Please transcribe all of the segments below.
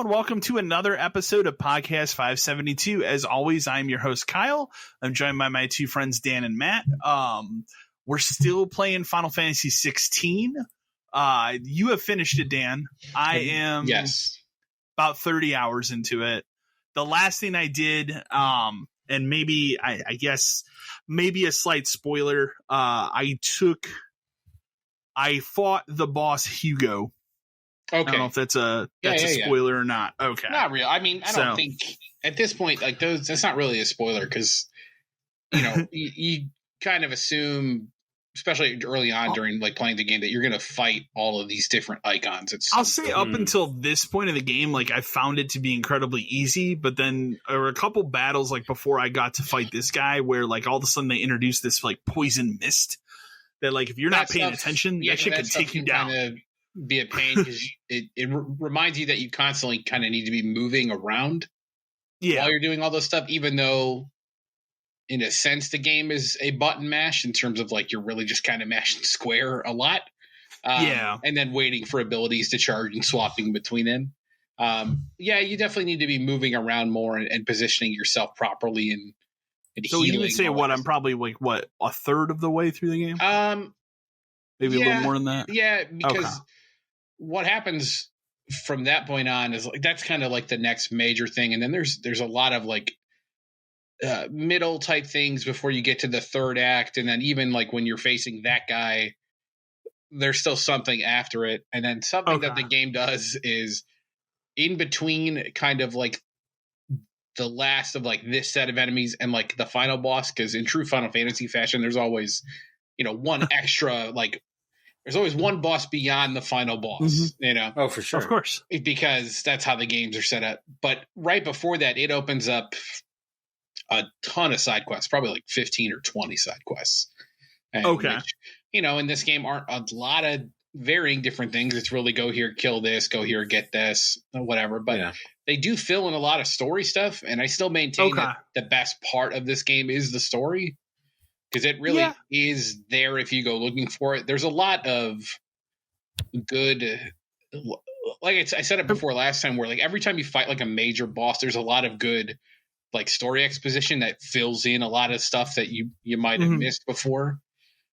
and welcome to another episode of Podcast 572. As always, I'm your host, Kyle. I'm joined by my two friends, Dan and Matt. We're still playing Final Fantasy 16. You have finished it, Dan. I am about 30 hours into it. The last thing I did, and maybe, I guess, maybe a slight spoiler, I fought the boss Hugo. Okay. I don't know if that's a spoiler or not. Okay. Not real. I mean, I don't think at this point, like that's not really a spoiler because, you kind of assume, especially early on during like playing the game, that you're going to fight all of these different icons. I'll say up until this point of the game, like I found it to be incredibly easy, but then there were a couple battles like before I got to fight this guy where like all of a sudden they introduced this like poison mist that like if you're not paying attention, that shit can take you down. Kind of be a pain because it reminds you that you constantly kind of need to be moving around while you're doing all this stuff, even though in a sense the game is a button mash in terms of like you're really just kind of mashing square a lot and then waiting for abilities to charge and swapping between them. You definitely need to be moving around more and positioning yourself properly and so you would say I'm probably like a third of the way through the game, maybe a little more than that. Because what happens from that point on is like that's kind of like the next major thing, and then there's a lot of like middle type things before you get to the third act, and then even like when you're facing that guy, there's still something after it, and then something that the game does is in between kind of like the last of like this set of enemies and like the final boss, because in true Final Fantasy fashion, there's always one extra like. There's always one boss beyond the final boss, Oh, for sure. Of course. Because that's how the games are set up. But right before that, it opens up a ton of side quests, probably like 15 or 20 side quests. Which, in this game aren't a lot of varying different things. It's really go here, kill this, go here, get this, whatever. But they do fill in a lot of story stuff. And I still maintain that the best part of this game is the story. Because it really is there if you go looking for it. There's a lot of good, like I said it before last time, where like every time you fight like a major boss, there's a lot of good like story exposition that fills in a lot of stuff that you might have missed before.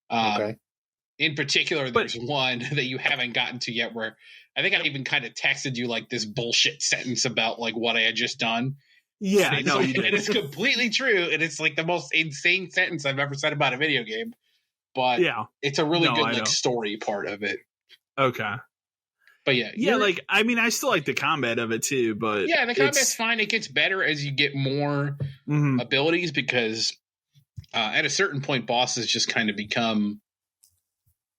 In particular, there's one that you haven't gotten to yet where I think I even kind of texted you like this bullshit sentence about like what I had just done. Yeah, and it's completely true, and it's like the most insane sentence I've ever said about a video game. But it's a really good like story part of it. Okay, but like I mean, I still like the combat of it too. But the combat's fine. It gets better as you get more abilities because at a certain point, bosses just kind of become,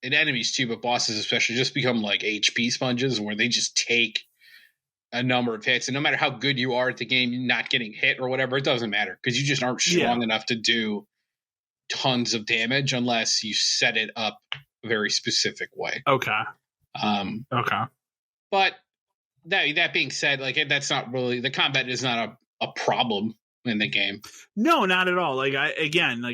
and enemies too, but bosses especially just become like HP sponges where they just take a number of hits, and no matter how good you are at the game, you're not getting hit or whatever, it doesn't matter because you just aren't strong enough to do tons of damage unless you set it up a very specific way. But that being said, like that's not really, the combat is not a problem in the game. No, not at all. Like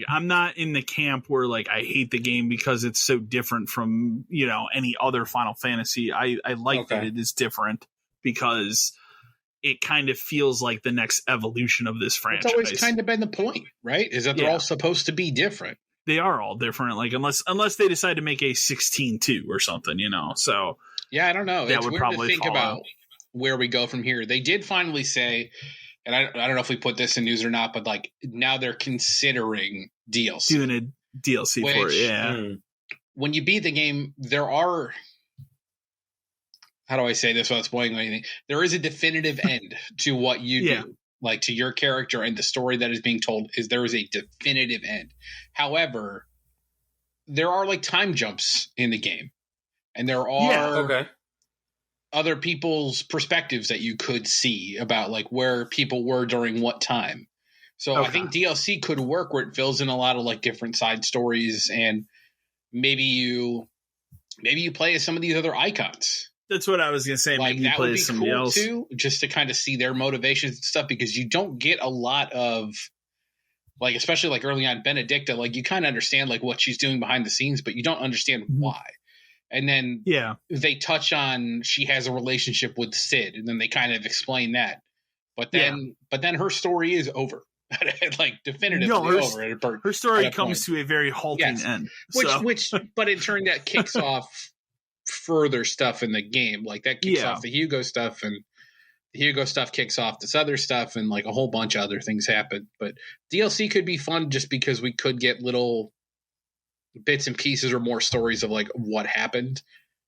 I'm not in the camp where like I hate the game because it's so different from any other Final Fantasy. I like that it is different, because it kind of feels like the next evolution of this franchise. It's always kind of been the point, right? Is that they're all supposed to be different. They are all different, like unless they decide to make a 16-2 or something, So I don't know. That it's would weird probably to think about where we go from here. They did finally say, and I don't know if we put this in news or not, but like now they're considering DLC. Doing a DLC for it, When you beat the game, there are, how do I say this without spoiling anything? There is a definitive end to what you do, like to your character and the story that is being told. There is a definitive end. However, there are like time jumps in the game, and there are other people's perspectives that you could see about like where people were during what time. So I think DLC could work where it fills in a lot of like different side stories, and maybe you play as some of these other icons. That's what I was going to say. Like, maybe you play as somebody else too, just to kind of see their motivations and stuff, because you don't get a lot of like, especially like early on Benedicta, like you kind of understand like what she's doing behind the scenes, but you don't understand why. And then they touch on she has a relationship with Sid, and then they kind of explain that. But then her story is over. Like definitively over. Her story comes to a very halting end. Which but in turn that kicks off further stuff in the game. Like that kicks off the Hugo stuff, and the Hugo stuff kicks off this other stuff, and like a whole bunch of other things happen. But DLC could be fun just because we could get little bits and pieces or more stories of like what happened.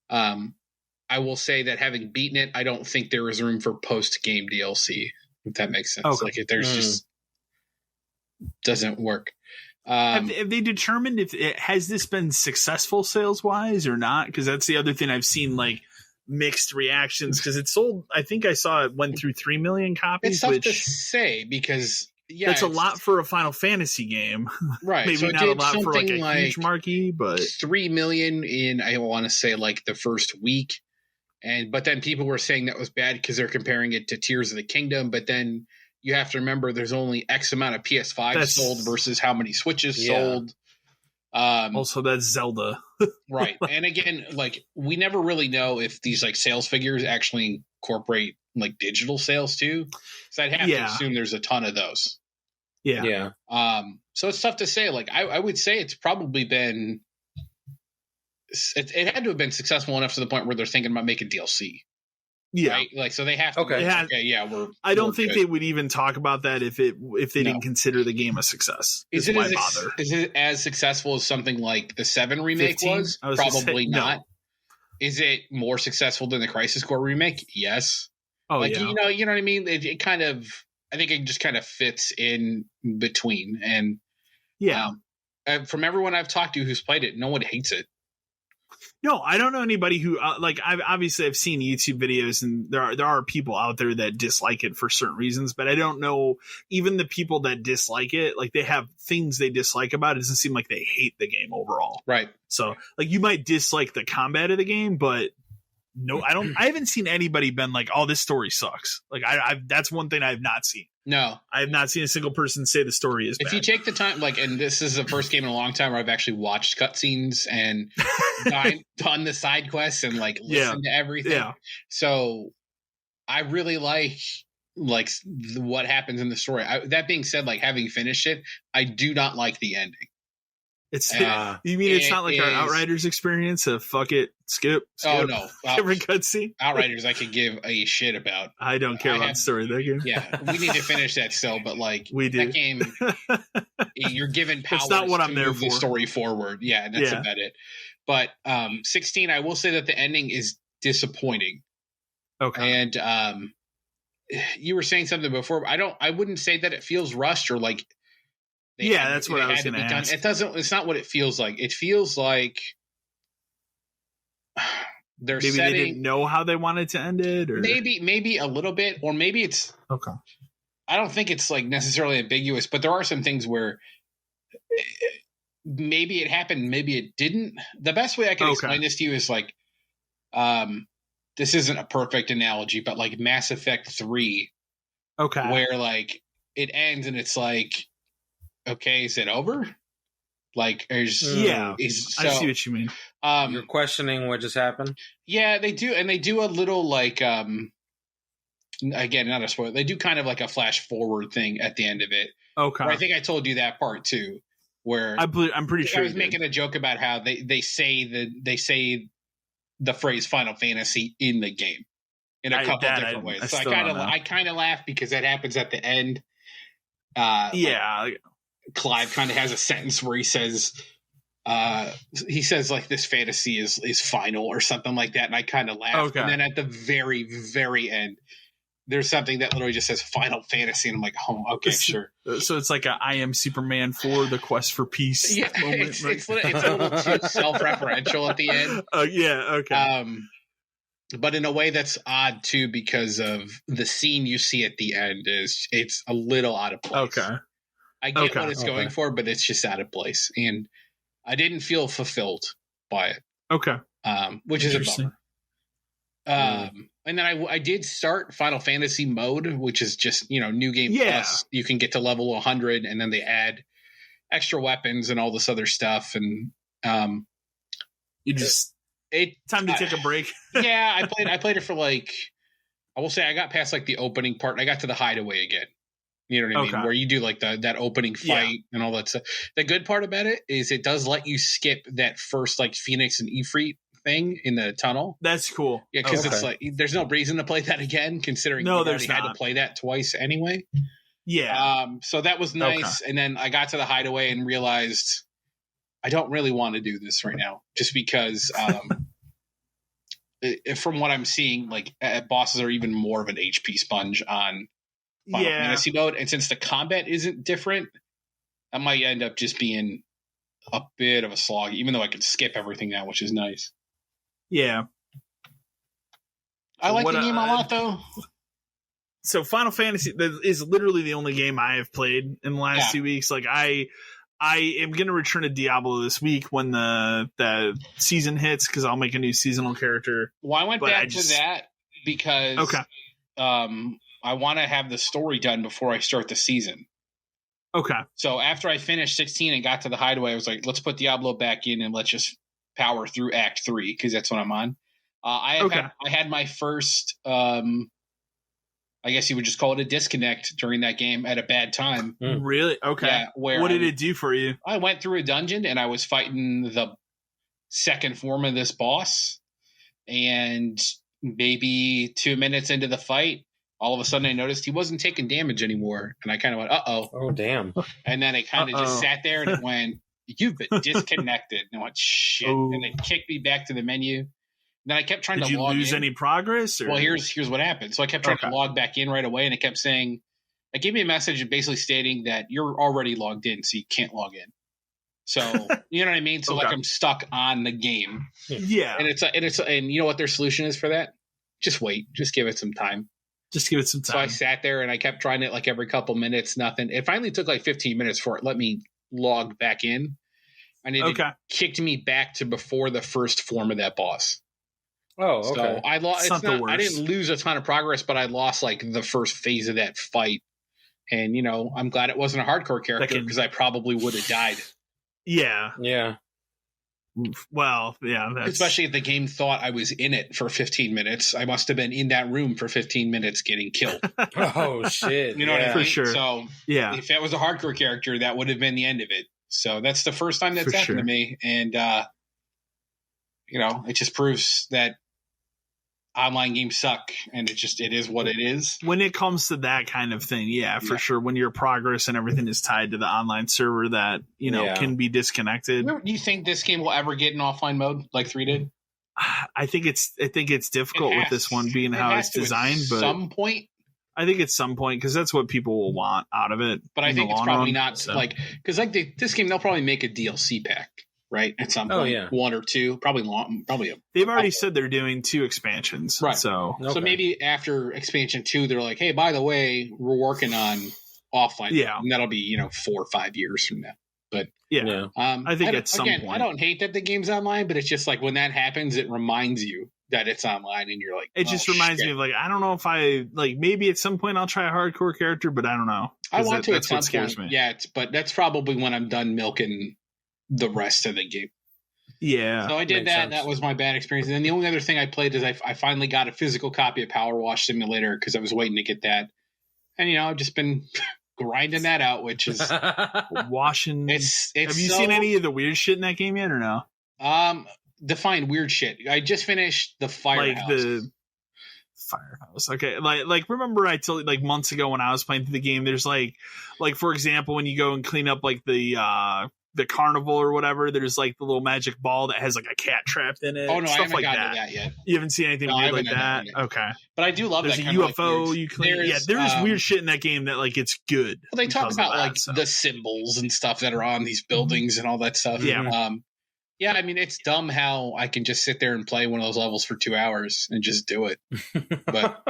I will say that having beaten it, I don't think there is room for post-game DLC, if that makes sense. Okay. Like if there's just doesn't work. Have they determined if has this been successful sales wise or not? Because that's the other thing I've seen, like mixed reactions. Because it sold, I think I saw it went through 3 million copies. It's tough to say because that's a lot for a Final Fantasy game, right? Maybe so not a lot for like a huge marquee, but 3 million in I want to say like the first week, but then people were saying that was bad because they're comparing it to Tears of the Kingdom, but then. You have to remember there's only X amount of PS5 sold versus how many Switches sold. Also, that's Zelda. Right. And again, like we never really know if these like sales figures actually incorporate like digital sales too. So I'd have to assume there's a ton of those. Yeah. So it's tough to say. Like I would say it's probably been it had to have been successful enough to the point where they're thinking about making DLC. Yeah, right? Like so they have to. Okay, I don't think they would even talk about that if they didn't consider the game a success. Is it as successful as something like the 7 remake 15? was? Probably not. No. Is it more successful than the Crisis Core remake? Yes. Oh, like you know what I mean. It kind of, I think it just kind of fits in between. And from everyone I've talked to who's played it, no one hates it. No, I don't know anybody who like. I've seen YouTube videos, and there are people out there that dislike it for certain reasons, but I don't know even the people that dislike it. Like they have things they dislike about it. It doesn't seem like they hate the game overall, right? So like you might dislike the combat of the game, but no, I don't. I haven't seen anybody been like, "Oh, this story sucks." Like that's one thing I have not seen. No, I have not seen a single person say the story is bad. If you take the time, like, and this is the first game in a long time where I've actually watched cutscenes and done the side quests and like listened to everything. Yeah. So I really like what happens in the story. That being said, like having finished it, I do not like the ending. It's you mean it's not like our Outriders experience of fuck it, skip. Oh no, every cutscene. Outriders I could give a shit about. I don't care about the story of that game. Yeah, we need to finish that still, but like we do. That game, you're given powers. It's not what I'm there move for. The story forward, and that's about it. But 16, I will say that the ending is disappointing. Okay, and you were saying something before. I wouldn't say that it feels rushed or like. That's what I was going to ask. It's not what it feels like. It feels like they're maybe they didn't know how they wanted to end it, or maybe a little bit, or maybe it's okay. I don't think it's like necessarily ambiguous, but there are some things where maybe it happened, maybe it didn't. The best way I can explain this to you is like, this isn't a perfect analogy, but like Mass Effect 3, where like it ends and it's like. Okay, is it over? Like, I see what you mean. You're questioning what just happened? Yeah, they do, and they do a little like, again, not a spoiler. They do kind of like a flash forward thing at the end of it. Okay, I think I told you that part too, where I'm pretty sure I was making a joke about how they say the phrase Final Fantasy in the game in a couple different ways. So I kind of laugh because that happens at the end. Clive kind of has a sentence where he says like this fantasy is final or something like that, and I kind of laugh. And then at the very, very end, there's something that literally just says Final Fantasy, and I'm like, oh, okay, sure. So it's like I Am Superman 4, the quest for peace. Yeah, moment, it's a little too self-referential at the end. Okay. But in a way that's odd too, because of the scene you see at the end it's a little out of place. Okay. I get what it's going for, but it's just out of place. And I didn't feel fulfilled by it. Okay. Which is a bummer. And then I did start Final Fantasy mode, which is just, new game plus. You can get to level 100 and then they add extra weapons and all this other stuff. And you just time to take a break. Yeah, I played it for like, I will say I got past like the opening part. And I got to the hideaway again. You know what I mean? Where you do like that opening fight and all that stuff. The good part about it is it does let you skip that first like Phoenix and Ifrit thing in the tunnel. That's cool. Yeah, because it's like there's no reason to play that again, considering you already had to play that twice anyway. Yeah. So that was nice. And then I got to the hideaway and realized I don't really want to do this right now, just because from what I'm seeing, like bosses are even more of an HP sponge on Final Fantasy mode, and since the combat isn't different, that might end up just being a bit of a slog, even though I could skip everything now, which is nice. Yeah. I like the game a lot, though. So Final Fantasy is literally the only game I have played in the last 2 weeks. Like I am going to return to Diablo this week when the season hits, because I'll make a new seasonal character. Well, I went back to that because I want to have the story done before I start the season. Okay. So after I finished 16 and got to the hideaway, I was like, let's put Diablo back in and let's just power through Act 3, because that's what I'm on. I had my first, I guess you would just call it a disconnect during that game at a bad time. Really? Okay. Yeah, what did it do for you? I went through a dungeon and I was fighting the second form of this boss, and maybe 2 minutes into the fight, all of a sudden I noticed he wasn't taking damage anymore. And I kind of went, uh-oh. Oh, damn. And then it kind of just sat there and it went, you've been disconnected. And I went, shit. Oh. And it kicked me back to the menu. And then I kept trying to log in. Did you lose any progress? Or? Well, here's what happened. So I kept trying to log back in right away, and it kept saying, it gave me a message basically stating that you're already logged in, so you can't log in. So, you know what I mean? So like I'm stuck on the game. Yeah. And you know what their solution is for that? Just wait. Just give it some time. Just give it some time. So I sat there and I kept trying it like every couple minutes, nothing. It finally took like 15 minutes for it. Let me log back in. And it kicked me back to before the first form of that boss. Oh, okay. So I lost. I didn't lose a ton of progress, but I lost like the first phase of that fight. And, you know, I'm glad it wasn't a hardcore character, because I probably would have died. Yeah. Yeah. Well, yeah. Especially if the game thought I was in it for 15 minutes. I must have been in that room for 15 minutes getting killed. Oh, shit. You know what I mean? For sure. So, if that was a hardcore character, that would have been the end of it. So that's the first time that's happened to me. And, you know, it just proves that online games suck, and it is what it is. When it comes to that kind of thing, for sure. When your progress and everything is tied to the online server, that, you know, can be disconnected. Do you think this game will ever get in offline mode like 3 did? I think it's difficult with this one being how it's designed, but some point. I think at some point, because that's what people will want out of it. But I think it's probably not like, because like this game, they'll probably make a DLC pack. Right, at some point, 1 or 2, probably long, They've already said they're doing 2 expansions, right? So maybe after expansion 2, they're like, hey, by the way, we're working on offline. Yeah, and that'll be 4 or 5 years from now. But I think at some point, I don't hate that the game's online, but it's just like when that happens, it reminds you that it's online, and you're like, it just reminds me of like, I don't know if I like, maybe at some point I'll try a hardcore character, but I don't know. I want to. That's what scares me. Yeah, but that's probably when I'm done milking the rest of the game. Yeah. So I did that. Sense. That was my bad experience. And then the only other thing I played is I finally got a physical copy of Power Wash Simulator, because I was waiting to get that. And, I've just been grinding that out, which is washing. It's Have you seen any of the weird shit in that game yet, or no? Define weird shit. I just finished the Firehouse. Like the Firehouse. Okay. Like remember I told you like months ago when I was playing through the game, there's like for example, when you go and clean up like the carnival or whatever, there's like the little magic ball that has like a cat trapped in it. Oh no, stuff I haven't like gotten to that yet. You haven't seen anything weird like that? Okay. But I do love there's that. There's a UFO you clean. There's weird shit in that game that like it's good. Well, they talk about the symbols and stuff that are on these buildings and all that stuff. Yeah. Yeah, I mean, it's dumb how I can just sit there and play one of those levels for 2 hours and just do it. But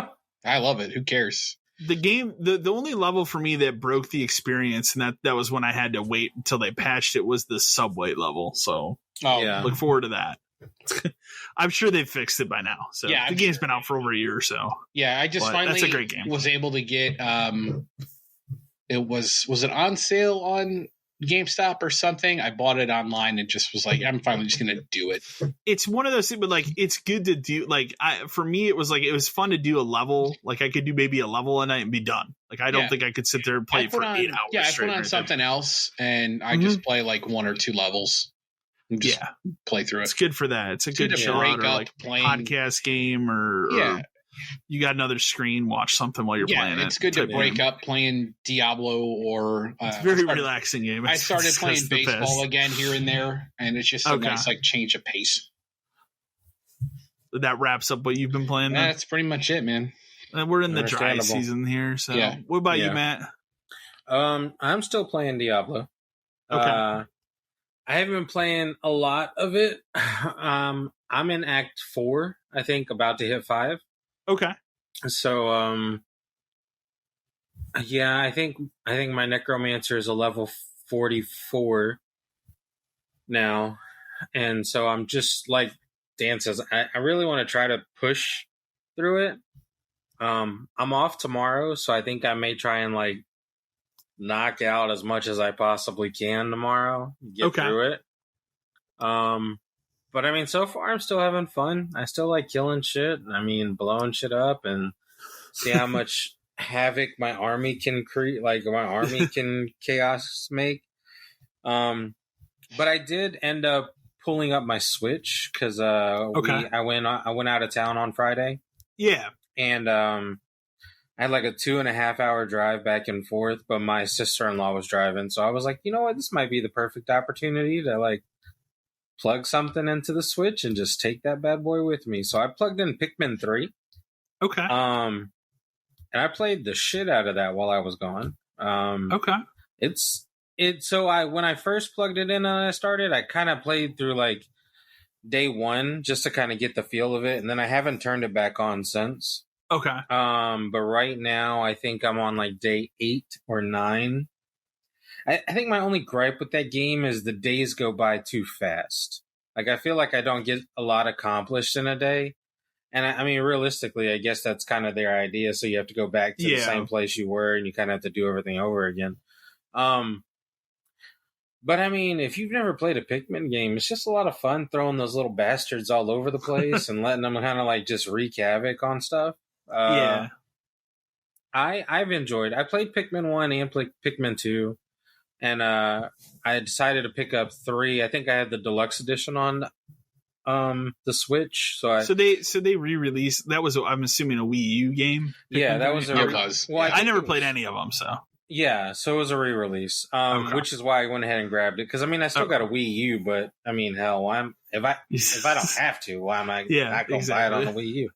I love it. Who cares? The game, the only level for me that broke the experience, and that was when I had to wait until they patched it, was the subway level. So look forward to that. I'm sure they've fixed it by now. So the game's been out for over a year or so. Yeah, I just finally that's a great game. Was able to get it was it on sale on GameStop or something. I bought it online and just was like, I'm finally just gonna do it. It's one of those things, but like it's good to do. Like for me, it was fun to do a level. Like I could do maybe a level a night and be done. Like I don't think I could sit there and play for 8 hours. Yeah, I put on something else and I just play like 1 or 2 levels. And just play through it. It's good for that. It's a good shot or like podcast game or you got another screen, watch something while you're playing it. It's good to break up playing Diablo or... it's a very relaxing game. I started playing baseball again here and there, and it's just a nice change of pace. That wraps up what you've been playing? That's pretty much it, man. We're in the dry season here, so... What about you, Matt? I'm still playing Diablo. Okay. I haven't been playing a lot of it. I'm in Act 4, I think, about to hit 5. Okay. So, I think my Necromancer is a level 44 now, and so I'm just like Dan says, I really want to try to push through it. I'm off tomorrow, so I think I may try and like knock out as much as I possibly can tomorrow. Get through it. But I mean, so far I'm still having fun. I still like killing shit. I mean, blowing shit up and see how much havoc my army can create. Like my army can chaos make. But I did end up pulling up my Switch because I went out of town on Friday. Yeah, and I had like a 2.5 hour drive back and forth. But my sister-in-law was driving, so I was like, you know what, this might be the perfect opportunity to like plug something into the Switch and just take that bad boy with me. So I plugged in Pikmin 3. Okay. And I played the shit out of that while I was gone. Okay. When I first plugged it in and I started, I kind of played through like day 1 just to kind of get the feel of it, and then I haven't turned it back on since. Okay. But right now I think I'm on like day 8 or 9. I think my only gripe with that game is the days go by too fast. Like, I feel like I don't get a lot accomplished in a day. And I mean, realistically, I guess that's kind of their idea. So you have to go back to the same place you were and you kind of have to do everything over again. But I mean, if you've never played a Pikmin game, it's just a lot of fun throwing those little bastards all over the place and letting them kind of like just wreak havoc on stuff. I've enjoyed. I played Pikmin 1 and Pikmin 2. And I decided to pick up 3. I think I had the deluxe edition on the Switch. So they re-released. That was, I'm assuming, a Wii U game. That was Well, I never played any of them. So so it was a re-release, which is why I went ahead and grabbed it. Because I mean, I still got a Wii U, but I mean, hell, if I don't have to, why am I not going to buy it on the Wii U?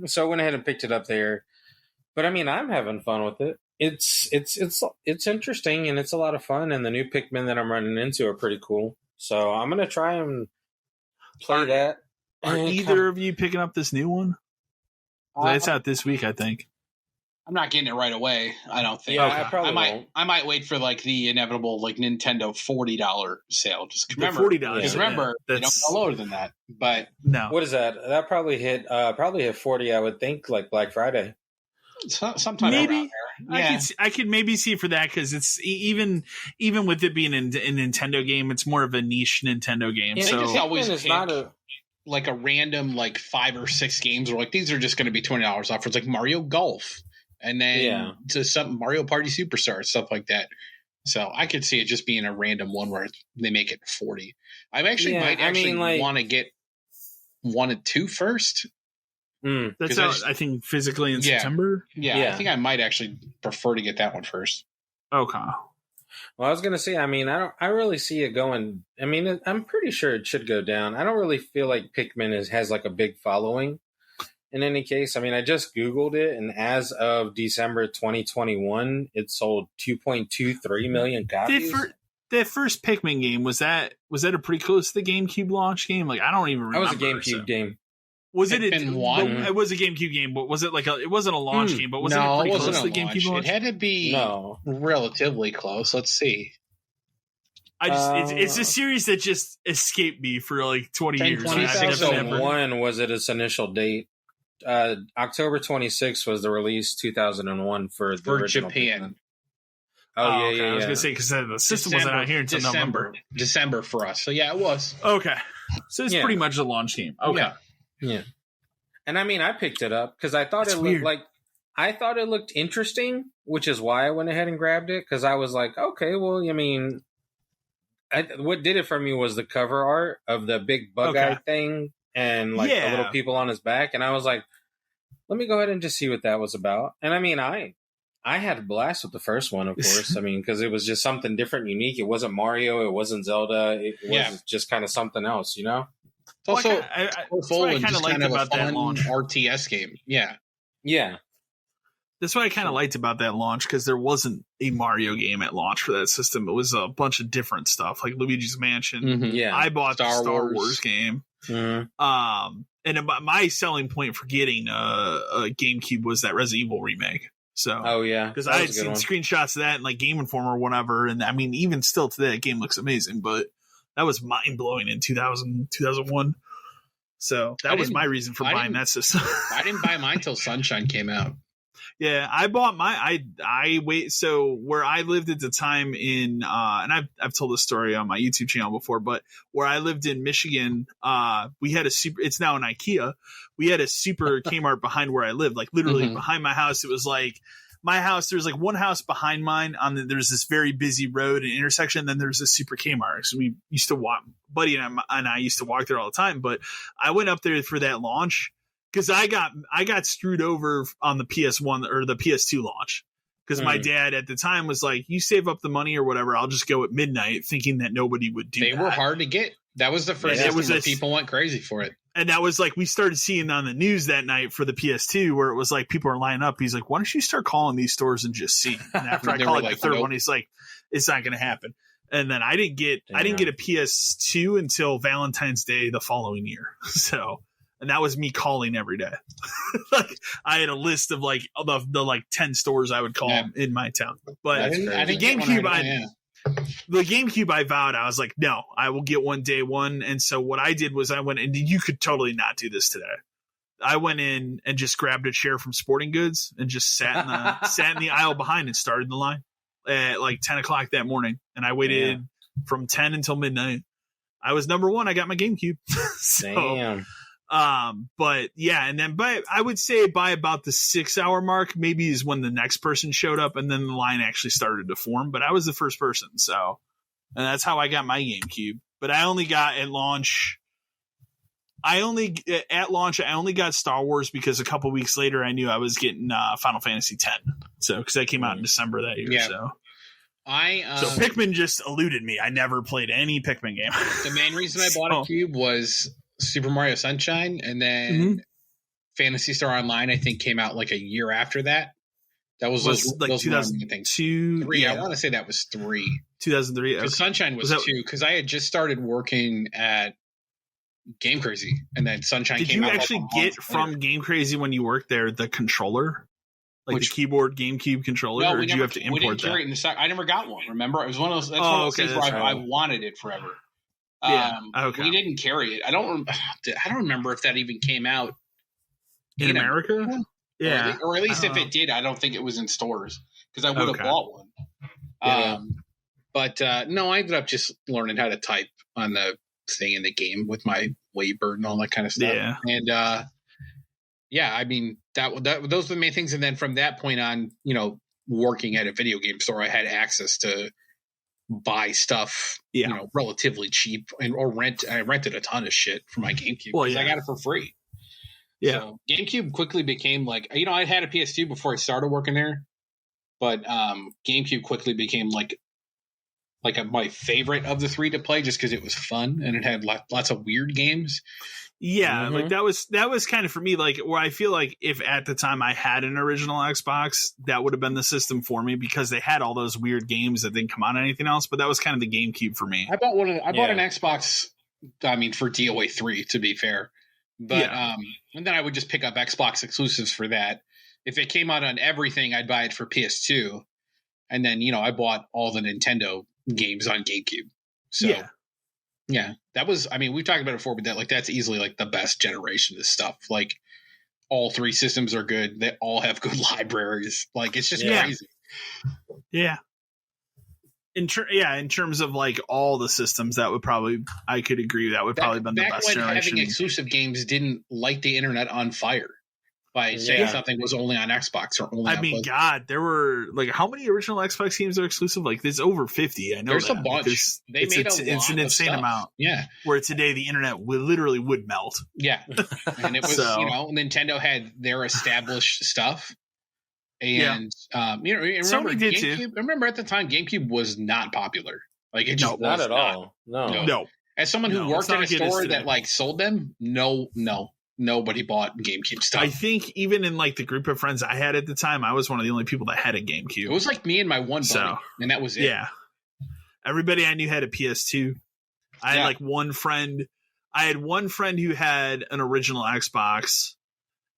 So I went ahead and picked it up there. But I mean, I'm having fun with it. It's interesting and it's a lot of fun, and the new Pikmin that I'm running into are pretty cool. So I'm gonna try and play that. Are either of you picking up this new one? It's out this week, I think. I'm not getting it right away. I don't think. Yeah, I probably won't. I might wait for like the inevitable like Nintendo $40 sale. Just remember $40. Because remember, they don't go lower than that. But no, what is that? That probably hit 40. I would think like Black Friday. Sometime maybe I could maybe see for that because it's even with it being a Nintendo game, it's more of a niche Nintendo game. Yeah, so they just always pick like a random like 5 or 6 games, or like these are just going to be $20 off. It's like Mario Golf, and then to some Mario Party Superstar, stuff like that. So I could see it just being a random one where they make it 40. I actually might want to get 1 and 2 first. That's out, I think, physically in September. Yeah, I think I might actually prefer to get that one first. Okay. Well, I was gonna say, I mean, I really see it going. I mean, I'm pretty sure it should go down. I don't really feel like Pikmin has like a big following. In any case, I mean, I just Googled it, and as of December 2021, it sold 2.23 million copies. That first Pikmin game was that a pretty close to the GameCube launch game? Like, I don't even remember. That was a GameCube game. Was it one? It was a GameCube game, but was it like it wasn't a launch game, but was it pretty close to the GameCube launch? It had to be relatively close. Let's see. It's a series that just escaped me for like 20 years. 2001 was its initial date. October 26th was the release. 2001 for Japan. Oh, yeah. I was gonna say because the system wasn't out here until November, December for us. So yeah, it was okay. So it's pretty much a launch game. Okay, yeah. And I mean, I picked it up because I thought it looked interesting, which is why I went ahead and grabbed it. Because I was like, okay, well, I mean, what did it for me was the cover art of the big bug eye thing and like the little people on his back, and I was like, let me go ahead and just see what that was about. And I mean, I had a blast with the first one, of course. I mean, because it was just something different, unique. It wasn't Mario. It wasn't Zelda. It was just kind of something else, you know? It's also I kind of liked about that launch. RTS game. Yeah. Yeah. That's what I kind of liked about that launch, because there wasn't a Mario game at launch for that system. It was a bunch of different stuff, like Luigi's Mansion. Mm-hmm. Yeah. I bought the Star Wars game. Mm-hmm. And my selling point for getting a GameCube was that Resident Evil remake. So, because I had seen screenshots of that in like Game Informer or whatever, and I mean, even still today, that game looks amazing. But that was mind blowing in 2001. So that was my reason for buying that system. I didn't buy mine till Sunshine came out. Yeah, I bought so where I lived at the time in and I've told this story on my YouTube channel before, but where I lived in Michigan, we had it's now an IKEA. We had a super Kmart behind where I lived, like literally behind my house. It was like my house, there's like one house behind mine there's this very busy road and intersection. Then there's this super Kmart. So we used to walk, Buddy and I used to walk there all the time, but I went up there for that launch. Because I got screwed over on the PS1 or the PS2 launch. Because my dad at the time was like, you save up the money or whatever, I'll just go at midnight, thinking that nobody would do that. They were hard to get. That was the first system where people went crazy for it. And that was like, we started seeing on the news that night for the PS2 where it was like, people are lining up. He's like, why don't you start calling these stores and just see? And after I called the third one, he's like, it's not going to happen. And then I didn't get a PS2 until Valentine's Day the following year. So... And that was me calling every day. Like I had a list of like the like 10 stores I would call in my town. But the GameCube, I vowed, I was like, no, I will get one day one. And so what I did was I went, and you could totally not do this today. I went in and just grabbed a chair from Sporting Goods and just sat in the aisle behind and started the line at like 10 o'clock that morning. And I waited from 10 until midnight. I was number one. I got my GameCube. So, damn. But yeah, and then I would say by about the 6 hour mark, maybe is when the next person showed up, and then the line actually started to form. But I was the first person, so, and that's how I got my GameCube. But I only got at launch. I only got Star Wars because a couple weeks later I knew I was getting Final Fantasy X. So because that came out in December that year. Yeah. So Pikmin just eluded me. I never played any Pikmin game. The main reason I bought a cube was Super Mario Sunshine, and then Phantasy Star Online, I think, came out like a year after that. That was like 2002. 3. Yeah. I want to say that was 3. 2003. Because Sunshine was 2. Because I had just started working at Game Crazy, and then Sunshine came out. Did you actually get from Game Crazy when you worked there the controller? Like the keyboard GameCube controller, or did you have to import that? I never got one. Remember, it was one of those. That's one of those things where I wanted it forever. We didn't carry it. I don't remember if that even came out in America. Yeah, or at least if it did, I don't think it was in stores because I would have bought one. But no, I ended up just learning how to type on the thing in the game with my Wavebird and all that kind of stuff. Yeah, and I mean those are the main things. And then from that point on, working at a video game store, I had access to buy stuff, relatively cheap or rent. I rented a ton of shit for my GameCube because I got it for free. Yeah. So GameCube quickly became like, I had a PS2 before I started working there, but GameCube quickly became like my favorite of the 3 to play just because it was fun and it had lots of weird games. Yeah, like that was kind of for me, like where I feel like if at the time I had an original Xbox, that would have been the system for me because they had all those weird games that didn't come on anything else. But that was kind of the GameCube for me. I bought an Xbox. I mean, for DOA 3, to be fair, but and then I would just pick up Xbox exclusives for that. If it came out on everything, I'd buy it for PS2, and then I bought all the Nintendo games on GameCube. So. Yeah, that was, I mean, we've talked about it before, but that's easily like the best generation of this stuff. Like all 3 systems are good. They all have good libraries. Like it's just crazy. Yeah. In terms of like all the systems, that would probably, I could agree, that would probably been the best when generation. Having exclusive games didn't light the internet on fire by saying something was only on Xbox or only. I mean, God, there were like how many original Xbox games are exclusive? Like there's over 50. I know there's a bunch. They made a lot. It's an insane amount. Yeah. Where today the internet literally would melt. Yeah, and it was Nintendo had their established stuff. And remember Sony did GameCube? too. Remember at the time, GameCube was not popular. Like it just not at all. No. As someone who worked in a store that like sold them, nobody bought GameCube stuff. I think even in like the group of friends I had at the time, I was one of the only people that had a GameCube. It was like me and my one buddy, and that was it. Yeah, everybody I knew had a PS2. I had like one friend. I had one friend who had an original Xbox.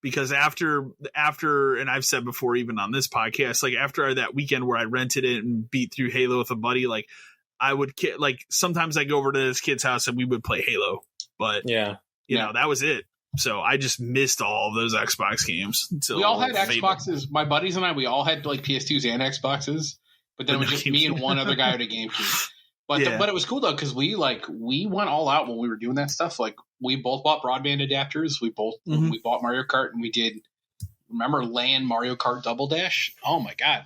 Because after, and I've said before, even on this podcast, like after that weekend where I rented it and beat through Halo with a buddy, like I would like sometimes I go over to this kid's house and we would play Halo, but you know, that was it. So I just missed all of those Xbox games. We all had Xboxes. My buddies and I, we all had like PS2s and Xboxes, but then it was just me and one other guy with a GameCube. But but it was cool though because we went all out when we were doing that stuff. Like we both bought broadband adapters. We both we bought Mario Kart, and we did. Remember LAN Mario Kart Double Dash? Oh my god!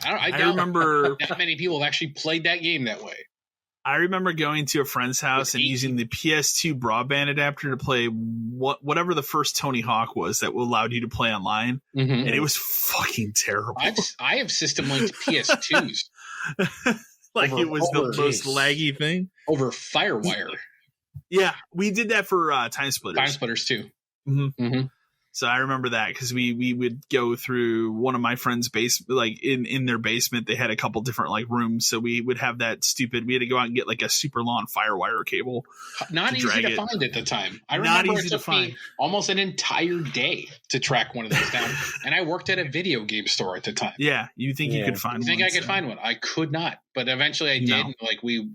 I remember not many people have actually played that game that way. I remember going to a friend's house and using the PS2 broadband adapter to play whatever the first Tony Hawk was that allowed you to play online, and it was fucking terrible. I have system linked PS2s. Like it was the most laggy thing over FireWire. Yeah, we did that for Time Splitters. Time Splitters too. So I remember that because we would go through one of my friends' basement, like in their basement. They had a couple different like rooms, so we would have that stupid. We had to go out and get like a super long FireWire cable. Not easy to find at the time. I remember it took me almost an entire day to track one of those down, and I worked at a video game store at the time. Yeah, you think you could find one? I think I could find one. I could not, but eventually I did. And, like we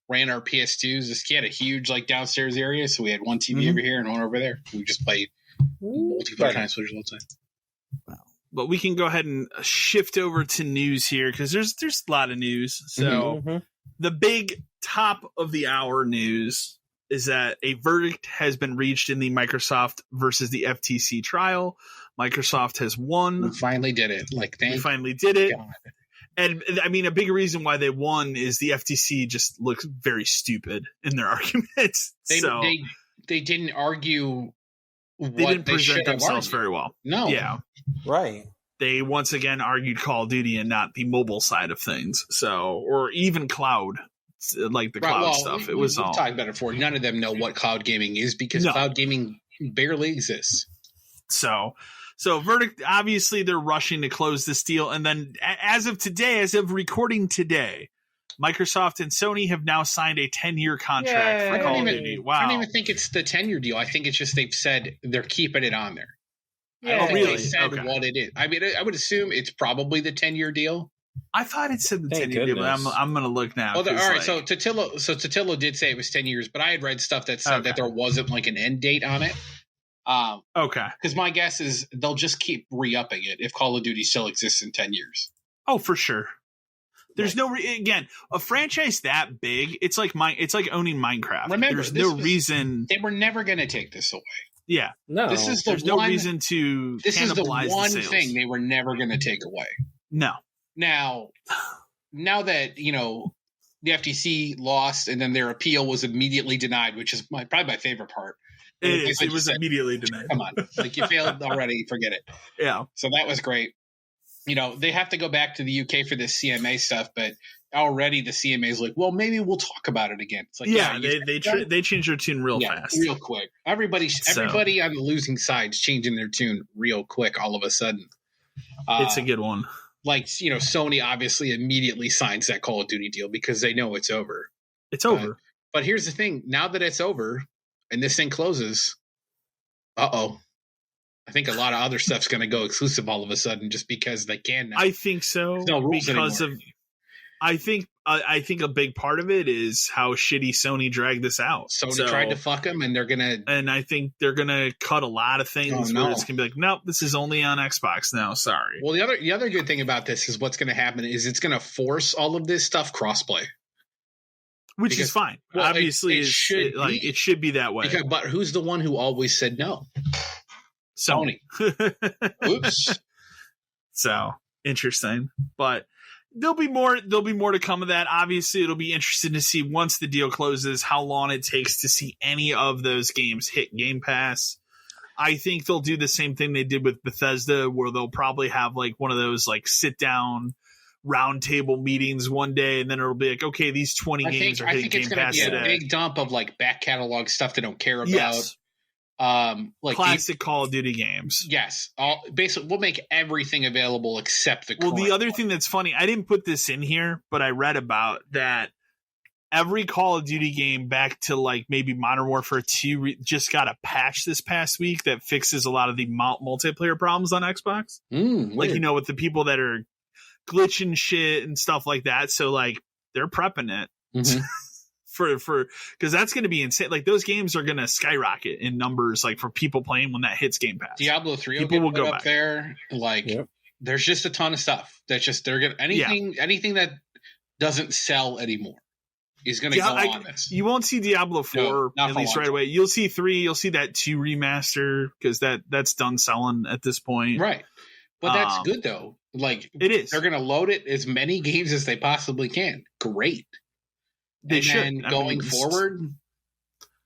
ran our PS2s. This kid had a huge like downstairs area, so we had one TV over here and one over there. We just played multiplayer Time Splitters all the time. Wow. But we can go ahead and shift over to news here because there's a lot of news. So the big top of the hour news is that a verdict has been reached in the Microsoft versus the FTC trial. Microsoft has won. We finally did it. We finally did it. God. And I mean, a big reason why they won is the FTC just looks very stupid in their arguments. They didn't argue. They didn't present themselves very well. No. Yeah. Right. They once again argued Call of Duty and not the mobile side of things. So, or even cloud, like the cloud stuff. We've talked about it before. None of them know what cloud gaming is because cloud gaming barely exists. So verdict, obviously they're rushing to close this deal. And then as of recording today, Microsoft and Sony have now signed a 10-year contract for Call of Duty. Wow. I don't even think it's the 10-year deal. I think it's just they've said they're keeping it on there. Yeah. I don't think they said what it is. I mean, I would assume it's probably the 10-year deal. I thought it said the 10-year deal, but I'm going to look now. Well, all right, so Totillo did say it was 10 years, but I had read stuff that said that there wasn't like an end date on it. Okay. Because my guess is they'll just keep re-upping it if Call of Duty still exists in 10 years. Oh, for sure. There's again, a franchise that big, it's like owning Minecraft. Remember, there's no reason they were never going to take this away. Yeah, no. There's no reason to. This is the one the thing they were never going to take away. No. Now that the FTC lost and then their appeal was immediately denied, which is probably my favorite part. It was immediately denied. Come on, like you failed already. Forget it. Yeah. So that was great. They have to go back to the UK for this CMA stuff, but already the CMA is like, well, maybe we'll talk about it again. It's like, they changed their tune real fast, real quick. Everybody on the losing side's changing their tune real quick. All of a sudden, it's a good one. Like Sony obviously immediately signs that Call of Duty deal because they know it's over. It's over. But here's the thing: now that it's over and this thing closes, I think a lot of other stuff's going to go exclusive all of a sudden just because they can now. I think so. There's no rules because anymore. I think I think a big part of it is how shitty Sony dragged this out. Sony tried to fuck them, and they're gonna. And I think they're gonna cut a lot of things where it's gonna be like, nope, this is only on Xbox now. Sorry. Well, the other good thing about this is what's gonna happen is it's gonna force all of this stuff crossplay, which is fine. Well, obviously, it should be that way. But who's the one who always said no? Sony. Oops. So interesting, but. There'll be more to come of that. Obviously, it'll be interesting to see once the deal closes how long it takes to see any of those games hit Game Pass. I think they'll do the same thing they did with Bethesda, where they'll probably have like one of those like sit down roundtable meetings one day, and then it'll be like, okay, these 20 games are hitting Game Pass today. A big dump of like back catalog stuff they don't care about. Yes. Like classic Call of Duty games. Yes. Basically, we'll make everything available except the the other thing that's funny, I didn't put this in here, but I read about that every Call of Duty game back to like maybe Modern Warfare 2 just got a patch this past week that fixes a lot of the multiplayer problems on Xbox. Like, you know, with the people that are glitching shit and stuff like that. So like they're prepping it. Mm-hmm. For because that's going to be insane. Like those games are going to skyrocket in numbers, like for people playing when that hits Game Pass. Diablo 3 people will go up there. Like there's just a ton of stuff that's just they're going to anything that doesn't sell anymore is going to go on this. You won't see Diablo 4 at least right away. You'll see 3. You'll see that 2 remaster because that's done selling at this point. Right, but that's good though. Like it is. They're going to load it as many games as they possibly can. Great. They should. And going forward,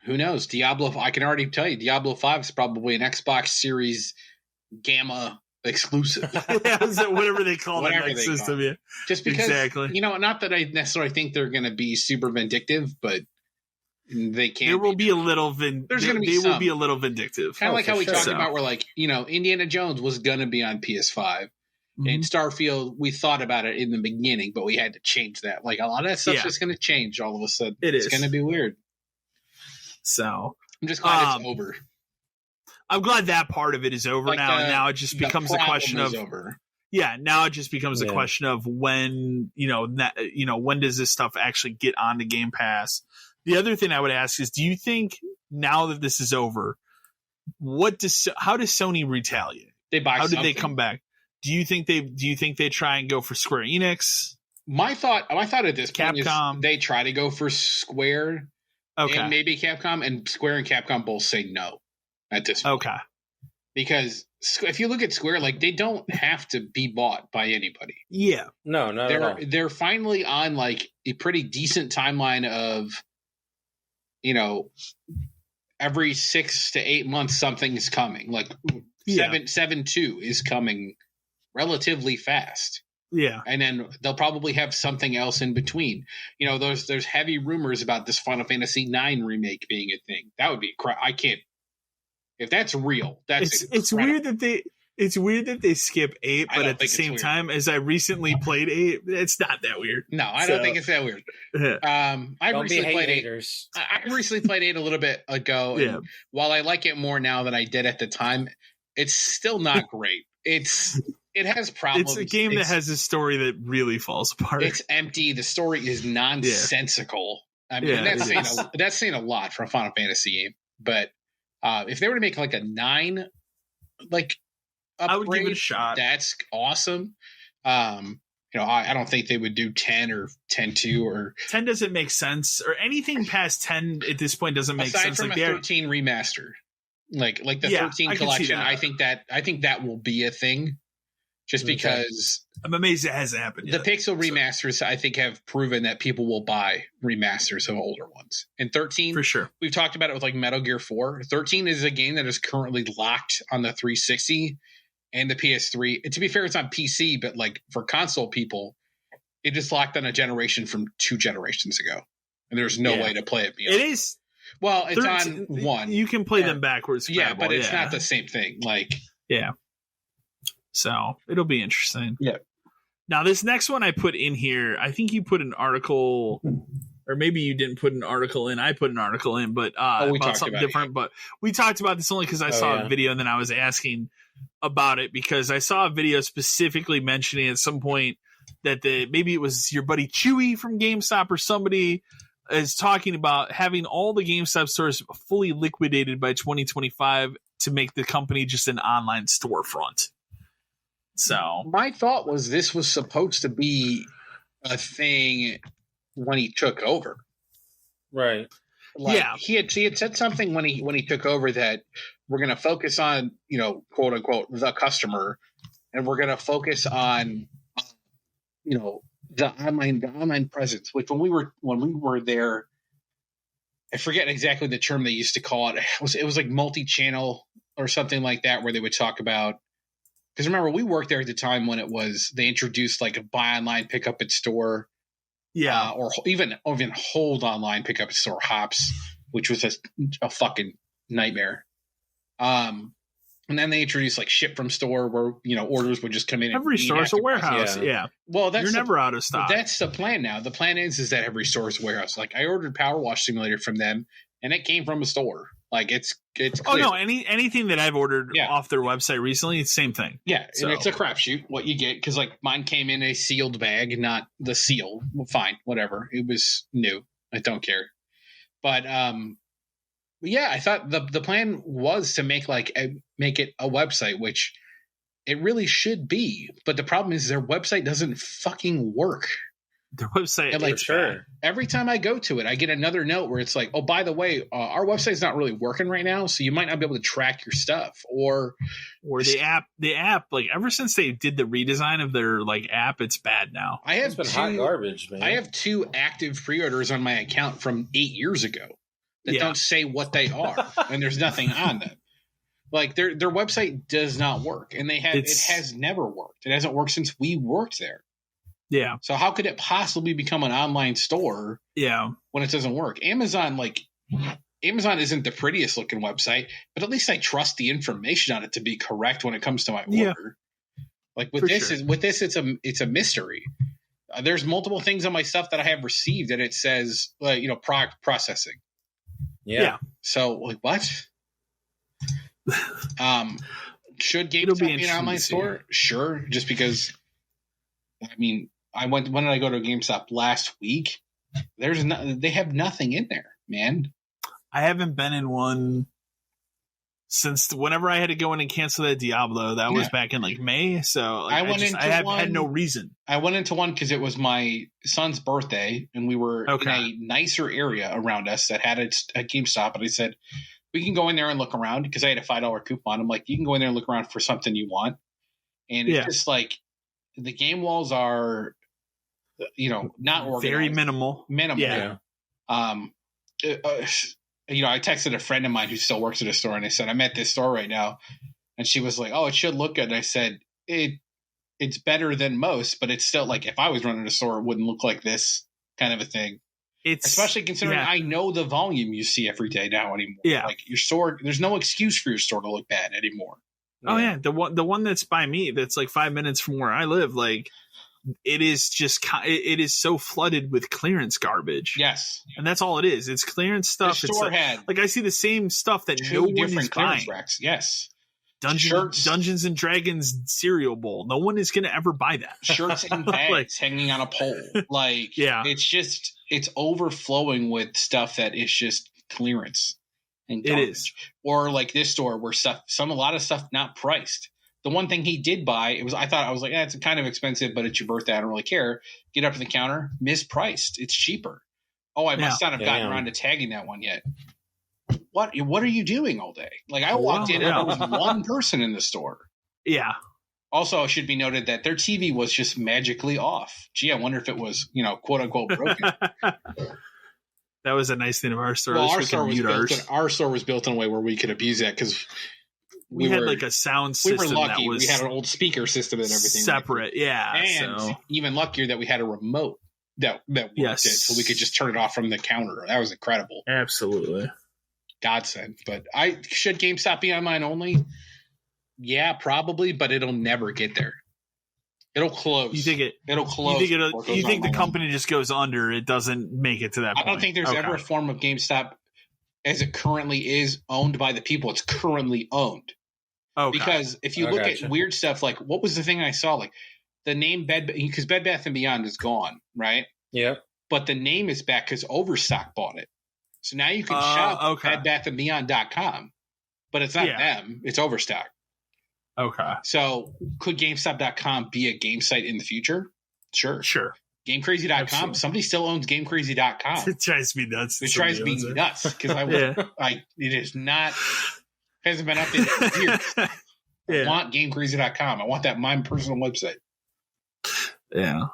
who knows? I can already tell you, Diablo 5 is probably an Xbox Series Gamma exclusive. Whatever they call that next system. Yeah. Just because, not that I necessarily think they're going to be super vindictive, but they can. There will be a little There's going to be will be a little vindictive. Kind of like how we talked about where, like, Indiana Jones was going to be on PS5. And Starfield, we thought about it in the beginning, but we had to change that. Like a lot of that stuff's just going to change all of a sudden. It's going to be weird. So I'm just glad it's over. I'm glad that part of it is over now. And now it just becomes a question of now it just becomes a question of when when does this stuff actually get onto Game Pass? The other thing I would ask is, do you think now that this is over, how does Sony retaliate? They buy. How did they come back? Do you think they try and go for Square Enix? My thought at this point Capcom. Is they try to go for Square and maybe Capcom, and Square and Capcom both say no at this point. Okay. Because if you look at Square, like they don't have to be bought by anybody. Yeah. No, not at all. They're finally on like a pretty decent timeline of, every 6 to 8 months something is coming. Like 7.2 is coming relatively fast. Yeah. And then they'll probably have something else in between. There's heavy rumors about this Final Fantasy IX remake being a thing. That would be I can't. If that's real, it's weird that they skip 8, but at the same time, as I recently played 8, it's not that weird. No, I don't think it's that weird. I recently played 8. I recently played 8 a little bit ago, and while I like it more now than I did at the time, it's still not great. It has problems. It's a game that has a story that really falls apart. It's empty. The story is nonsensical. I mean, that's saying a lot for a Final Fantasy game. But if they were to make like a 9, like upgrade, I would give it a shot. That's awesome. I don't think they would do 10 or 10.2 or 10 doesn't make sense, or anything past 10 at this point doesn't make sense. Aside from a 13 remaster, like the 13 collection, I think that will be a thing. Just because I'm amazed it hasn't happened yet. The Pixel remasters, I think, have proven that people will buy remasters of older ones. And 13, for sure, we've talked about it with like Metal Gear 4. 13 is a game that is currently locked on the 360 and the PS3. And to be fair, it's on PC, but like for console people, it is locked on a generation from 2 generations ago, and there's no way to play it beyond. It is. Well, it's 13, on 1. You can play them backwards. But it's not the same thing. Like, So it'll be interesting. Yeah. Now, this next one I put in here, I think you put an article, or maybe you didn't put an article in. I put an article in, but about something different. But we talked about this only because I saw a video, and then I was asking about it because I saw a video specifically mentioning at some point that maybe it was your buddy Chewy from GameStop or somebody is talking about having all the GameStop stores fully liquidated by 2025 to make the company just an online storefront. So my thought was this was supposed to be a thing when he took over. Right. Like, he had said something when he took over that we're going to focus on, quote unquote, the customer, and we're going to focus on, the online presence. Which when we were there, I forget exactly the term they used to call it. It was like multi-channel or something like that, where they would talk about. Because remember, we worked there at the time when they introduced like a buy online, pick up at store. Yeah, or even hold online, pick up at store hops, which was a fucking nightmare. And then they introduced like ship from store, where orders would just come in. Every store is a warehouse. Yeah. Well, you're never out of stock. That's the plan now. The plan is that every store is a warehouse. Like I ordered Power Wash Simulator from them, and it came from a store. Like it's clear. Oh no, anything that I've ordered off their website recently, it's the same thing. Yeah, so. And it's a crapshoot what you get, because like mine came in a sealed bag, not the seal. Well, fine, whatever. It was new. I don't care. But yeah, I thought the plan was to make it a website, which it really should be. But the problem is their website doesn't fucking work. Their website, and, like, sure. Every time I go to it, I get another note where it's like, oh, by the way, our website's not really working right now, so you might not be able to track your stuff. Or the app, like ever since they did the redesign of their like app, it's bad now. It's been hot garbage, man. I have 2 active pre-orders on my account from 8 years ago that don't say what they are, and there's nothing on them. Like their website does not work, and it has never worked. It hasn't worked since we worked there. Yeah. So how could it possibly become an online store? Yeah. When it doesn't work? Amazon isn't the prettiest looking website, but at least I trust the information on it to be correct when it comes to my order. Like with this, it's a mystery. There's multiple things on my stuff that I have received that it says, product processing. Yeah. So like what? Should GameStop be an online store? Sure. Just because, when did I go to GameStop last week? They have nothing in there, man. I haven't been in one since whenever I had to go in and cancel that Diablo. That was back in like May. So I had no reason. I went into one because it was my son's birthday, and we were in a nicer area around us that had a GameStop. And I said, we can go in there and look around, because I had a $5 coupon. I'm like, you can go in there and look around for something you want. And it's just like the game walls are, not organized. Very minimal. Yeah. I texted a friend of mine who still works at a store, and I said, I'm at this store right now. And she was like, oh, it should look good. And I said, it's better than most, but it's still like, if I was running a store, it wouldn't look like this kind of a thing. Especially considering I know the volume you see every day now anymore. Yeah. Like your store, there's no excuse for your store to look bad anymore. Oh yeah. The one that's by me, that's like 5 minutes from where I live, like it is so flooded with clearance garbage. Yes. And that's all it is. It's clearance stuff. The store had I see the same stuff that no one is buying. Racks. Yes. Dungeons and Dragons cereal bowl. No one is going to ever buy that. Shirts and bags hanging on a pole. Like, it's overflowing with stuff that is just clearance and garbage. It is. Or like this store where a lot of stuff not priced. The one thing he did buy, I was like, it's kind of expensive, but it's your birthday. I don't really care. Get up to the counter, mispriced. It's cheaper. Oh, I must not have gotten around to tagging that one yet. What are you doing all day? Like I walked in and there was one person in the store. Yeah. Also, it should be noted that their TV was just magically off. Gee, I wonder if it was, quote unquote broken. That was a nice thing of our store. Well, our store was built in a way where we could abuse that because we had like a sound system. We were lucky. We had an old speaker system and everything. Separate, And even luckier that we had a remote that worked it, so we could just turn it off from the counter. That was incredible. Absolutely. Godsend. But should GameStop be online only? Yeah, probably, but it'll never get there. It'll close. You think it'll close? You think the company just goes under? It doesn't make it to that point. I don't think there's ever a form of GameStop as it currently is owned by the people it's currently owned. Okay. Because if you look at weird stuff, like what was the thing I saw? Like the name because Bed Bath & Beyond is gone, right? Yeah. But the name is back because Overstock bought it. So now you can shop at bedbathandbeyond.com. But it's not them. It's Overstock. Okay. So could GameStop.com be a game site in the future? Sure. GameCrazy.com. Absolutely. Somebody still owns GameCrazy.com. It drives me nuts. It drives me nuts because it is not hasn't been updated in years. I want GameCrazy.com. I want that my personal website. Yeah.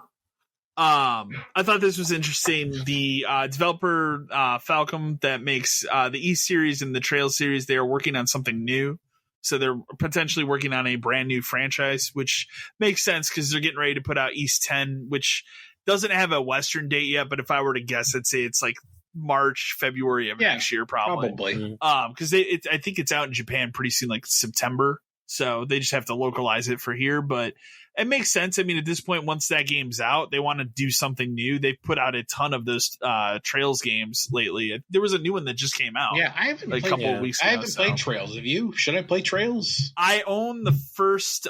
I thought this was interesting. The developer Falcom that makes the East series and the Trail series, they are working on something new. So they're potentially working on a brand new franchise, which makes sense because they're getting ready to put out East 10, which doesn't have a Western date yet. But if I were to guess, I'd say it's like March, February of next year, probably. Because I think it's out in Japan pretty soon, like September. So they just have to localize it for here. But it makes sense. I mean, at this point, once that game's out, they want to do something new. They've put out a ton of those Trails games lately. There was a new one that just came out. Yeah, I haven't played a couple of weeks ago. I haven't played Trails. Have you? Should I play Trails? I own the first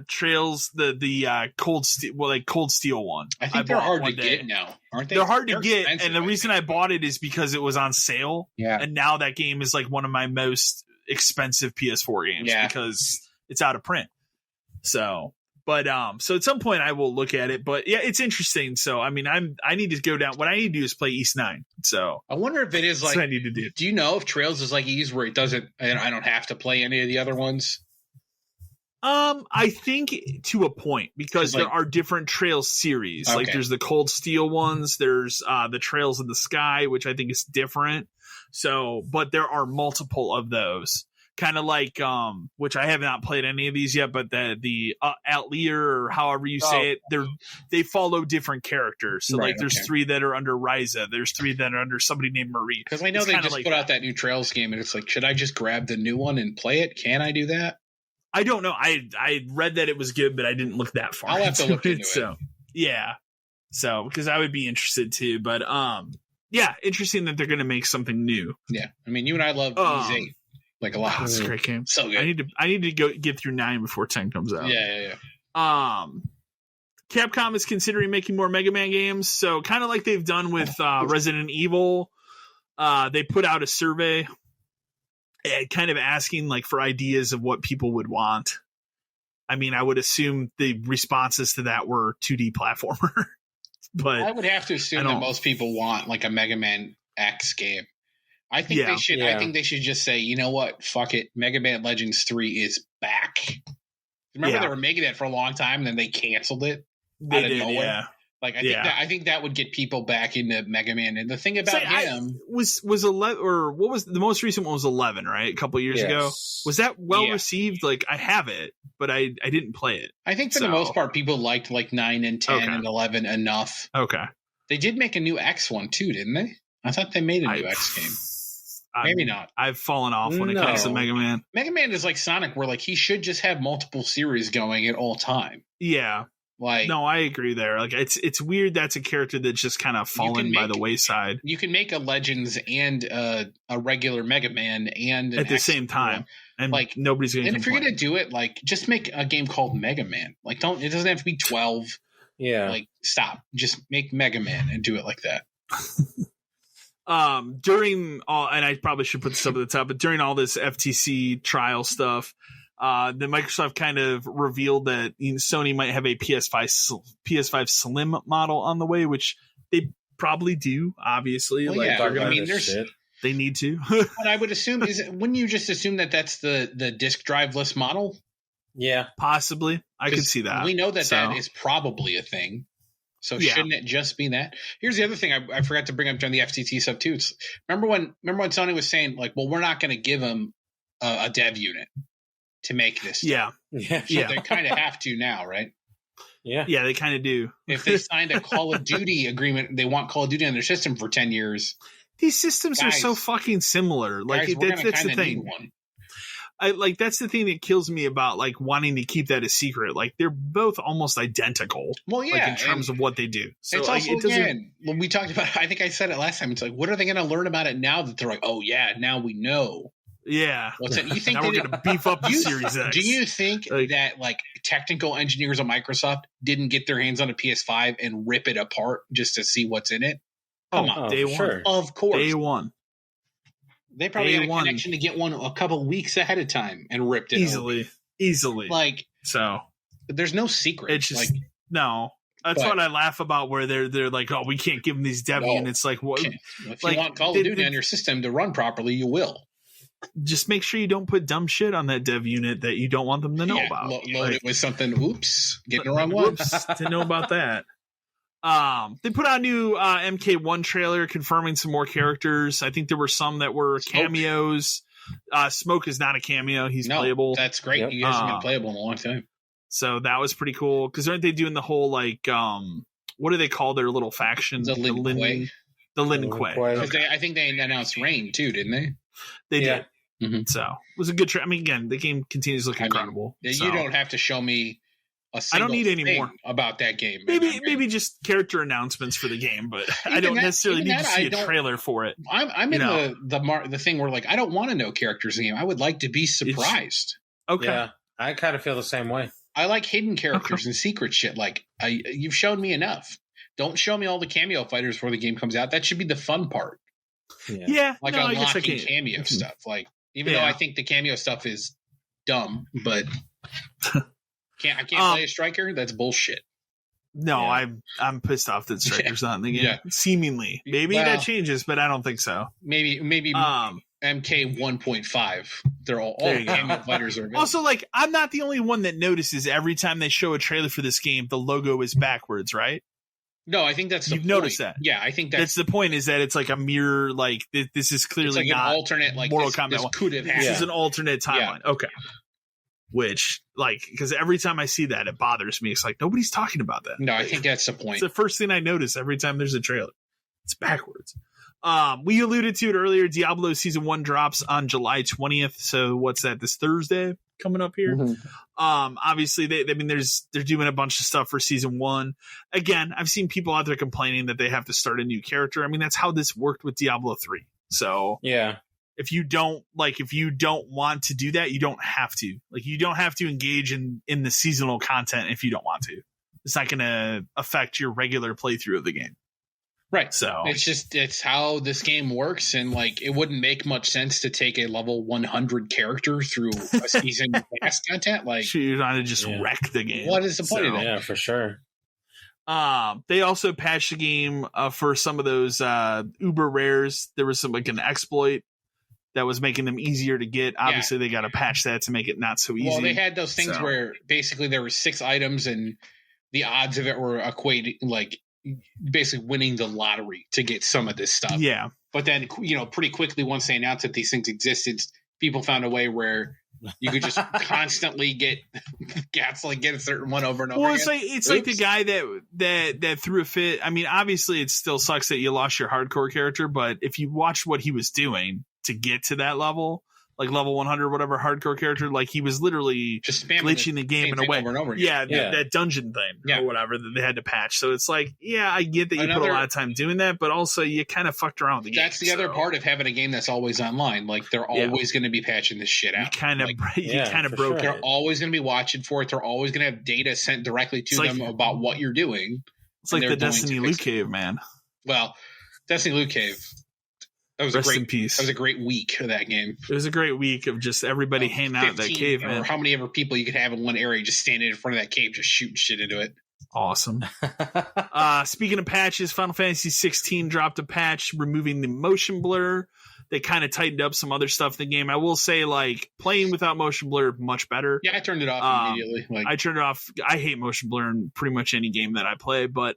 Trails, the Cold Steel one. I think they're hard to get now, aren't they? They're hard to get, and the reason I bought it is because it was on sale. Yeah, and now that game is like one of my most expensive PS4 games because it's out of print. So. But so at some point I will look at it. But yeah, it's interesting. So I mean, I need to go down. What I need to do is play East 9. So I wonder if it is like. That's what I need to do. Do you know if Trails is like East, where it doesn't? And I don't have to play any of the other ones. I think to a point because there are different Trails series. Okay. Like there's the Cold Steel ones. There's the Trails in the Sky, which I think is different. So, but there are multiple of those. Kind of like, which I have not played any of these yet, but the Outlier or however you say it, they follow different characters. So there's 3 that are under Ryza. There's 3 that are under somebody named Marie. Because I know they just put out that new Trails game, and it's like, should I just grab the new one and play it? Can I do that? I don't know. I read that it was good, but I didn't look that far. I'll have to look into it. So yeah, so because I would be interested too, but yeah, interesting that they're going to make something new. Yeah, I mean, you and I love Ease 8. Like a lot. Oh, it's a great game. So good. I need to go get through 9 before 10 comes out. Yeah. Capcom is considering making more Mega Man games. So kind of like they've done with Resident Evil. They put out a survey kind of asking like for ideas of what people would want. I mean, I would assume the responses to that were 2D platformer. But I would have to assume that most people want like a Mega Man X game. I think they should. I think they should just say, you know what? Fuck it. Mega Man Legends 3 is back. Remember they were making that for a long time, and then they canceled it out of nowhere. Yeah. Like I think that would get people back into Mega Man. And the thing about him was 11, or what was the most recent one? Was 11, right? A couple of years ago. Was that well received? Like I have it, but I didn't play it. I think for the most part, people liked like 9 and 10 and 11 enough. Okay. They did make a new X one too, didn't they? I thought they made a new X game. Maybe not. I've fallen off when it comes to Mega Man. Mega Man is like Sonic, where like he should just have multiple series going at all time. Yeah. Like, no, I agree there. Like it's weird that's a character that's just kind of fallen by the wayside. You can make a Legends and a regular Mega Man and at the same time, and like nobody's going to. And if you're going to do it, like just make a game called Mega Man. Like it doesn't have to be 12. Yeah. Like stop. Just make Mega Man and do it like that. During all, and I probably should put this up at the top, but during all this FTC trial stuff, the Microsoft kind of revealed that Sony might have a PS5 Slim model on the way, which they probably do. Obviously, well, I mean, they need to. What I would assume is, wouldn't you just assume that that's the disk driveless model? Yeah, possibly. I could see that. We know that that is probably a thing. So shouldn't it just be that? Here's the other thing I forgot to bring up during the FTC stuff too. Remember when Sony was saying like, well, we're not going to give them a dev unit to make this stuff. Yeah. So they kind of have to now, right? Yeah. Yeah, they kind of do. If they signed a Call of Duty agreement, they want Call of Duty on their system for 10 years. These systems are so fucking similar. Like that's the thing. That's the thing that kills me about like wanting to keep that a secret. Like they're both almost identical. Well, yeah, like, in terms of what they do. So it's like, also, it doesn't. When we talked about, I think I said it last time. It's like, what are they going to learn about it now that they're like, oh yeah, now we know. Yeah. What's it? You think now we're going to beef up the Series X. Do you think that like technical engineers of Microsoft didn't get their hands on a PS5 and rip it apart just to see what's in it? Come on. Day one. Sure. Of course. Day one. They probably had a connection to get one a couple weeks ahead of time and ripped it Easily. Like, so there's no secret. It's just, like, no. That's what I laugh about, where they're like, oh, we can't give them these dev units. Like, what? If you want Call of Duty on your system to run properly, you will. Just make sure you don't put dumb shit on that dev unit that you don't want them to know about. Load it with something. Oops, getting the wrong one. To know about that. They put out a new MK1 trailer confirming some more characters. I think there were some that were cameos. Smoke is not a cameo. He's playable. That's great. Yep. He hasn't been playable in a long time. So that was pretty cool. Because aren't they doing the whole, like, what do they call their little faction? The Lin Kuei. The Lin Kuei. Okay. I think they announced Rain too, didn't they? They did. Mm-hmm. So it was a good I mean, again, the game continues to look incredible. You don't have to show me a single I don't need any more about that game. Maybe just character announcements for the game, but I don't necessarily need to see a trailer for it. I'm in the thing where, like, I don't want to know characters in the game. I would like to be surprised. Okay. Yeah, I kind of feel the same way. I like hidden characters and secret shit. Like, you've shown me enough. Don't show me all the cameo fighters before the game comes out. That should be the fun part. Yeah. Like, unlocking cameo stuff. Like, even though I think the cameo stuff is dumb, but I can't play a striker. That's bullshit. No, I'm pissed off that striker's not in the game. Yeah. Seemingly, maybe that changes, but I don't think so. Maybe MK 1.5. They're all cameo fighters are. Also, like, I'm not the only one that notices every time they show a trailer for this game, the logo is backwards, right? No, I think that's the You've point. noticed that. Yeah, I think that's the point. Is that it's like a mirror? Like, this is clearly like not an alternate. Like Mortal Kombat. This could have happened. This is an alternate timeline. Okay. Which, like, because every time I see that, it bothers me. It's like nobody's talking about that. No, I think that's the point. It's the first thing I notice every time there's a trailer. It's backwards. We alluded to it earlier. Diablo Season 1 drops on July 20th. So what's that? This Thursday coming up here. Mm-hmm. Obviously, they're doing a bunch of stuff for Season 1. Again, I've seen people out there complaining that they have to start a new character. I mean, that's how this worked with Diablo 3. So yeah. If you don't want to do that, you don't have to. Like, you don't have to engage in the seasonal content if you don't want to. It's not going to affect your regular playthrough of the game. Right. So it's how this game works. And, like, it wouldn't make much sense to take a level 100 character through a season pass content. Like, you're trying to just wreck the game. What is the point of that? Yeah, for sure. They also patched the game for some of those uber rares. There was some, like, an exploit that was making them easier to get. Obviously, they got to patch that to make it not so easy. Well, they had those things where basically there were 6 items and the odds of it were equating, like, basically winning the lottery to get some of this stuff. Yeah. But then, pretty quickly, once they announced that these things existed, people found a way where you could just constantly get a certain one over and over again. Well, it's like the guy that threw a fit. I mean, obviously, it still sucks that you lost your hardcore character, but if you watch what he was doing to get to that level, like level 100, whatever hardcore character, like, he was literally just glitching the game in a way. That dungeon thing or whatever that they had to patch. So it's like, I get that you put a lot of time doing that, but also you kind of fucked around with the game. That's the other part of having a game that's always online. Like, they're always going to be patching this shit out. You kind of broke it. They're always going to be watching for it. They're always going to have data sent directly to them about what you're doing. It's like the Destiny Loot Cave, man. Well, Destiny Loot Cave. That was Rest in peace. That was a great week of that game. It was a great week of just everybody hanging out at that cave, man. Or how many ever people you could have in one area just standing in front of that cave just shooting shit into it. Awesome. Speaking of patches, Final Fantasy 16 dropped a patch removing the motion blur. They kind of tightened up some other stuff in the game. I will say, like, playing without motion blur, much better. Yeah, I turned it off immediately. I turned it off. I hate motion blur in pretty much any game that I play, but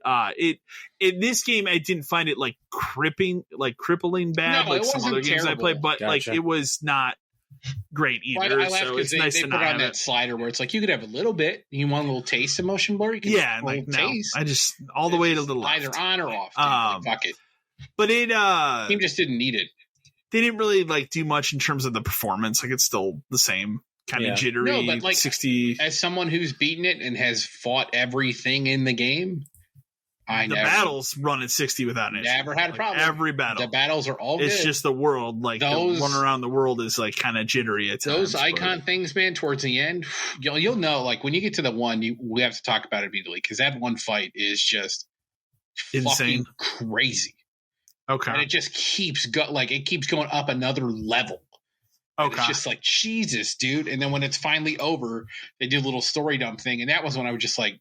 in this game, I didn't find it crippling bad like some other games I played, but like, it was not great either. I laughed because they put on that slider where it's like you could have a little bit. You want a little taste of motion blur? Taste. I just all the way to the left, either on or off. Fuck it. But it team just didn't need it. They didn't really do much in terms of the performance. Like, it's still the same kind of jittery. No, but 60. As someone who's beaten it and has fought everything in the game, battles run at 60 without an issue. Never had a problem. Every battle. The battles are all good. It's just the world. Like, the one around the world is, like, kind of jittery at times. Those icon things, man, towards the end, you'll know, like, when you get to the one, we have to talk about it immediately, because that one fight is just insane. Fucking crazy. Okay. And it just keeps going up another level. Okay. It's just like, Jesus, dude. And then when it's finally over, they do a little story dump thing. And that was when I was just like,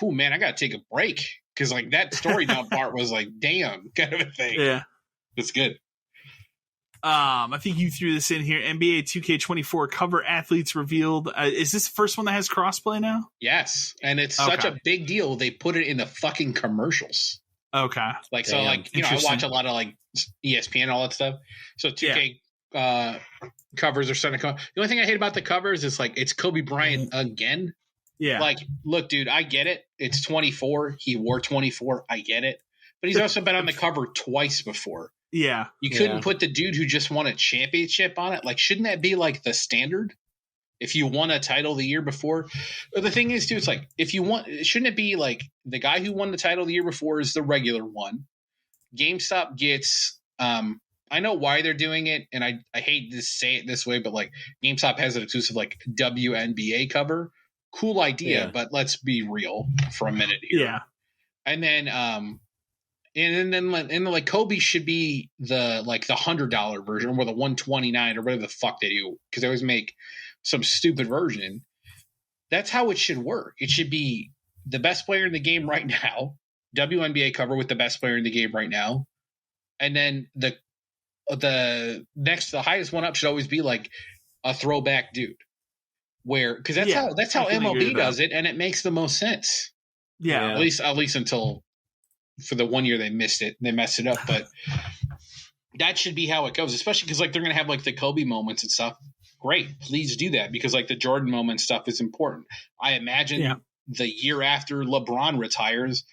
oh, man, I got to take a break. Because, like, that story dump part was like, damn, kind of a thing. Yeah. It's good. I think you threw this in here. NBA 2K24 cover athletes revealed. Is this the first one that has crossplay now? Yes. And it's such a big deal. They put it in the fucking commercials. Okay. Like, so, like, you know, I watch a lot of, like, ESPN, all that stuff. So 2K covers are starting to come. The only thing I hate about the covers is, like, it's Kobe Bryant again. Yeah. Like, look, dude, I get it. It's 24. He wore 24. I get it. But he's also been on the cover twice before. Yeah. You couldn't put the dude who just won a championship on it. Like, shouldn't that be, like, the standard? If you won a title the year before. Or the thing is, too, it's like, if you want, shouldn't it be like the guy who won the title the year before is the regular one? GameStop gets, I know why they're doing it, and I hate to say it this way, but like GameStop has an exclusive like WNBA cover. Cool idea, but let's be real for a minute here. Yeah. And then like Kobe should be the like the $100 version or the $129 or whatever the fuck they do, because they always make some stupid version. That's how it should work. It should be the best player in the game right now, WNBA cover with the best player in the game right now, and then the highest one up should always be like a throwback dude, where because that's how MLB does it, and it makes the most sense. Yeah, at least until for the 1 year they messed it up, but that should be how it goes, especially because like they're gonna have like the Kobe moments and stuff. Great, please do that, because like the Jordan moment stuff is important. I imagine the year after LeBron retires,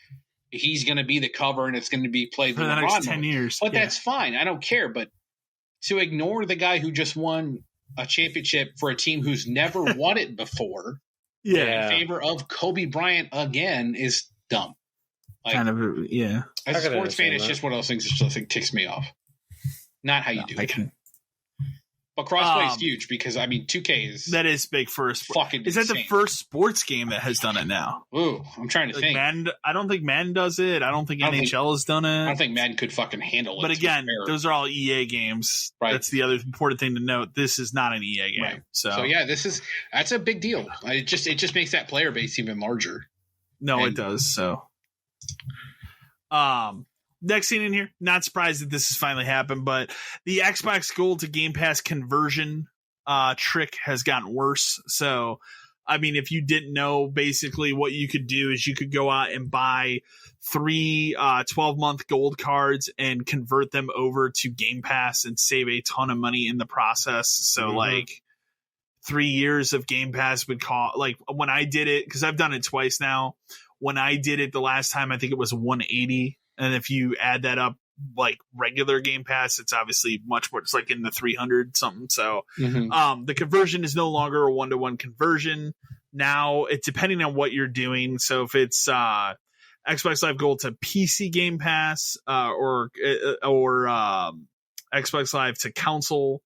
he's going to be the cover and it's going to be played for the LeBron next 10 moment. years. But that's fine. I don't care. But to ignore the guy who just won a championship for a team who's never won it before in favor of Kobe Bryant again is dumb. Like, kind of, yeah. As a sports fan, it's just one of those things that just like ticks me off. Not how you do it. But crossplay is huge because, I mean, 2K that is big for a sport. Fucking is that the first sports game that has done it now? Ooh, I'm trying to think. Madden, I don't think Madden does it. I don't think NHL has done it. I don't think Madden could fucking handle it. But again, those are all EA games. Right. That's the other important thing to note. This is not an EA game. Right. So yeah, that's a big deal. It just makes that player base even larger. No, it does. So, next scene in here, not surprised that this has finally happened, but the Xbox Gold to Game Pass conversion trick has gotten worse. So, I mean, if you didn't know, basically what you could do is you could go out and buy 3 12-month gold cards and convert them over to Game Pass and save a ton of money in the process. So, like, 3 years of Game Pass would cost, like, when I did it, because I've done it twice now, when I did it the last time, I think it was $180. And if you add that up, like regular Game Pass, it's obviously much more. It's like in the 300 something. So the conversion is no longer a 1-to-1 conversion. Now it's depending on what you're doing. So if it's Xbox Live Gold to PC Game Pass or Xbox Live to console,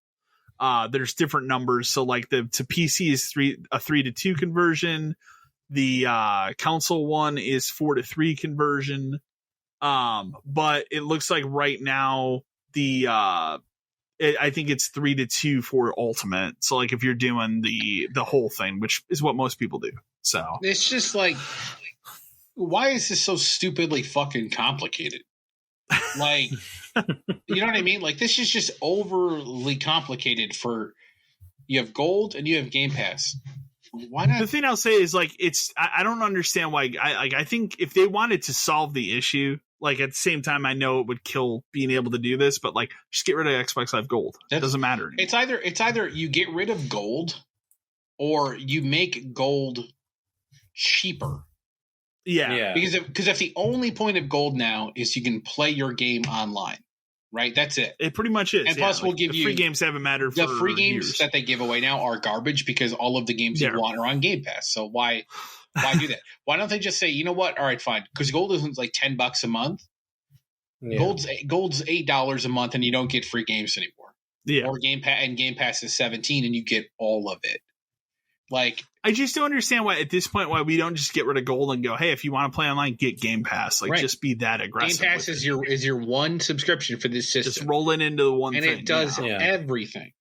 there's different numbers. So like to PC is a 3-to-2 conversion. The console one is 4-to-3 conversion. But it looks like right now I think it's 3-to-2 for Ultimate. So like if you're doing the whole thing, which is what most people do. So it's just like, why is this so stupidly fucking complicated? Like, you know what I mean? Like, this is just overly complicated for, you have Gold and you have Game Pass. Why not? The thing I'll say is like, I don't understand why. I think if they wanted to solve the issue, like at the same time, I know it would kill being able to do this, but like just get rid of Xbox Live Gold. That doesn't matter anymore. It's either you get rid of Gold or you make Gold cheaper. Yeah. Because if the only point of Gold now is you can play your game online, right? That's it. It pretty much is. And plus, we'll give you free games haven't mattered for the free games years. that they give away now are garbage because all of the games you want are on Game Pass. So why Why do that? Why don't they just say, you know what? All right, fine. Because gold isn't like $10 a month. Yeah. Gold's $8 a month, and you don't get free games anymore. Yeah. Or Game Pass is $17, and you get all of it. Like, I just don't understand why at this point why we don't just get rid of gold and go, hey, if you want to play online, get Game Pass. Like, just be that aggressive. Game Pass is your one subscription for this system. Just roll it into the one thing, and it does everything.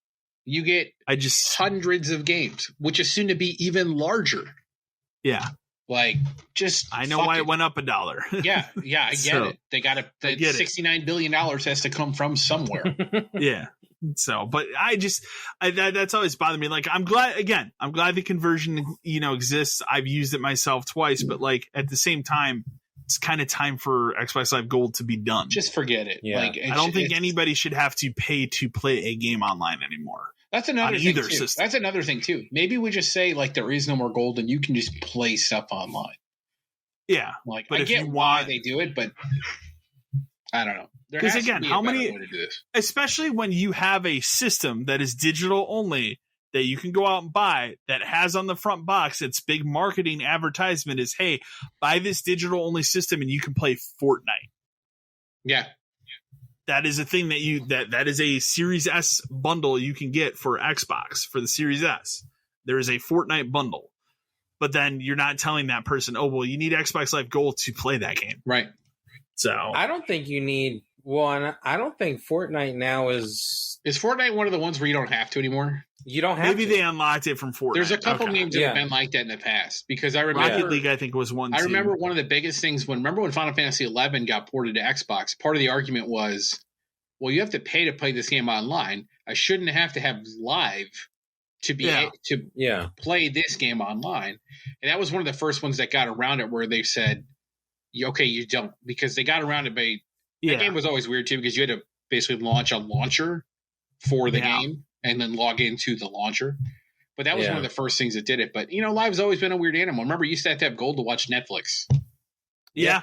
You get hundreds of games, which is soon to be even larger. Yeah. Like, just I know why it went up $1. Yeah, I get it. They got the $69 billion has to come from somewhere. Yeah. So, but that's always bothered me. Like, I'm glad the conversion, exists. I've used it myself twice, but like at the same time, it's kind of time for Xbox Live Gold to be done. Just forget it. Yeah. Like, I don't think anybody should have to pay to play a game online anymore. That's another thing too. System. That's another thing too. Maybe we just say like there is no more gold and you can just play stuff online. Yeah. Like, but I get why they do it, but I don't know. Because again, how many, especially when you have a system that is digital only that you can go out and buy that has on the front box, its big marketing advertisement is, hey, buy this digital only system and you can play Fortnite. Yeah. That is a thing that is a Series S bundle you can get for Xbox for the Series S. There is a Fortnite bundle, but then you're not telling that person, oh, well, you need Xbox Live Gold to play that game. Right. So I don't think you need one. I don't think Fortnite now is Fortnite one of the ones where you don't have to anymore. You don't have Maybe they unlocked it from Fortnite. There's a couple games that have been like that in the past because I remember Rocket League, I think, was one. I remember one of the biggest things when Final Fantasy XI got ported to Xbox. Part of the argument was, well, you have to pay to play this game online. I shouldn't have to have live to be to play this game online. And that was one of the first ones that got around it where they said, okay, you don't, because they got around it by the game was always weird too because you had to basically launch a launcher for the game and then log into the launcher. But that was one of the first things that did it. But Live's always been a weird animal. Remember, you used to have to have gold to watch Netflix. Yeah.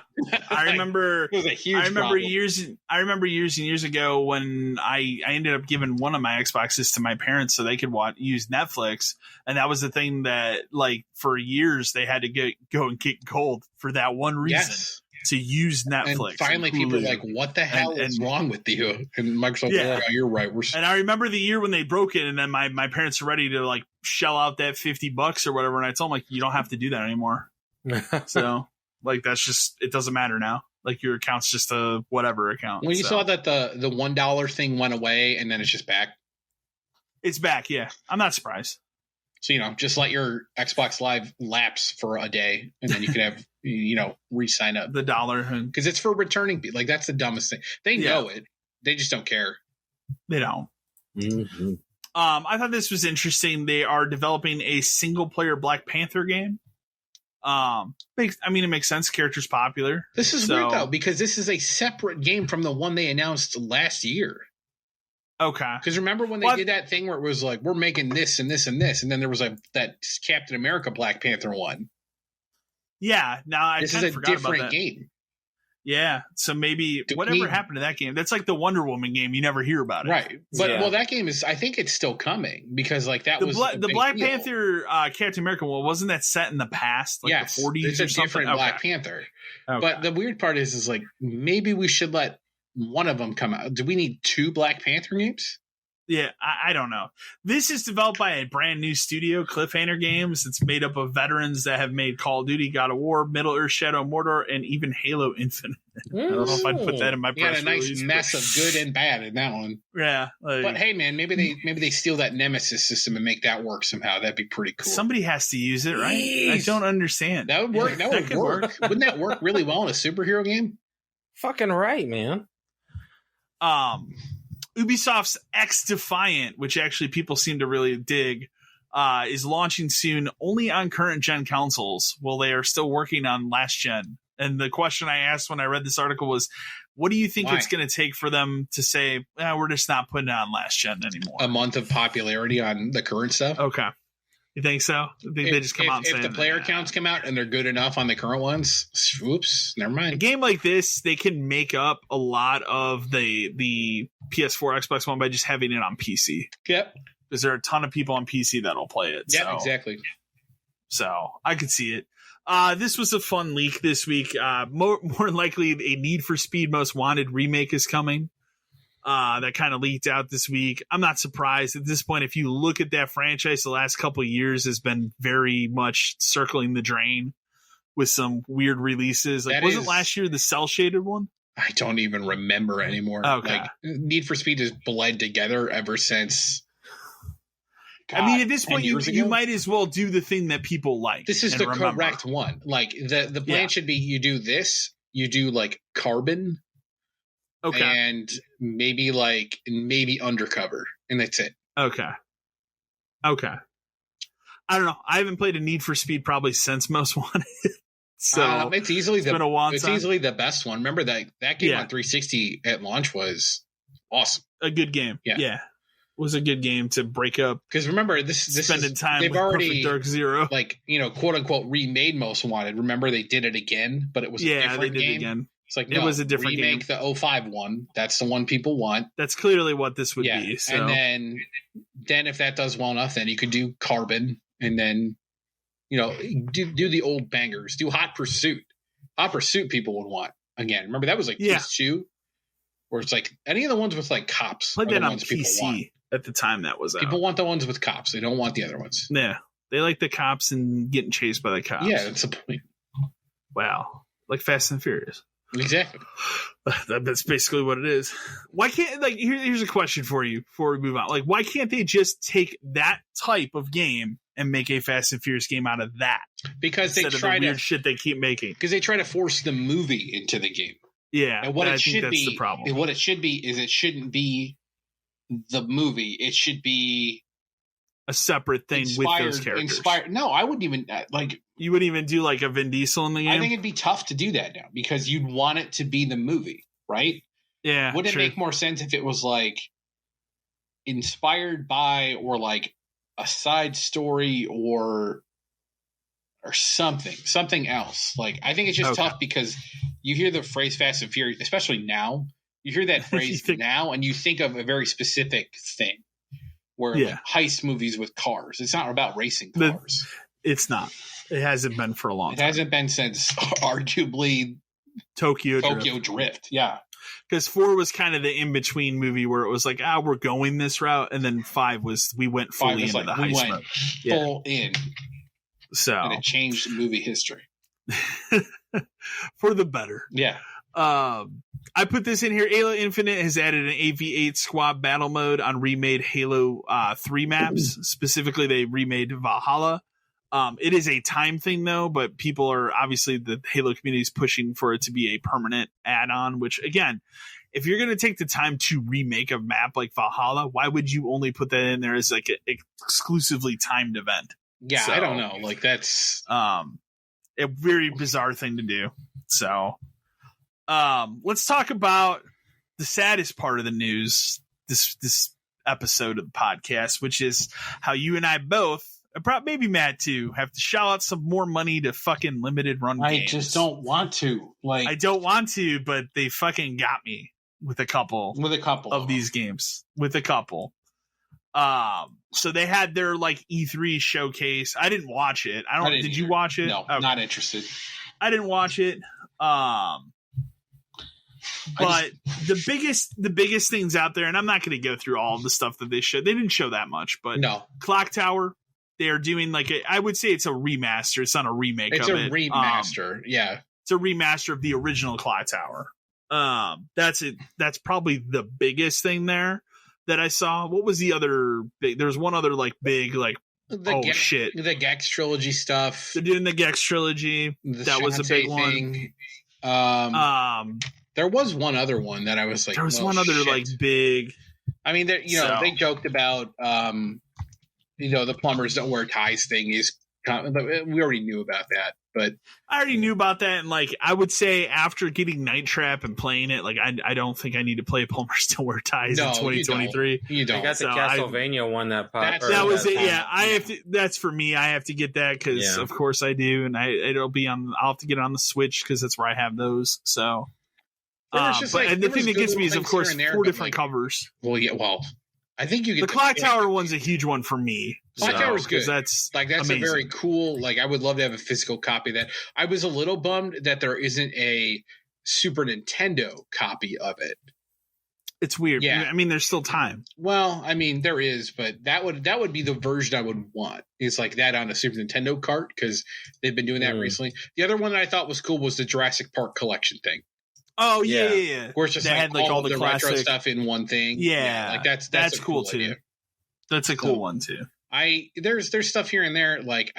I remember it was a huge I remember years and years ago when I ended up giving one of my Xboxes to my parents so they could use Netflix, and that was the thing that like for years they had to go and get gold for that one reason to use Netflix. And finally people were like, what the hell is wrong with you? And Microsoft yeah, you're right. And I remember the year when they broke it, and then my parents were ready to like shell out that $50 or whatever, and I told them like, you don't have to do that anymore. So like, that's just, it doesn't matter now. Like, your account's just a whatever account. When you saw that the $1 thing went away and then it's just back. It's back, yeah. I'm not surprised. So, just let your Xbox Live lapse for a day and then you can have, re-sign up. The $1. Because it's for returning people. Like, that's the dumbest thing. They know it. They just don't care. They don't. Mm-hmm. I thought this was interesting. They are developing a single-player Black Panther game. It makes sense. Character's popular. This is weird though, because this is a separate game from the one they announced last year. Okay. Because remember when they did that thing where it was like, we're making this and this and this, and then there was that Captain America Black Panther one. Yeah. Now this is a different game. Yeah. So maybe whatever happened to that game? That's like the Wonder Woman game. You never hear about it. Right. But well, that game is, I think it's still coming because like that was the Black Panther Captain America one. Wasn't that set in the past? Like the 40s it's or something? Different Black Panther. Okay. But the weird part is like, maybe we should let one of them come out. Do we need 2 Black Panther games? Yeah, I don't know. This is developed by a brand new studio, Cliffhanger Games. It's made up of veterans that have made Call of Duty, God of War, Middle-earth, Shadow of Mordor, and even Halo Infinite. I don't know if I'd put that in my press release. You got a nice mess of good and bad in that one. Yeah. But hey, man, maybe they steal that Nemesis system and make that work somehow. That'd be pretty cool. Somebody has to use it, right? Jeez. I don't understand. That would work. That would work. Wouldn't that work really well in a superhero game? Fucking right, man. Ubisoft's X Defiant, which actually people seem to really dig, is launching soon only on current gen consoles while they are still working on last gen. And the question I asked when I read this article was, what do you think it's going to take for them to say, we're just not putting it on last gen anymore? A month of popularity on the current stuff? Okay. You think so? I think they just come out and say if the player counts come out and they're good enough on the current ones, oops, never mind. A game like this, they can make up a lot of the PS4, Xbox One by just having it on PC. Yep. Because there are a ton of people on PC that'll play it. Yeah, exactly. So I could see it. This was a fun leak this week. More likely, a Need for Speed Most Wanted remake is coming. That kind of leaked out this week. I'm not surprised at this point. If you look at that franchise, the last couple of years has been very much circling the drain with some weird releases. Like, wasn't last year the cell shaded one? I don't even remember anymore. Okay. Like, Need for Speed has bled together ever since. God, I mean, at this point, you might as well do the thing that people like. This is the correct one. Like, the plan should be you do this, you do like Carbon, and maybe Undercover, and that's it. Okay. I don't know. I haven't played a Need for Speed probably since Most Wanted. So it's easily the best one. Remember that game on 360 at launch was awesome. A good game. Yeah. It was a good game to break up. Because remember, this spending time they've with already Perfect Dark Zero, like, quote unquote remade Most Wanted. Remember, they did it again, but it was a different game. It again. It's like, no, it was a different remake game. The 05 one. That's the one people want. That's clearly what this would be. So. And then if that does well enough, then you could do Carbon, and then do the old bangers. Do Hot Pursuit. Hot Pursuit people would want again. Remember, that was like PS2, where it's like any of the ones with like cops. Played that on PC at the time that was out. People want the ones with cops. They don't want the other ones. Yeah, they like the cops and getting chased by the cops. Yeah, that's the point. Wow, like Fast and Furious. Exactly. That's basically what it is. Why can't here's a question for you before we move on. Like, why can't they just take that type of game and make a Fast and Furious game out of that? Because they try of the weird shit they keep making. Because they try to force the movie into the game. Yeah, and what I it think should that's be, the problem. What it should be is it shouldn't be the movie. It should be a separate thing with those characters. No, I wouldn't even like. You wouldn't even do like a Vin Diesel in the game? I think it'd be tough to do that now because you'd want it to be the movie, right? Yeah. Wouldn't it make more sense if it was like inspired by or like a side story or something else? Like, I think it's just tough because you hear the phrase Fast and Furious, especially now. You hear that phrase now and you think of a very specific thing where like heist movies with cars. It's not about racing cars. It's not. It hasn't been for a long time. It hasn't been since arguably Tokyo Drift. Yeah. Because 4 was kind of the in-between movie where it was like, we're going this route. And then 5 was, we went fully into the heist mode. Full in. So. And it changed movie history. For the better. Yeah. I put this in here. Halo Infinite has added an AV8 squad battle mode on remade Halo 3 maps. Specifically, they remade Valhalla. It is a time thing though, but people are obviously the Halo community is pushing for it to be a permanent add-on, which again, if you're going to take the time to remake a map like Valhalla, why would you only put that in there as like an exclusively timed event? Yeah. So, I don't know. Like that's, a very bizarre thing to do. So, let's talk about the saddest part of the news, this episode of the podcast, which is how you and I both, maybe Matt too, have to shell out some more money to fucking limited run games. I just don't want to. I don't want to, but they fucking got me with a couple of these games. With a couple. So they had their like E3 showcase. I didn't watch it. Did you watch it? No, okay. Not interested. I didn't watch it. But the biggest things out there, and I'm not going to go through all of the stuff that they showed. They didn't show that much, but no. Clock Tower, they're doing like I would say it's a remaster. It's not a remake. It's a remaster. Yeah, it's a remaster of the original Clock Tower. That's it. That's probably the biggest thing there that I saw. What was the other big? There's one other like big like. Shit! The Gex trilogy stuff. They're doing the Gex trilogy. That was a big thing. One. There was one other one that I was like. There was one other like big. I mean, they joked about the plumbers don't wear ties thing is. We already knew about that, but I already knew about that, and like I would say after getting Night Trap and playing it, like I don't think I need to play Plumbers Don't Wear Ties in 2023. You don't. I got the Castlevania one that popped. That was it. Yeah, I have to. That's for me. I have to get that because of course I do, and it'll be on. I'll have to get it on the Switch because that's where I have those. So, and the thing that gets me is of course 4 different covers. Well, yeah, well. I think you get the Clock Tower one's a huge one for me. Clock Tower's good. That's amazing. A very cool. Like I would love to have a physical copy of that. I was a little bummed that there isn't a Super Nintendo copy of it. It's weird. Yeah. I mean, there's still time. Well, I mean, there is, but that would be the version I would want. It's like that on a Super Nintendo cart because they've been doing that recently. The other one that I thought was cool was the Jurassic Park collection thing. Oh yeah. Where it's just had all the retro stuff in one thing. Yeah, like that's cool too. Idea. That's a cool one too. There's stuff here and there. Like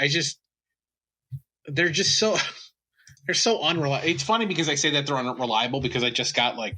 they're just so they're so unreliable. It's funny because I say that they're unreliable because I just got like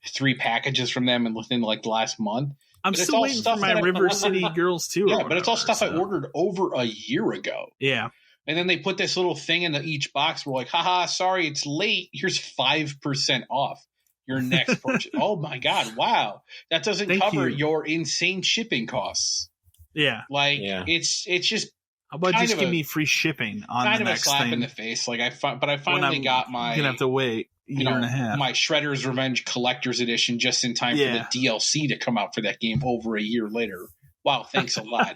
3 packages from them and within like the last month. I'm still waiting for my River City Girls too. Yeah, but it's all stuff I ordered over a year ago. Yeah. And then they put this little thing in each box. We're like, haha, sorry, it's late. Here's 5% off your next purchase. Oh my God. Wow. That doesn't cover your insane shipping costs. Yeah. It's just, how about just give me free shipping on the next thing? Kind of a slap in the face. Like I finally got my, you're gonna have to wait a year and a half. My Shredder's Revenge Collector's Edition just in time for the DLC to come out for that game over a year later. Wow. Thanks a lot.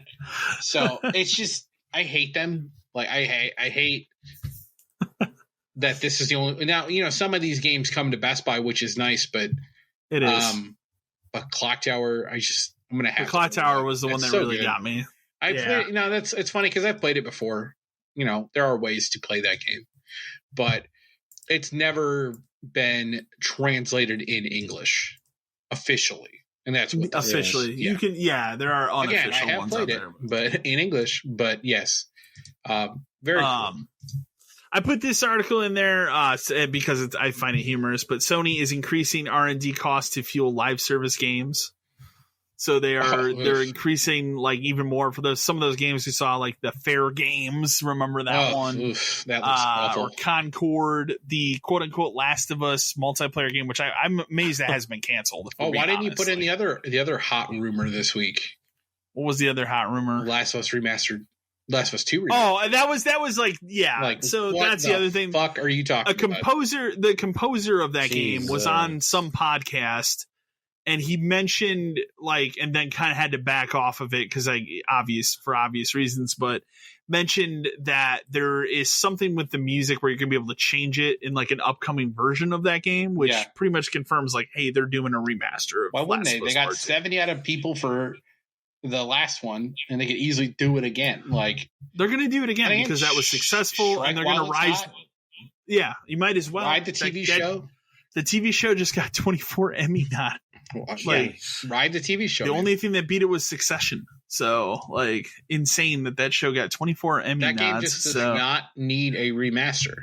So it's just, I hate them. Like I hate that this is the only now, some of these games come to Best Buy, which is nice, but it is. But Clock Tower, I'm gonna have the Clock Tower was the one that really got me. Played, it's funny because I've played it before. There are ways to play that game, but it's never been translated in English officially. And that's what officially is. You can. Yeah, there are unofficial Again, I have ones played out it, but in English. But yes, very cool. I put this article in there because I find it humorous. But Sony is increasing R&D costs to fuel live service games. So they're increasing like even more for some of those games we saw, like the Fair Games. Remember that one? Oof, that looks awful. Or Concord, the quote unquote Last of Us multiplayer game, which I'm amazed that has been canceled. Why didn't you put in the other hot rumor this week? What was the other hot rumor? Last of Us remastered. Last of Us 2 remastered. Oh, that was like, yeah. Like, so that's the other thing. Fuck are you talking about? The composer of that game was on some podcast. And he mentioned and then kind of had to back off of it because for obvious reasons, but mentioned that there is something with the music where you're going to be able to change it in like an upcoming version of that game, which pretty much confirms like, hey, they're doing a remaster. Why wouldn't they? They got 70 out of people for the last one and they could easily do it again. Like they're going to do it again because that was successful and they're going to rise. Yeah, you might as well. Ride the TV show. The TV show just got 24 Emmy nods. Ride the TV show. The only thing that beat it was Succession. So, insane that show got 24 Emmy nods. That game just does not need a remaster.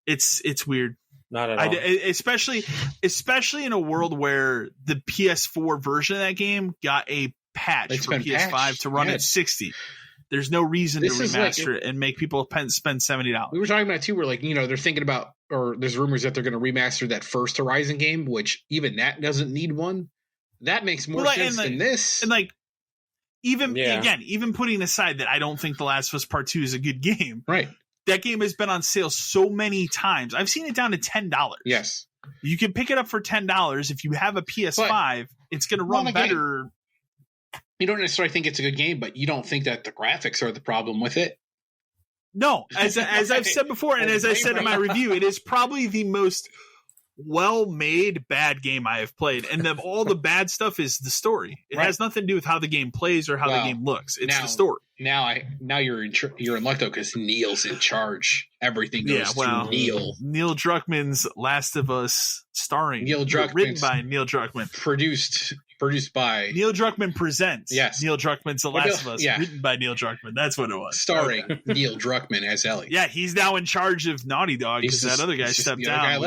It's weird. Not at all. Especially in a world where the PS4 version of that game got a patch for PS5 to run at 60. There's no reason to remaster it and make people spend $70. We were talking about it too. Where they're thinking about, or there's rumors that they're going to remaster that first Horizon game, which even that doesn't need one. That makes more sense than this. And even putting aside that I don't think The Last of Us Part 2 is a good game. Right. That game has been on sale so many times. I've seen it down to $10. Yes. You can pick it up for $10. If you have a PS5, it's going to run better. You don't necessarily think it's a good game, but you don't think that the graphics are the problem with it. No, as I've said before, and as I said in my review, it is probably the most well-made bad game I have played. And all the bad stuff is the story. It has nothing to do with how the game plays or how the game looks. It's the story. Now you're in luck though because Neil's in charge. Everything goes through Neil. Neil Druckmann's Last of Us, starring Neil Druckmann, written by Neil Druckmann, produced by Neil Druckmann presents. Yes, Neil Druckmann's The Last of Us, written by Neil Druckmann. That's what it was. Starring Neil Druckmann as Ellie. Yeah, he's now in charge of Naughty Dog because that other guy stepped down.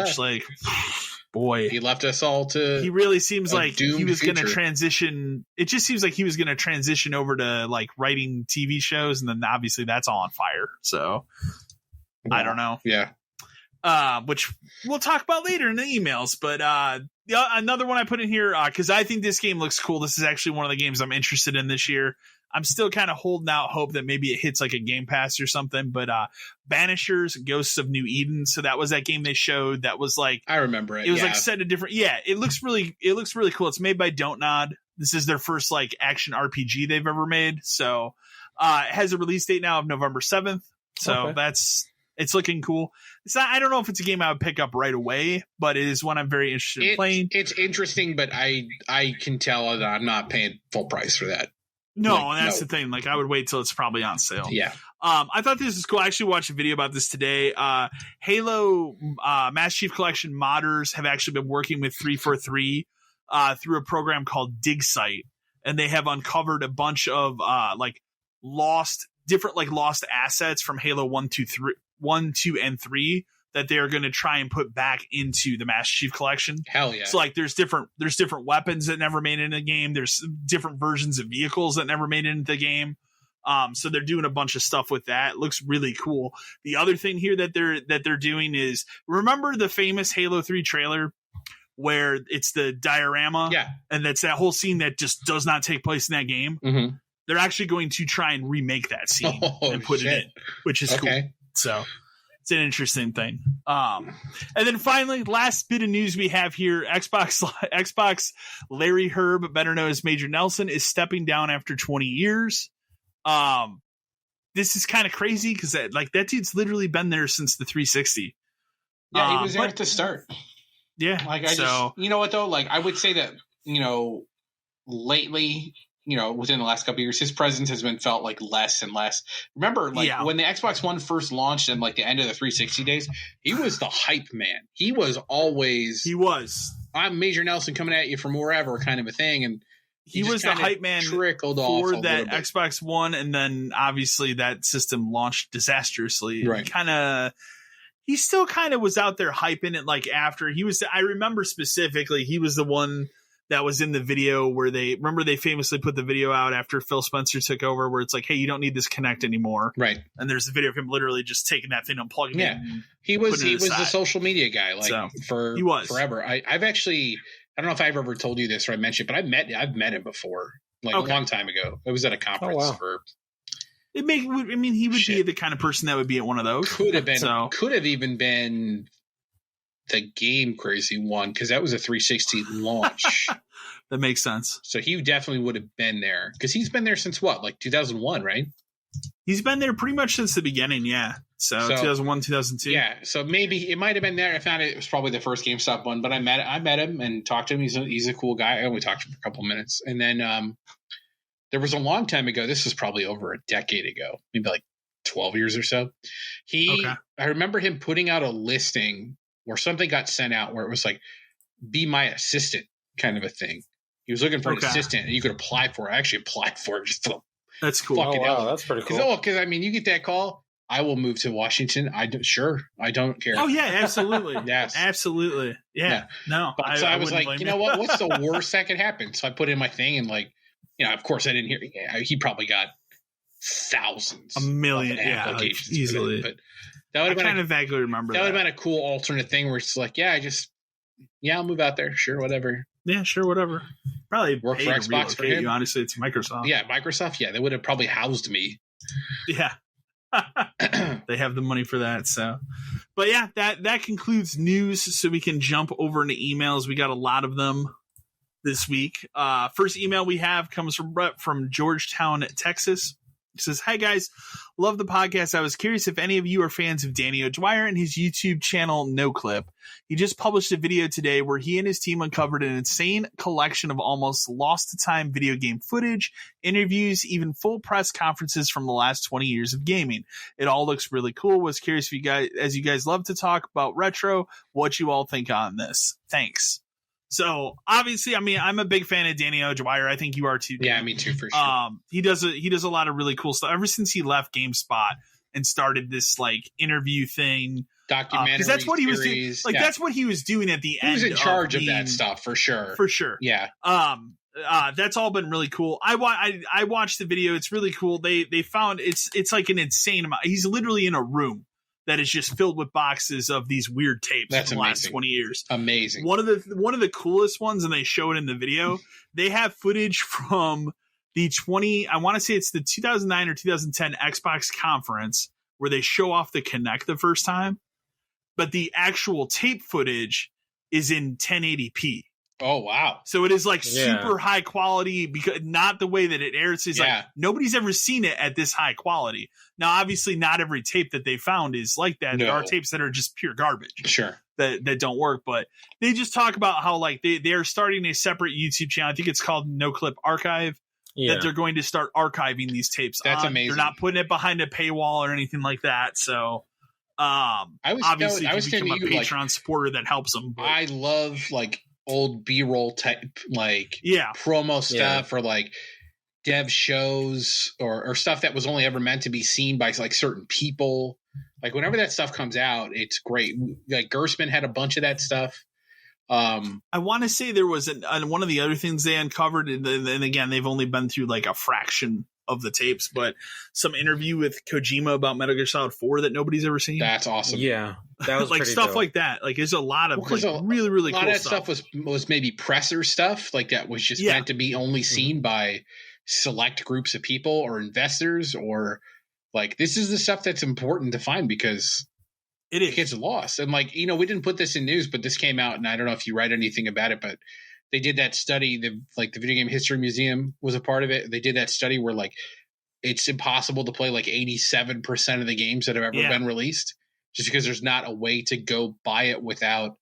Boy, he left us all to. He really seems like he was going to transition. It just seems like he was going to transition over to writing TV shows, and then obviously that's all on fire. So I don't know. Yeah. Which we'll talk about later in the emails. But another one I put in here because I think this game looks cool. This is actually one of the games I'm interested in this year. I'm still kind of holding out hope that maybe it hits like a Game Pass or something. But Banishers, Ghosts of New Eden. So that was that game they showed. That was I remember it. It was set a different. Yeah, it looks really cool. It's made by Don't Nod, This is their first like action RPG they've ever made. So it has a release date now of November 7th. So it's looking cool. It's not, I don't know if it's a game I would pick up right away, but it is one I'm very interested in playing. It's interesting, but I can tell that I'm not paying full price for that. No, and that's the thing. Like, I would wait till it's probably on sale. Yeah. I thought this was cool. I actually watched a video about this today. Halo Master Chief Collection modders have actually been working with 343 through a program called DigSite, and they have uncovered a bunch of lost assets from Halo 1, 2, and 3 that they are going to try and put back into the Master Chief Collection. Hell yeah. So like there's different weapons that never made it in the game. There's different versions of vehicles that never made it into the game. So they're doing a bunch of stuff with that. It looks really cool. The other thing here that they're doing is, remember the famous Halo 3 trailer where it's the diorama? Yeah. And that's that whole scene that just does not take place in that game. Mm-hmm. They're actually going to try and remake that scene and put it in, which is cool. So it's an interesting thing. And then finally, last bit of news we have here, Xbox Larry Herb, better known as Major Nelson, is stepping down after 20 years. This is kind of crazy because that dude's literally been there since the 360. Yeah, he was there at the start. Yeah. You know what though? Like, I would say that, lately, within the last couple of years, his presence has been felt like less and less. Remember, when the Xbox One first launched and like the end of the 360 days, he was the hype man. He was always. I'm Major Nelson coming at you from wherever kind of a thing, and he was the hype man trickled for off that Xbox One, and then obviously that system launched disastrously. Right. He still kind of was out there hyping it like after he was. I remember specifically he was the one that was in the video where they famously put the video out after Phil Spencer took over, where it's like, hey, you don't need this Kinect anymore. Right. And there's a video of him literally just taking that thing, unplugging it. Yeah. He was the social media guy, forever. I've actually, I don't know if I've ever told you this or I mentioned, but I've met him before, a long time ago. I was at a conference for. He would be the kind of person that would be at one of those. Could have even been the Game Crazy one, because that was a 360 launch. That makes sense. So he definitely would have been there, because he's been there since what, like 2001, right? He's been there pretty much since the beginning, yeah. So 2001, 2002. Yeah, so maybe it might have been there. If not, it was probably the first GameStop one. But I met him and talked to him. He's a cool guy. I only talked to him for a couple of minutes, and then there was a long time ago. This was probably over a decade ago, maybe like 12 years or so. I remember him putting out a listing where something got sent out where it was like, be my assistant kind of a thing. He was looking for an assistant, and you could apply for it. I actually applied for it. Just that's cool. That's pretty cool. Because you get that call, I will move to Washington. I don't care. Oh yeah, absolutely. Yes, absolutely. Yeah. No. But I was like, you know what? What's the worst that could happen? So I put in my thing, and of course I didn't hear. He probably got thousands, a million applications easily. But that would have kind of vaguely remember that would have been a cool alternate thing where it's like, I'll move out there. Sure, whatever. Yeah, sure, whatever. Probably work for Xbox for him. Honestly, it's Microsoft. Yeah, Microsoft. Yeah, they would have probably housed me. Yeah. They have the money for that. So, but yeah, that concludes news. So we can jump over into emails. We got a lot of them this week. First email we have comes from Brett from Georgetown, Texas. He says, hi guys, love the podcast. I was curious if any of you are fans of Danny O'Dwyer and his YouTube channel No Clip. He just published a video today where he and his team uncovered an insane collection of almost lost to time video game footage, interviews, even full press conferences from the last 20 years of gaming. It all looks really cool. Was curious if you guys love to talk about retro, what you all think on this. Thanks. So obviously, I'm a big fan of Danny O'Dwyer. I think you are too. Yeah, me too, for sure. He does a lot of really cool stuff ever since he left GameSpot and started this interview thing, documentary. Because that's what he was doing. That's what he was doing at the end. He was in charge of that stuff for sure. For sure. Yeah. That's all been really cool. I watched the video. It's really cool. They found it's like an insane amount. He's literally in a room that is just filled with boxes of these weird tapes from the last 20 years. Amazing. One of the coolest ones, and they show it in the video, they have footage from the I want to say it's the 2009 or 2010 Xbox conference where they show off the Kinect the first time, but the actual tape footage is in 1080p. Oh, wow. So it is like super high quality, because not the way that it airs. Is like nobody's ever seen it at this high quality. Now, obviously, not every tape that they found is like that. No. There are tapes that are just pure garbage. Sure. That don't work. But they just talk about how like they are starting a separate YouTube channel. I think it's called No Clip Archive. Yeah. That they're going to start archiving these tapes. That's amazing. They're not putting it behind a paywall or anything like that. So obviously, if you become a Patreon supporter, that helps them. But I love like old B-roll type, like promo stuff or like dev shows or stuff that was only ever meant to be seen by like certain people. Like whenever that stuff comes out, it's great. Like Gerstmann had a bunch of that stuff. I want to say there was one of the other things they uncovered, and again, they've only been through like a fraction of the tapes, but some interview with Kojima about Metal Gear Solid 4 that nobody's ever seen. That's awesome. Yeah, that was like stuff dope. Like that. Like there's a lot of really cool stuff. A lot of that stuff was maybe presser stuff, like that was just meant to be only seen by select groups of people or investors, or like this is the stuff that's important to find because it gets lost. And like, we didn't put this in news, but this came out, and I don't know if you write anything about it, but they did that study. The Video Game History Museum was a part of it. They did that study where like it's impossible to play like 87% of the games that have ever been released, just because there's not a way to go buy it without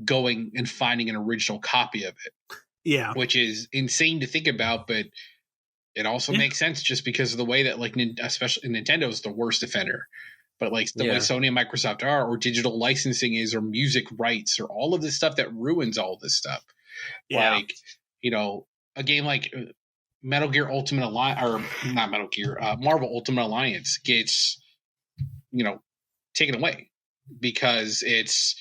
going and finding an original copy of it. Yeah, which is insane to think about, but it also makes sense just because of the way that like especially Nintendo is the worst offender. But like the way Sony and Microsoft are, or digital licensing is, or music rights, or all of this stuff that ruins all this stuff. Yeah. Like, a game like Metal Gear Ultimate Alliance, or not Metal Gear, Marvel Ultimate Alliance gets, taken away because it's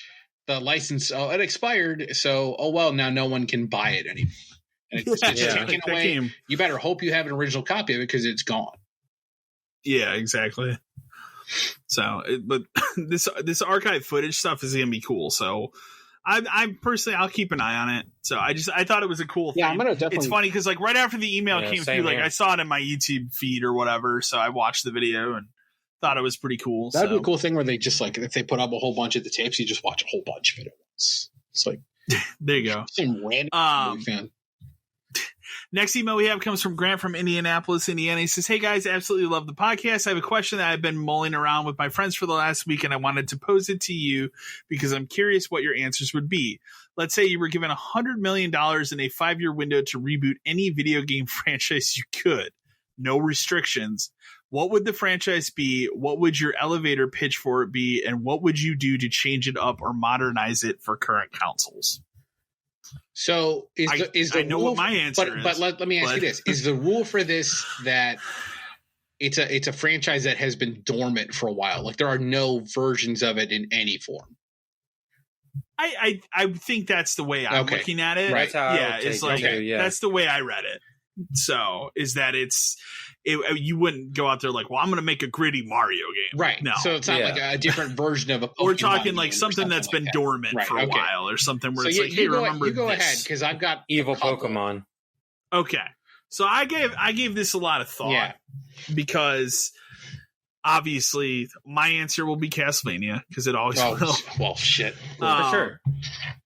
the license. Oh, it expired. So, now no one can buy it anymore. And it's just taken away. You better hope you have an original copy of it because it's gone. Yeah, exactly. So, but this archive footage stuff is gonna be cool. So, I personally, I'll keep an eye on it. So I thought it was a cool thing. Yeah, I'm gonna definitely. It's funny because like right after the email came through, like I saw it in my YouTube feed or whatever. So I watched the video and thought it was pretty cool. That'd be a cool thing where they just like if they put up a whole bunch of the tapes, you just watch a whole bunch of it at once. It's like there you go. Some random fan. Next email we have comes from Grant from Indianapolis, Indiana. He says, "Hey guys, absolutely love the podcast. I have a question that I've been mulling around with my friends for the last week, and I wanted to pose it to you because I'm curious what your answers would be. Let's say you were given $100 million in a 5-year window to reboot any video game franchise you could. No restrictions. What would the franchise be? What would your elevator pitch for it be? And what would you do to change it up or modernize it for current consoles?" So I know what my answer is. But let me ask you this. Is the rule for this that it's a franchise that has been dormant for a while? Like there are no versions of it in any form? I think that's the way I'm looking at it. Right. It's like that's the way I read it. So is that you wouldn't go out there like, well, I'm going to make a gritty Mario game. Right. No. So it's not like a different version of a Pokemon. We're talking like something that's been dormant for a while or something where it's like, hey, remember you go this. ahead because I've got evil Pokemon. Okay. So I gave this a lot of thought because obviously my answer will be Castlevania because it always will. Well, shit. For sure.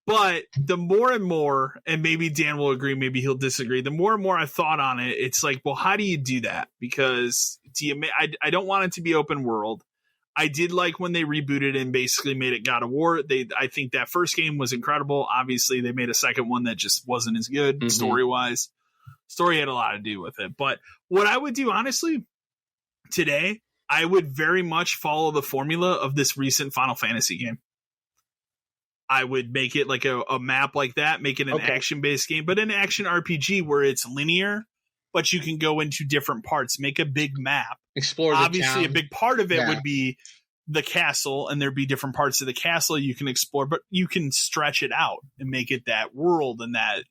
But the more and more, and maybe Dan will agree, maybe he'll disagree. The more and more I thought on it, it's like, well, how do you do that? Because I don't want it to be open world. I did like when they rebooted and basically made it God of War. I think that first game was incredible. Obviously, they made a second one that just wasn't as good story-wise. Story had a lot to do with it. But what I would do, honestly, today, I would very much follow the formula of this recent Final Fantasy game. I would make it like a map like that, make it an action-based game, but an action RPG where it's linear, but you can go into different parts, make a big map. Explore Obviously, a big part of it would be the castle, and there'd be different parts of the castle you can explore, but you can stretch it out and make it that world and that,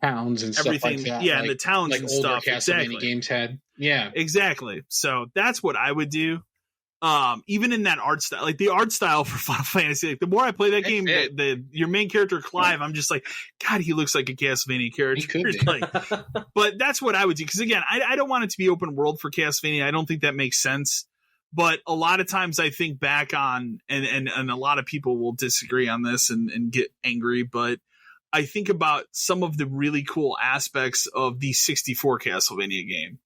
towns and everything. Stuff like that. Yeah, and the towns and stuff. Castlevania games had. Yeah. Exactly. So that's what I would do. Even in that art style, like the art style for Final Fantasy, like the more I play that game, your main character Clive, I'm just like, God, he looks like a Castlevania character. He could be. But that's what I would do because again, I don't want it to be open world for Castlevania. I don't think that makes sense. But a lot of times I think back on, and a lot of people will disagree on this and get angry, but I think about some of the really cool aspects of the 64 Castlevania game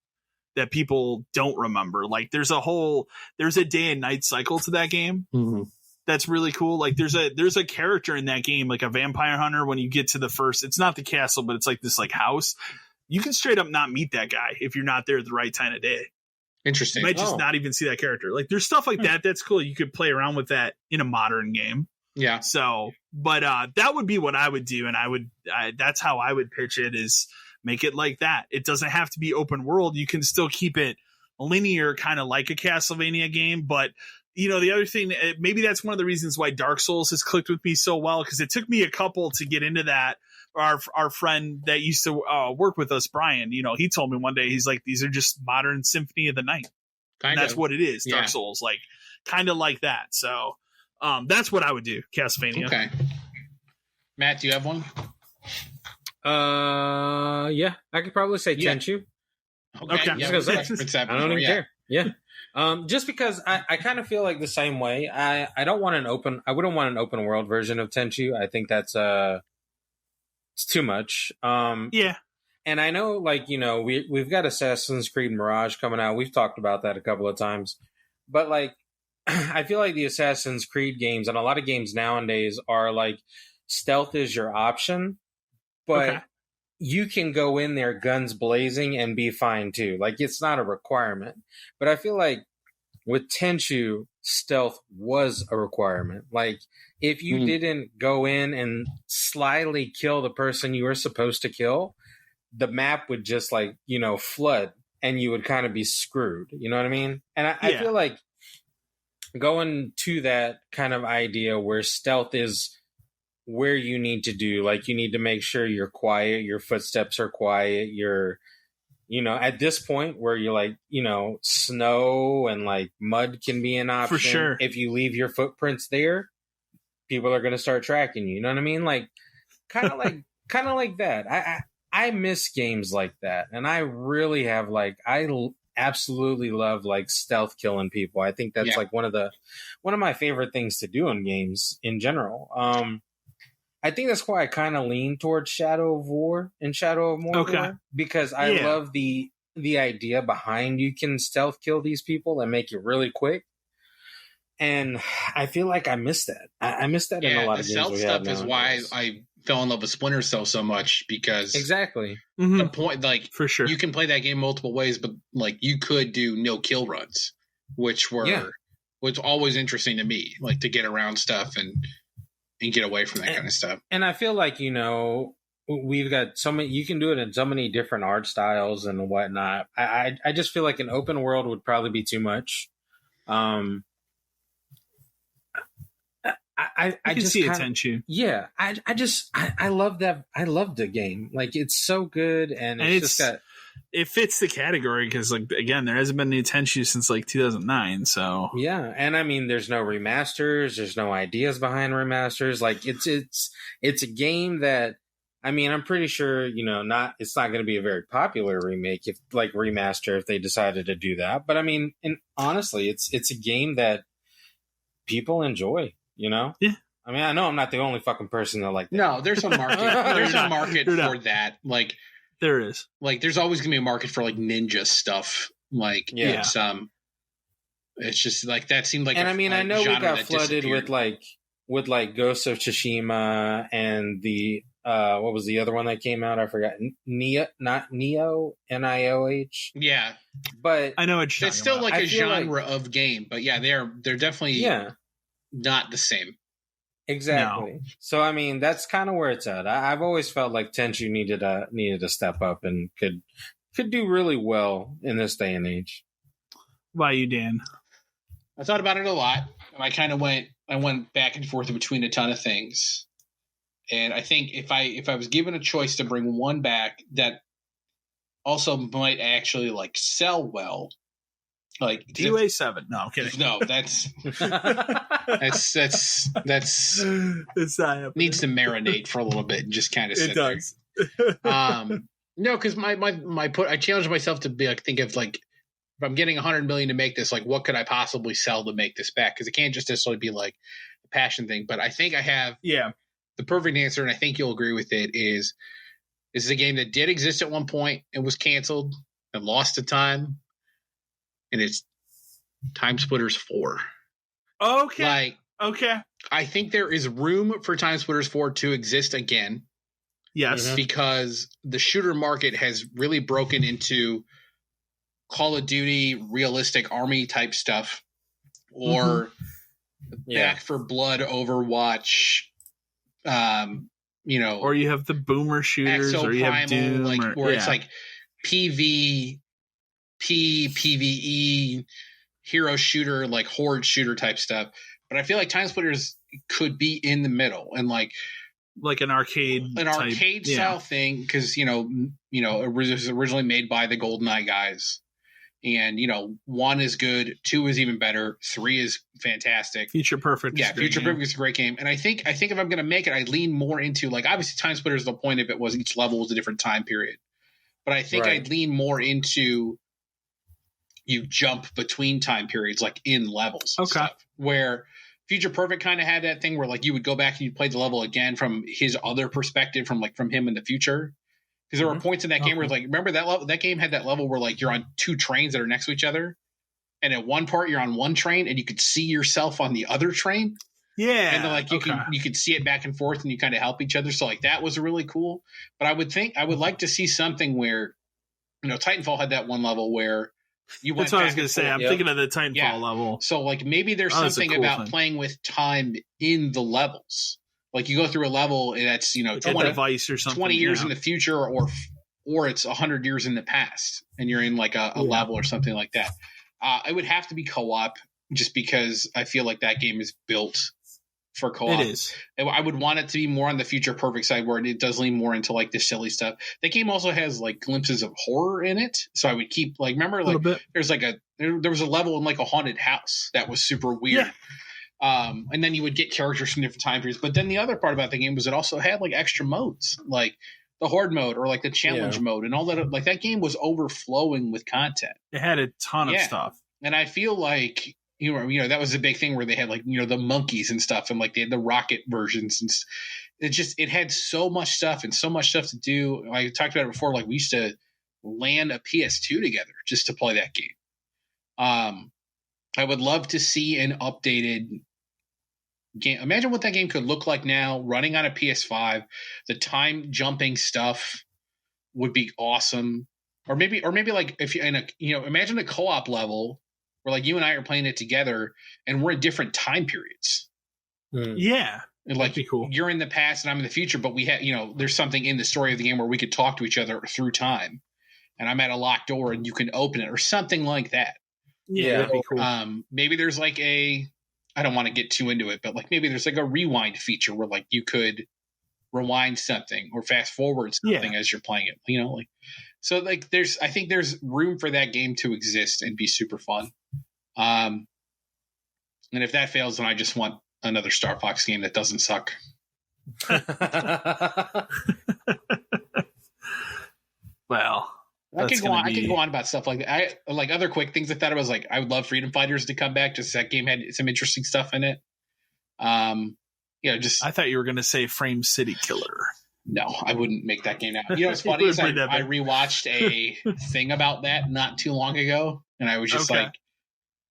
that people don't remember. Like there's a day and night cycle to that game. Mm-hmm. That's really cool. Like there's a character in that game, like a vampire hunter. When you get to the first, it's not the castle, but it's like this like house. You can straight up not meet that guy if you're not there at the right time of day. Interesting. You might just not even see that character. Like there's stuff like that. That's cool. You could play around with that in a modern game. Yeah. So, but that would be what I would do. And that's how I would pitch it, is make it like that. It doesn't have to be open world. You can still keep it linear, kind of like a Castlevania game. But, you know, the other thing, maybe that's one of the reasons why Dark Souls has clicked with me so well, because it took me a couple to get into that. Our friend that used to work with us, Brian, you know, he told me one day, he's like, these are just modern Symphony of the Night. And that's what it is. Dark Souls, like kind of like that. So that's what I would do. Castlevania. Okay. Matt, do you have one? Yeah, I could probably say Tenchu. Okay. Yeah, I don't even care. Yeah. Just because I kind of feel like the same way. I wouldn't want an open world version of Tenchu. I think that's it's too much. Yeah. And I know, like, you know, we've got Assassin's Creed Mirage coming out. We've talked about that a couple of times. But, like, I feel like the Assassin's Creed games and a lot of games nowadays are, like, stealth is your option. But you can go in there guns blazing and be fine, too. Like, it's not a requirement. But I feel like with Tenchu, stealth was a requirement. Like, if you didn't go in and slyly kill the person you were supposed to kill, the map would just, like, you know, flood and you would kind of be screwed. You know what I mean? And I feel like going to that kind of idea where stealth is where you need to do, like, you need to make sure you're quiet, your footsteps are quiet, you're, you know, at this point where you're like, you know, snow and like mud can be an option. For sure. If you leave your footprints there, people are going to start tracking you. You know what I mean? Like, kind of like that. I miss games like that. And I really have, like, absolutely love, like, stealth killing people. I think that's like one of my favorite things to do in games in general. I think that's why I kind of lean towards Shadow of War and Shadow of Mordor, because I love the idea behind you can stealth kill these people and make it really quick. And I feel like I miss that. I miss that in a lot of games. The stealth stuff is why I fell in love with Splinter Cell so much, because the point, like, for sure, you can play that game multiple ways, but like you could do no kill runs, which was always interesting to me, like to get around stuff and get away from that kind of stuff. And I feel like, you know, we've got so many, you can do it in so many different art styles and whatnot. I just feel like an open world would probably be too much. I can just see attention. Yeah, I love that. I love the game. Like, it's so good, and it's just got. It fits the category because, like, again, there hasn't been any Tenchu since like 2009. So yeah, and I mean, there's no remasters. There's no ideas behind remasters. Like, it's a game that, I mean, I'm pretty sure, you know, it's not going to be a very popular remake if they decided to do that. But I mean, and honestly, it's a game that people enjoy. You know? Yeah. I mean, I know I'm not the only fucking person that like that. No, there's a market. There's a market for that. Like, there is. Like, there's always gonna be a market for like ninja stuff. Like, it's just like that seemed like. And I mean, I know we got flooded with Ghost of Tsushima and the what was the other one that came out? I forgot. Not Neo, Nioh. Yeah, but I know it's still like a genre of game. But yeah, they're definitely not the same. Exactly. No. So I mean, that's kind of where it's at. I've always felt like Tenchu needed to step up and could do really well in this day and age. Why you, Dan? I thought about it a lot, and I went back and forth between a ton of things. And I think if I was given a choice to bring one back that also might actually like sell well, like DUA 7. No, I'm kidding. No, that's it's not needs to marinate for a little bit and just kind of sit there. It does. No, because I challenged myself to be like, think of like, if I'm getting $100 million to make this, like, what could I possibly sell to make this back? Because it can't just necessarily be like a passion thing. But I think I have the perfect answer, and I think you'll agree with it, is this is a game that did exist at one point and was canceled and lost to time, and it's Time Splitters 4. Okay. I think there is room for Time Splitters 4 to exist again. Yes. Because the shooter market has really broken into Call of Duty, realistic army type stuff, or Back for Blood, Overwatch, or you have the boomer shooters, or you have Doom, it's like PvP, PvE, hero shooter, like horde shooter type stuff. But I feel like Time Splitters could be in the middle and like an arcade style thing, because it was originally made by the GoldenEye guys, and 1 is good, 2 is even better, 3 is fantastic. Future Perfect, Future Perfect is a great game, and I think if I'm gonna make it, I lean more into like obviously Time Splitters. The point of it was each level was a different time period, but I think I'd lean more into you jump between time periods, like in levels, stuff, where Future Perfect kind of had that thing where like you would go back and you play the level again from his other perspective, from him in the future. Because there were points in that game where like, remember that level, that game had that level where like you're on 2 trains that are next to each other, and at one part you're on one train and you could see yourself on the other train. Yeah. And then like you could see it back and forth and you kind of help each other. So like that was really cool. But I would like to see something where, Titanfall had that one level where you went. That's what I was going to say. I'm thinking of the Titanfall level. So like maybe there's something about playing with time in the levels. Like you go through a level that's 20 device or something, 20 years in the future, or it's 100 years in the past, and you're in like a level or something like that. It would have to be co-op, just because I feel like that game is built for co-op. It is. I would want it to be more on the Future Perfect side, where it does lean more into like the silly stuff. That game also has like glimpses of horror in it, so I would keep like, remember like there's like there was a level in like a haunted house that was super weird. Yeah. And then you would get characters from different time periods. But then the other part about the game was it also had like extra modes, like the horde mode or like the challenge mode and all that. Like that game was overflowing with content. It had a ton of stuff. And I feel like, that was a big thing where they had like, the monkeys and stuff, and like they had the rocket versions, and it had so much stuff and so much stuff to do. I talked about it before. Like we used to land a PS2 together just to play that game. I would love to see an updated game. Imagine what that game could look like now, running on a PS5. The time jumping stuff would be awesome. Or maybe like if you imagine a co-op level where like you and I are playing it together and we're in different time periods. Yeah. And like be cool. You're in the past and I'm in the future, but we have, there's something in the story of the game where we could talk to each other through time. And I'm at a locked door and you can open it or something like that. Yeah, that'd be cool. Maybe there's like I don't want to get too into it, but like maybe there's like a rewind feature where like you could rewind something or fast forward something as you're playing it, so like I think there's room for that game to exist and be super fun. And if that fails, then I just want another Star Fox game that doesn't suck. Well, I could go on about stuff like that. I like other quick things. I thought it was like I would love Freedom Fighters to come back. Just that game had some interesting stuff in it. I thought you were going to say Frame City Killer. No, I wouldn't make that game now. It's funny is I rewatched a thing about that not too long ago, and I was just like,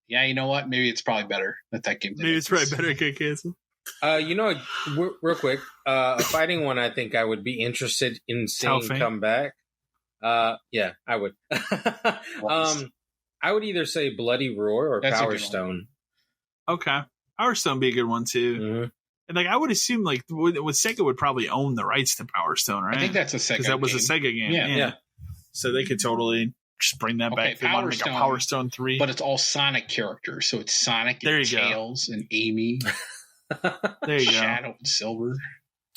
yeah, you know what? Maybe it's probably better that game. Maybe it's probably better to get canceled. Real quick, a fighting one I think I would be interested in seeing come back. Yeah, I would. I would either say Bloody Roar or Power Stone. Okay, Power Stone would be a good one too. Mm-hmm. And like I would assume, like with Sega would probably own the rights to Power Stone, right? I think that's a Sega. Because that was a Sega game. Yeah. So they could totally just bring that back. They want to make a Power Stone 3, but it's all Sonic characters, so it's Sonic and Tails and Amy. There you go. Shadow and Silver.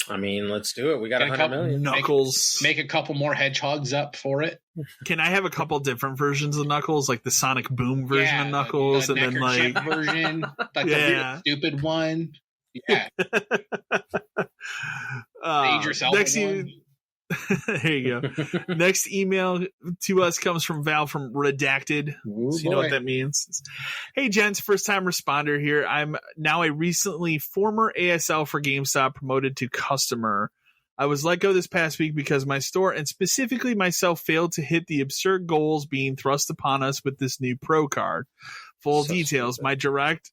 I mean, let's do it. We got 100 million. Knuckles. Make a couple more hedgehogs up for it. Can I have a couple different versions of Knuckles, like the Sonic Boom version of Knuckles, and then like version, like the weird, stupid one? Yeah. Idris Elba one. There you go. Next email to us comes from Val from Redacted. So you know what that means. Hey, gents, first time responder here. I'm now a recently former ASL for GameStop promoted to customer. I was let go this past week because my store and specifically myself failed to hit the absurd goals being thrust upon us with this new Pro card. Full details. My direct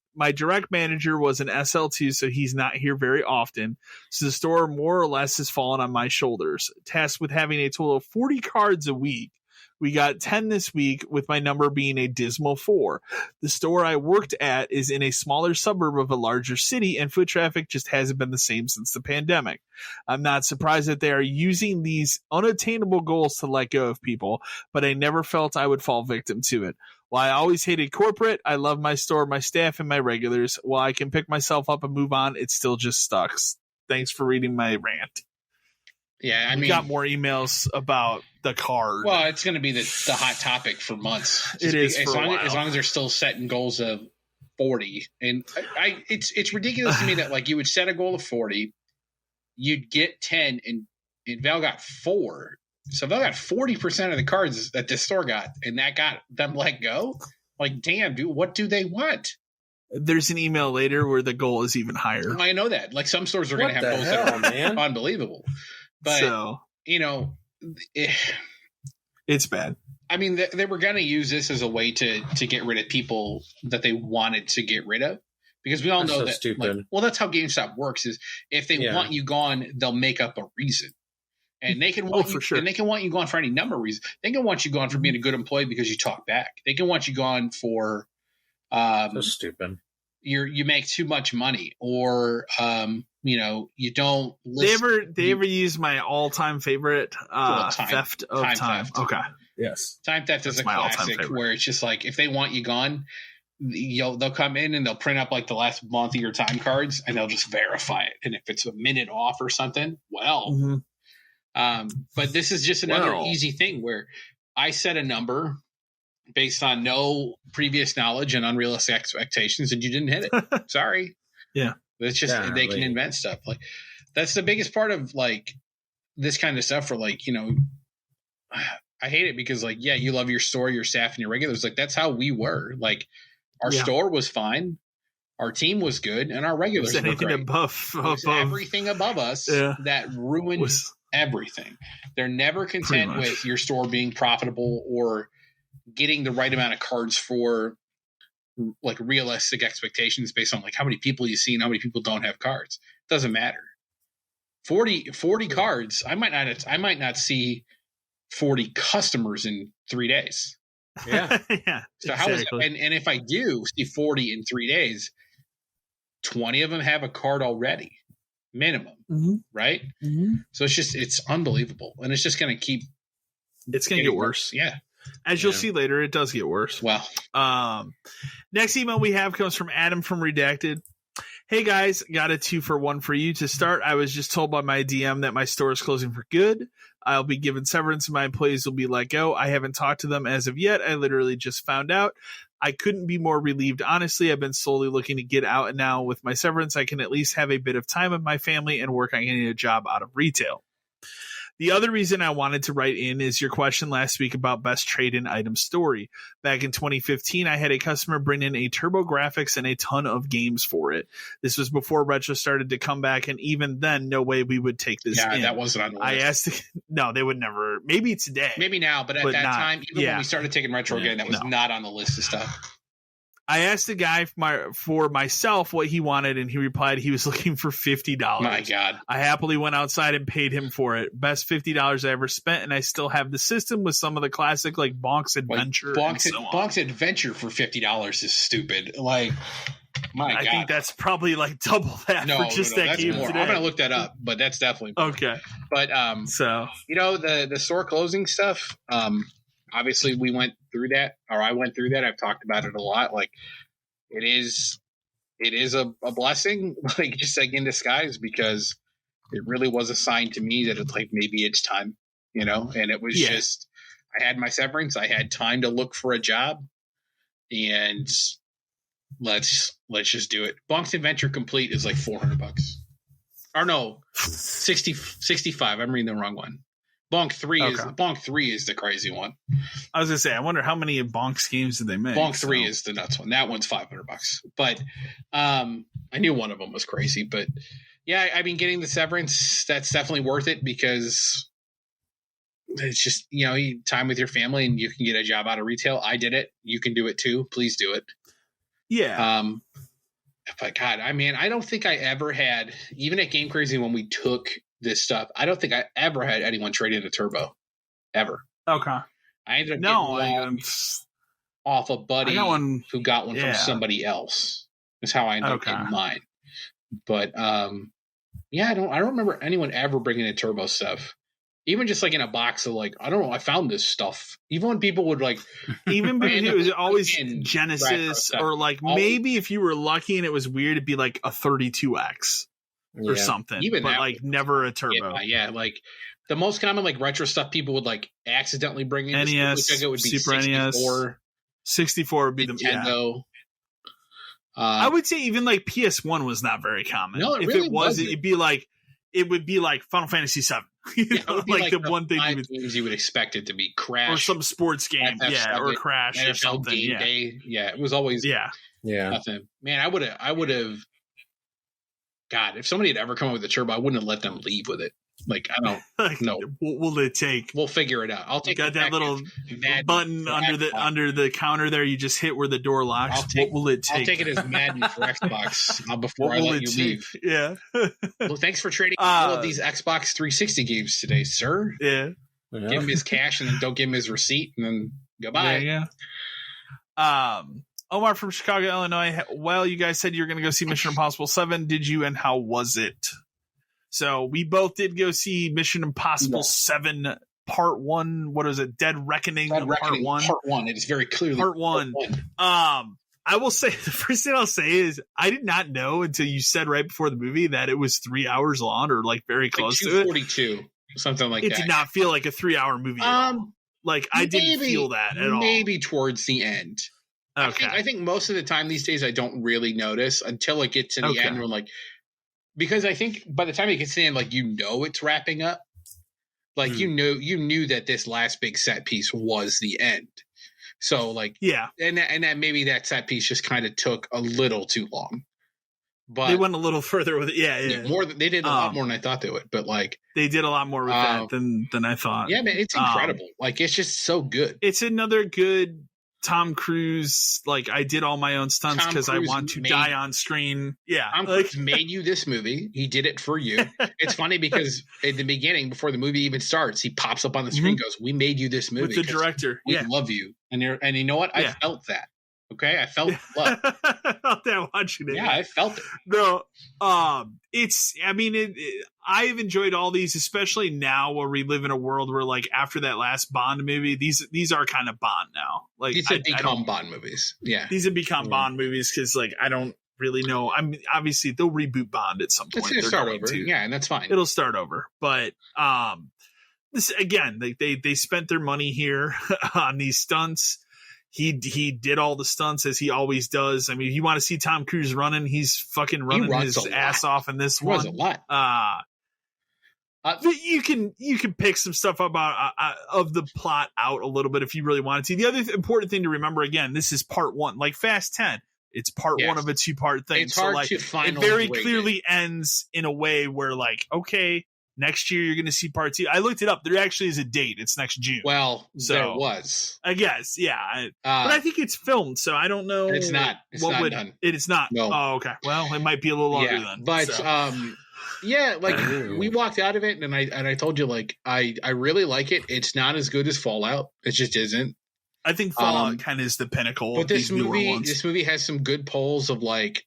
manager was an SL2, so he's not here very often. So the store more or less has fallen on my shoulders. Tasked with having a total of 40 cards a week. We got 10 this week, with my number being a dismal 4. The store I worked at is in a smaller suburb of a larger city, and foot traffic just hasn't been the same since the pandemic. I'm not surprised that they are using these unattainable goals to let go of people, but I never felt I would fall victim to it. While I always hated corporate, I love my store, my staff, and my regulars. While I can pick myself up and move on, it still just sucks. Thanks for reading my rant. Yeah, I mean, we got more emails about the card. Well, it's going to be the hot topic for months. It is as long as they're still setting goals of 40, and it's ridiculous to me that like you would set a goal of 40, you'd get 10, and Val got 4, so Val got 40% of the cards that this store got, and that got them let go. Like, damn, dude, what do they want? There's an email later where the goal is even higher. I know that. Like some stores are going to have goals that are unbelievable. But, you know, it's bad. I mean, they were going to use this as a way to get rid of people that they wanted to get rid of, because we all know that. Stupid. Like, well, that's how GameStop works. Is if they want you gone, they'll make up a reason, and they can want you, and they can want you gone for any number of reasons. They can want you gone for being a good employee because you talk back. They can want you gone for so stupid. You make too much money, or you know, you don't listen. They ever use my all-time favorite theft of time. Okay. Yes. Time theft is a classic where it's just like, if they want you gone, they'll come in and they'll print up like the last month of your time cards and they'll just verify it. And if it's a minute off or something, well, but this is just another easy thing where I set a number based on no previous knowledge and unrealistic expectations, and you didn't hit it. Sorry. Yeah. It's just they can invent stuff. Like, that's the biggest part of like this kind of stuff. For like, you know, I hate it because like, yeah, you love your store, your staff, and your regulars. Like, that's how we were. Like, our store was fine, our team was good, and our regulars were great. Above everything above us that ruined everything. They're never content with your store being profitable or getting the right amount of cards for like realistic expectations based on like how many people you see and how many people don't have cards. Doesn't matter. 40 cards. I might not see 40 customers in 3 days. Yeah. Yeah. So how is it? And if I do see 40 in 3 days, 20 of them have a card already, minimum, right? So it's unbelievable, and it's just going to keep. It's going to get worse. Yeah. As you'll see later, it does get worse. Well, next email we have comes from Adam from Redacted. Hey guys, got a 2-for-1 for you. To start, I was just told by my DM that my store is closing for good. I'll be given severance and my employees will be let go. I haven't talked to them as of yet. I literally just found out. I couldn't be more relieved. Honestly, I've been slowly looking to get out, and now with my severance, I can at least have a bit of time with my family and work on getting a job out of retail. The other reason I wanted to write in is your question last week about best trade-in item story. Back in 2015, I had a customer bring in a TurboGrafx and a ton of games for it. This was before retro started to come back, and even then, no way we would take this in. That wasn't on the list. I asked, no, they would never. Maybe today. Maybe now, but at that time, even when we started taking retro again, that was not on the list of stuff. I asked the guy for myself what he wanted, and he replied he was looking for $50. My God. I happily went outside and paid him for it. Best $50 I ever spent, and I still have the system with some of the classic, like Bonk's Adventure. Bonk's Adventure for $50 is stupid. Like, my God. I think that's probably like double that for just that game today. I'm going to look that up, but that's definitely more. Okay. But, you know, the store closing stuff, obviously we went through that, or I went through that. I've talked about it a lot. Like, it is a blessing, like just like in disguise, because it really was a sign to me that it's like, maybe it's time, you know? And it was just, I had my severance. I had time to look for a job, and let's just do it. Bonk's Adventure Complete is like $400. Or no, 65. I'm reading the wrong one. Bonk 3 is the crazy one. I was gonna say, I wonder how many Bonk's games did they make. Bonk 3 is the nuts one. That one's $500. But I knew one of them was crazy. But yeah, I mean, getting the severance, that's definitely worth it because it's just, time with your family and you can get a job out of retail. I did it. You can do it too. Please do it. Yeah. But God, I mean, I don't think I ever had, even at Game Crazy when we took this stuff, I don't think I ever had anyone trade in a turbo. Ever. Okay. I ended up getting off a buddy who got one from somebody else. Is how I ended up getting mine. But yeah, I don't remember anyone ever bringing in turbo stuff. Even just like in a box of like, I don't know, I found this stuff. Even when people would like, even it was always Genesis or like maybe if you were lucky and it was weird, it'd be like a 32X or something. Even but like never a turbo. Yeah, like the most common like retro stuff people would like accidentally bring in. NES, it would be Super 64. NES. 64 would be Nintendo. I would say even like PS1 was not very common. No, if really it was, it would be like Final Fantasy VII. Like the one thing you would expect it to be Crash or some sports game, or Crash NFL or something. Game Day. Yeah, it was always nothing. Man, I would have. God, if somebody had ever come up with a turbo, I wouldn't have let them leave with it. Like I don't know. What will it take? We'll figure it out. I'll take that little button under the counter there. You just hit where the door locks. What will it take? I'll take it as Madden for Xbox before I let you leave. Yeah. Well, thanks for trading all of these Xbox 360 games today, sir. Yeah. Give him his cash and then don't give him his receipt and then goodbye. Yeah. Omar from Chicago, Illinois. Well, you guys said you were going to go see Mission Impossible 7. Did you, and how was it? So we both did go see Mission Impossible 7 Part 1. What is it? Dead Reckoning Part 1. Part 1. It is very clearly Part 1. I will say, the first thing I'll say is I did not know until you said right before the movie that it was 3 hours long or like very close to it. 242, something like that. It did not feel like a 3-hour movie at all. Like I didn't feel that at all. Maybe towards the end. Okay. I think most of the time these days I don't really notice until it gets to the end. Where like, because I think by the time it gets to the end, like it's wrapping up. Like you knew that this last big set piece was the end. So like and that maybe that set piece just kind of took a little too long. But they went a little further with it. Yeah. More they did a lot more than I thought they would. But like they did a lot more with that than I thought. Yeah, man, it's incredible. Like it's just so good. It's another good Tom Cruise, like I did all my own stunts because I want to die on screen. Yeah. Tom Cruise made you this movie. He did it for you. It's funny because at the beginning, before the movie even starts, he pops up on the screen and goes, "We made you this movie." With the director. We love you. And you know what? I felt that. Okay. I felt love. I felt that watching it. Yeah, I felt it. No. I've enjoyed all these, especially now where we live in a world where like after that last Bond movie, these are kind of Bond now. Like these have become Bond movies. Yeah. These have become Bond movies because like I don't really know. I mean, obviously they'll reboot Bond at some point. It's gonna start over. Yeah, and that's fine. It'll start over. But this again, they spent their money here on these stunts. He did all the stunts as he always does. I mean, if you want to see Tom Cruise running, he's fucking running his ass off in this one. He runs a lot. You can pick some stuff about of the plot out a little bit if you really wanted to. The other important thing to remember, again, this is part 1, like Fast 10. It's part 1 of a 2-part thing. It's hard to it very clearly ends in a way where like, okay, next year you're going to see part 2. I looked it up. There actually is a date. It's next June. Well, so there was. I guess, yeah. But I think it's filmed, so I don't know. It's not. It's not done. It is not. No. Oh, okay. Well, it might be a little longer then. But yeah, like we walked out of it, and I told you, like I really like it. It's not as good as Fallout. It just isn't. I think Fallout kind of is the pinnacle. But this movie has some good polls of like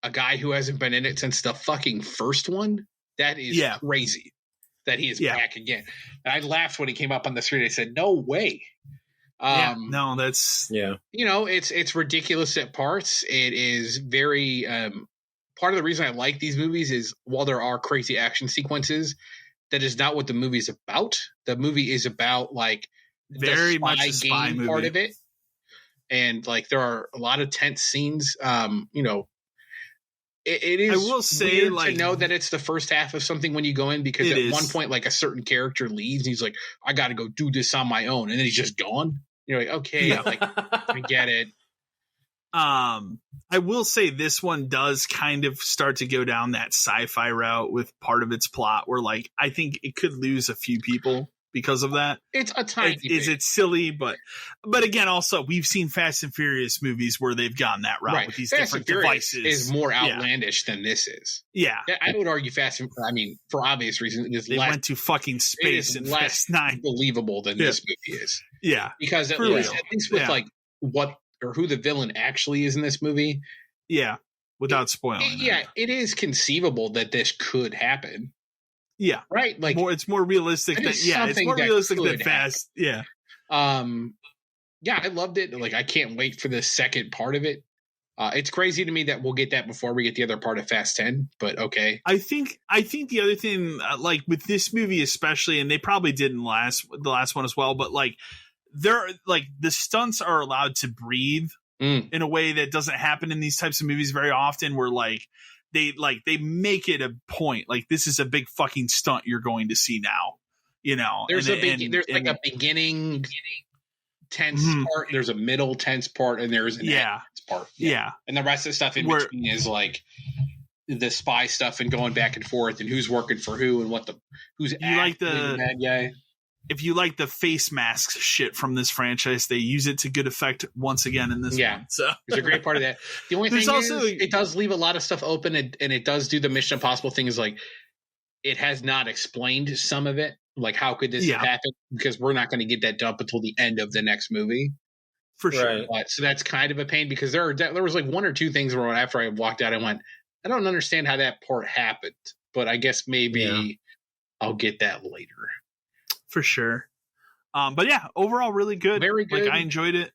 a guy who hasn't been in it since the fucking first one. That is crazy that he is back again. And I laughed when he came up on the screen. I said, "No way." No, that's it's ridiculous at parts. It is very part of the reason I like these movies is while there are crazy action sequences, that is not what the movie is about. The movie is about like very much the spy game part of it, and like there are a lot of tense scenes. It is. I will say, weird to know that it's the first half of something when you go in, because at one point, like, a certain character leaves and he's like, I got to go do this on my own. And then he's just gone. You're like, okay, like, I get it. I will say this one does kind of start to go down that sci-fi route with part of its plot where, like, I think it could lose a few people because of that. It's a tiny bit. It's silly, but again, also we've seen Fast and Furious movies where they've gone that route with these Fast different and devices. Is more outlandish than this is. Yeah, I would argue for obvious reasons, they went to fucking space in Fast 9. Believable than this movie is. Yeah, because at least with like what or who the villain actually is in this movie. Yeah, without spoiling. It is conceivable that this could happen. Yeah. Right. Like it's more realistic than it's more realistic than Fast. Yeah. I loved it. Like, I can't wait for the second part of it. It's crazy to me that we'll get that before we get the other part of Fast 10, but okay. I think the other thing, like with this movie especially, and they probably did in the last one as well, but like they're like the stunts are allowed to breathe in a way that doesn't happen in these types of movies very often, where like they make it a point, like, this is a big fucking stunt you're going to see now, you know. There's a beginning tense part, there's a middle tense part, and there's an end part. And the rest of the stuff in between is like the spy stuff and going back and forth and who's working for who and who's like the bad guy. If you like the face masks shit from this franchise, they use it to good effect once again in this one. So it's a great part of that. The only thing is, it does leave a lot of stuff open, and it does do the Mission Impossible thing. Is like, it has not explained some of it. Like, how could this have happened? Because we're not going to get that dump until the end of the next movie. For sure. So that's kind of a pain, because there was like one or two things where after I walked out, I went, I don't understand how that part happened, but I guess maybe I'll get that later. For sure. But yeah, overall really good. Very good. Like, I enjoyed it.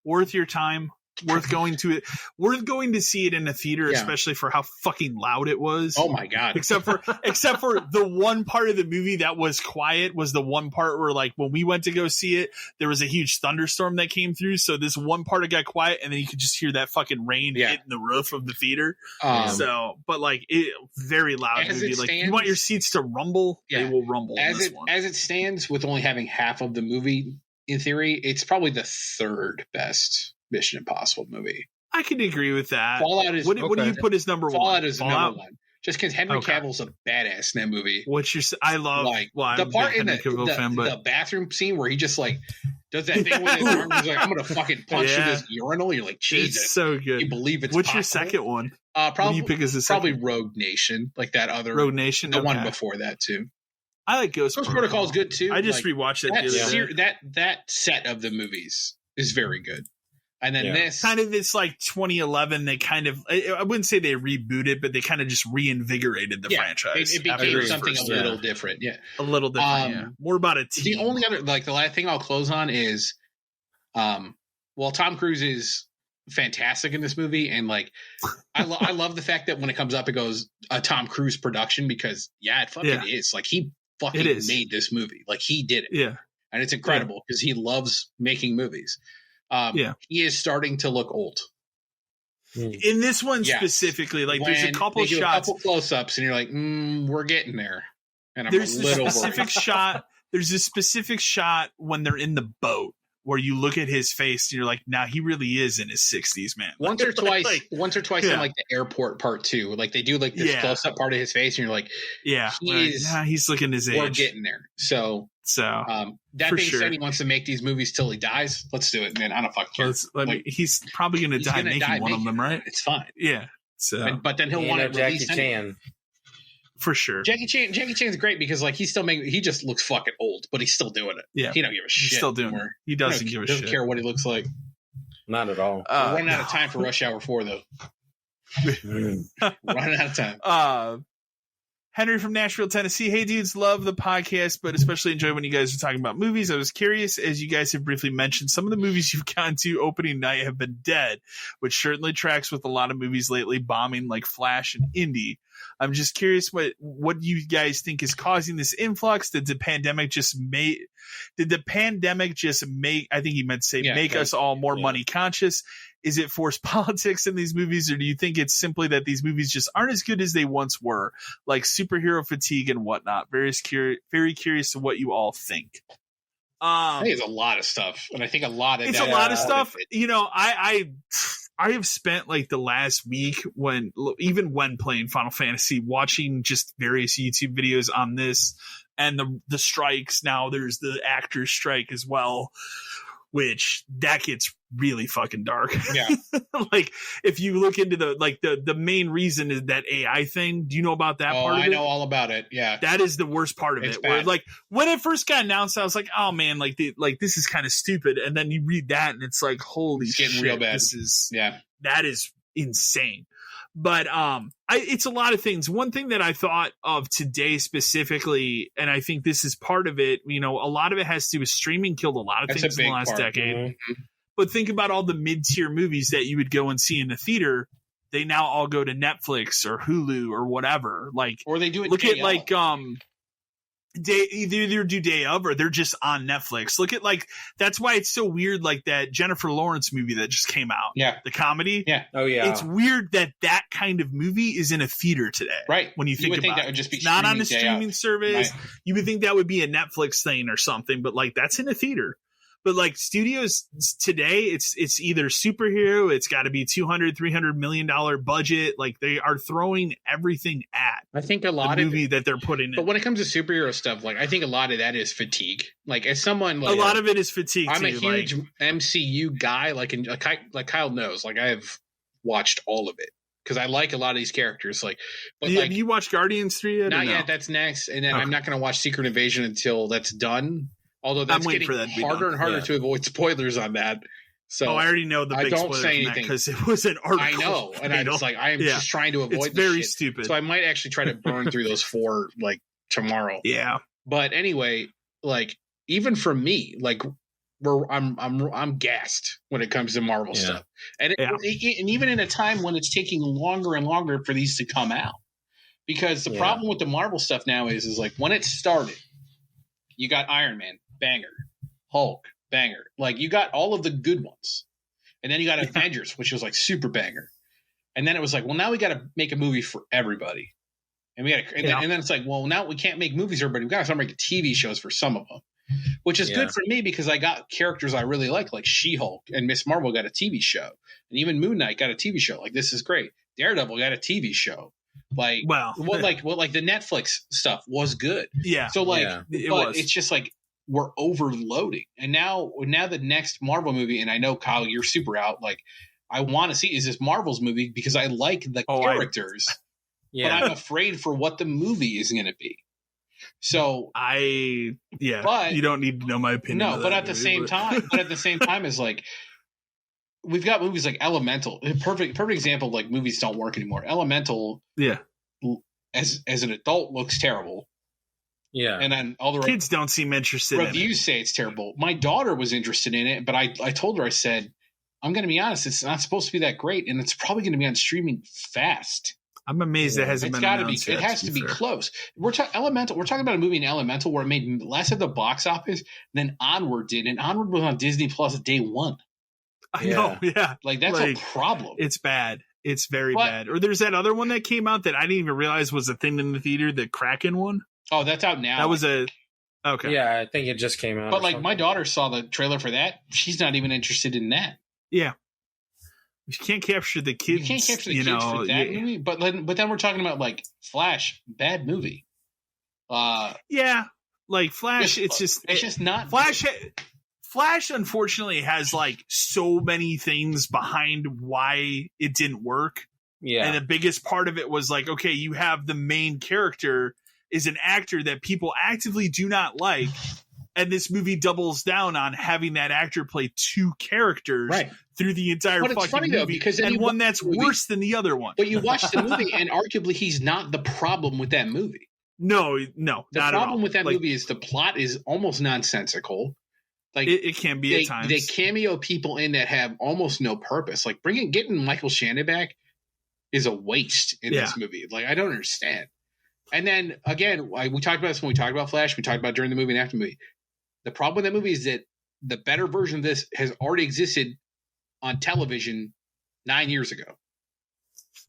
Worth your time. Worth going to it. Worth going to see it in a theater, especially for how fucking loud it was. Oh my god! Except for the one part of the movie that was quiet was the one part where, like, when we went to go see it, there was a huge thunderstorm that came through. So this one part it got quiet, and then you could just hear that fucking rain hitting the roof of the theater. But like, it very loud movie. Like, you want your seats to rumble, they will rumble. As it stands, with only having half of the movie in theory, it's probably the third best Mission Impossible movie. I can agree with that. Fallout is what do you put as number one? Fallout is number one. Just because Henry Cavill's a badass in that movie. I love the part in the bathroom scene where he just like does that thing with his arm. He's like, I'm gonna fucking punch you this urinal. You're like, Jesus, it's so good. You believe it's what's possible? Your second one? Probably what do you pick as the second? Probably Rogue Nation, like that other Rogue Nation. The one before that too. I like Ghost Protocol is good too. I just rewatched it. That set of the movies is very good. And then this kind of, it's like 2011. They kind of, I wouldn't say they rebooted, but they kind of just reinvigorated the franchise. It became something a little different. Yeah, a little different. More about a team. The only other, like, the last thing I'll close on is, Tom Cruise is fantastic in this movie, and like, I love the fact that when it comes up, it goes a Tom Cruise production, because it fucking is. Like, he fucking made this movie. Like, he did it. Yeah, and it's incredible because he loves making movies. He is starting to look old in this one specifically. Like, there's a couple shots, a couple close-ups, and you're like, we're getting there. And there's a specific shot. There's a specific shot when they're in the boat where you look at his face and you're like, nah, he really is in his 60s, man. Once or twice in like the airport part too. Like, they do like this close-up part of his face, and you're like, he's looking his age. We're getting there. So that being said, he wants to make these movies till he dies. Let's do it, man. I don't fucking care. He's probably going to die making one of them, right? It's fine. Yeah. So, but then he'll want to release Jackie Chan. For sure. Jackie Chan's great because, like, he just looks fucking old, but he's still doing it. Yeah. He don't give a shit. He's still doing it. He doesn't give a shit. Doesn't care what he looks like. Not at all. We're running out of time for Rush Hour 4, though. Running out of time. Henry from Nashville, Tennessee. Hey, dudes, love the podcast, but especially enjoy when you guys are talking about movies. I was curious, as you guys have briefly mentioned, some of the movies you've gone to opening night have been dead, which certainly tracks with a lot of movies lately bombing, like Flash and Indy. I'm just curious what you guys think is causing this influx. Did the pandemic just make, I think he meant to say, make us all more money conscious? Is it forced politics in these movies, or do you think it's simply that these movies just aren't as good as they once were, like superhero fatigue and whatnot? Very curious to what you all think. I think it's a lot of stuff, and I think a lot of stuff. You know, I have spent like the last week when playing Final Fantasy, watching just various YouTube videos on this and the strikes. Now there's the actors strike as well, which that gets really fucking dark. Yeah. Like if you look into the main reason is that AI thing. Do you know about that part of it? I know all about it. Yeah. That is the worst part of it. Bad. Where like when it first got announced, I was like, oh man, like this is kind of stupid. And then you read that and it's like, holy shit, getting real bad. That is insane. But it's a lot of things. One thing that I thought of today specifically, and I think this is part of it, you know, a lot of it has to do with streaming killed a lot of things in the last decade. Mm-hmm. But think about all the mid-tier movies that you would go and see in the theater. They now all go to Netflix or Hulu or whatever. Like, or they do it. Look at like either do day of or they're just on Netflix. Look at like that's why it's so weird. Like that Jennifer Lawrence movie that just came out. Yeah, the comedy. Yeah. Oh yeah. It's weird that kind of movie is in a theater today. Right. When you think about that would just be not on a streaming service. Right. You would think that would be a Netflix thing or something, but like that's in a theater. But like studios today, it's either superhero, it's got to be $200-300 million budget. Like they are throwing everything at. I think a lot of movie that they're putting in. But when it comes to superhero stuff, like I think a lot of that is fatigue. Like as someone, like, a lot of it is fatigue. I'm a huge MCU guy. Like Kyle knows. Like I have watched all of it because I like a lot of these characters. Like, but have you watched Guardians 3 yet? Not yet. That's next, and then I'm not going to watch Secret Invasion until that's done. Although that's getting harder and harder to avoid spoilers on that. So I already know the big spoiler say anything because it was an article. I know, and I'm just like I am just trying to avoid. It's very stupid. So I might actually try to burn through those 4 like tomorrow. Yeah. But anyway, like even for me, like I'm gassed when it comes to Marvel stuff, and and even in a time when it's taking longer and longer for these to come out, because the problem with the Marvel stuff now is like when it started, you got Iron Man. Banger, Hulk, banger. Like you got all of the good ones, and then you got Avengers, which was like super banger, and then it was like, well, now we got to make a movie for everybody, and we got to, and then it's like, well, now we can't make movies for everybody. We got to start making TV shows for some of them, which is good for me because I got characters I really like She-Hulk and Miss Marvel got a TV show, and even Moon Knight got a TV show. Like this is great. Daredevil got a TV show. Like, what the Netflix stuff was good. Yeah. So like, it's just like. We're overloading, and now the next Marvel movie, and I know Kyle, you're super out. Like, I want to see is this Marvel's movie because I like the characters, but I'm afraid for what the movie is going to be. So but you don't need to know my opinion. No, but at the same time, is like we've got movies like Elemental, perfect example of like movies don't work anymore. Elemental, as an adult looks terrible. Yeah, and then all the kids don't seem interested. Reviews say it's terrible. My daughter was interested in it, but I told her, I said, I'm going to be honest, it's not supposed to be that great, and it's probably going to be on streaming fast. I'm amazed it hasn't been announced yet. It has to be close. We're talking about a movie in Elemental where it made less at the box office than Onward did, and Onward was on Disney Plus day 1. I know, yeah. Like that's a problem. It's bad. It's very bad. Or there's that other one that came out that I didn't even realize was a thing in the theater, the Kraken one. Oh, that's out now. That was okay. Yeah, I think it just came out. But like my daughter saw the trailer for that. She's not even interested in that. Yeah. You can't capture the kids. You can't capture the kids for that movie. But then we're talking about like Flash, bad movie. Like Flash, it's just not Flash. Flash, unfortunately, has like so many things behind why it didn't work. Yeah. And the biggest part of it was like, okay, you have the main character is an actor that people actively do not like. And this movie doubles down on having that actor play 2 characters through the entire fucking movie. Because and one that's worse than the other one. But you watch the movie, and arguably he's not the problem with that movie. No, the not at all. The problem with that movie is the plot is almost nonsensical. Like it can be at times. They cameo people in that have almost no purpose. Like getting Michael Shannon back is a waste in this movie. Like, I don't understand. And then again, we talked about this when we talked about Flash. We talked about during the movie and after the movie. The problem with that movie is that the better version of this has already existed on television 9 years ago.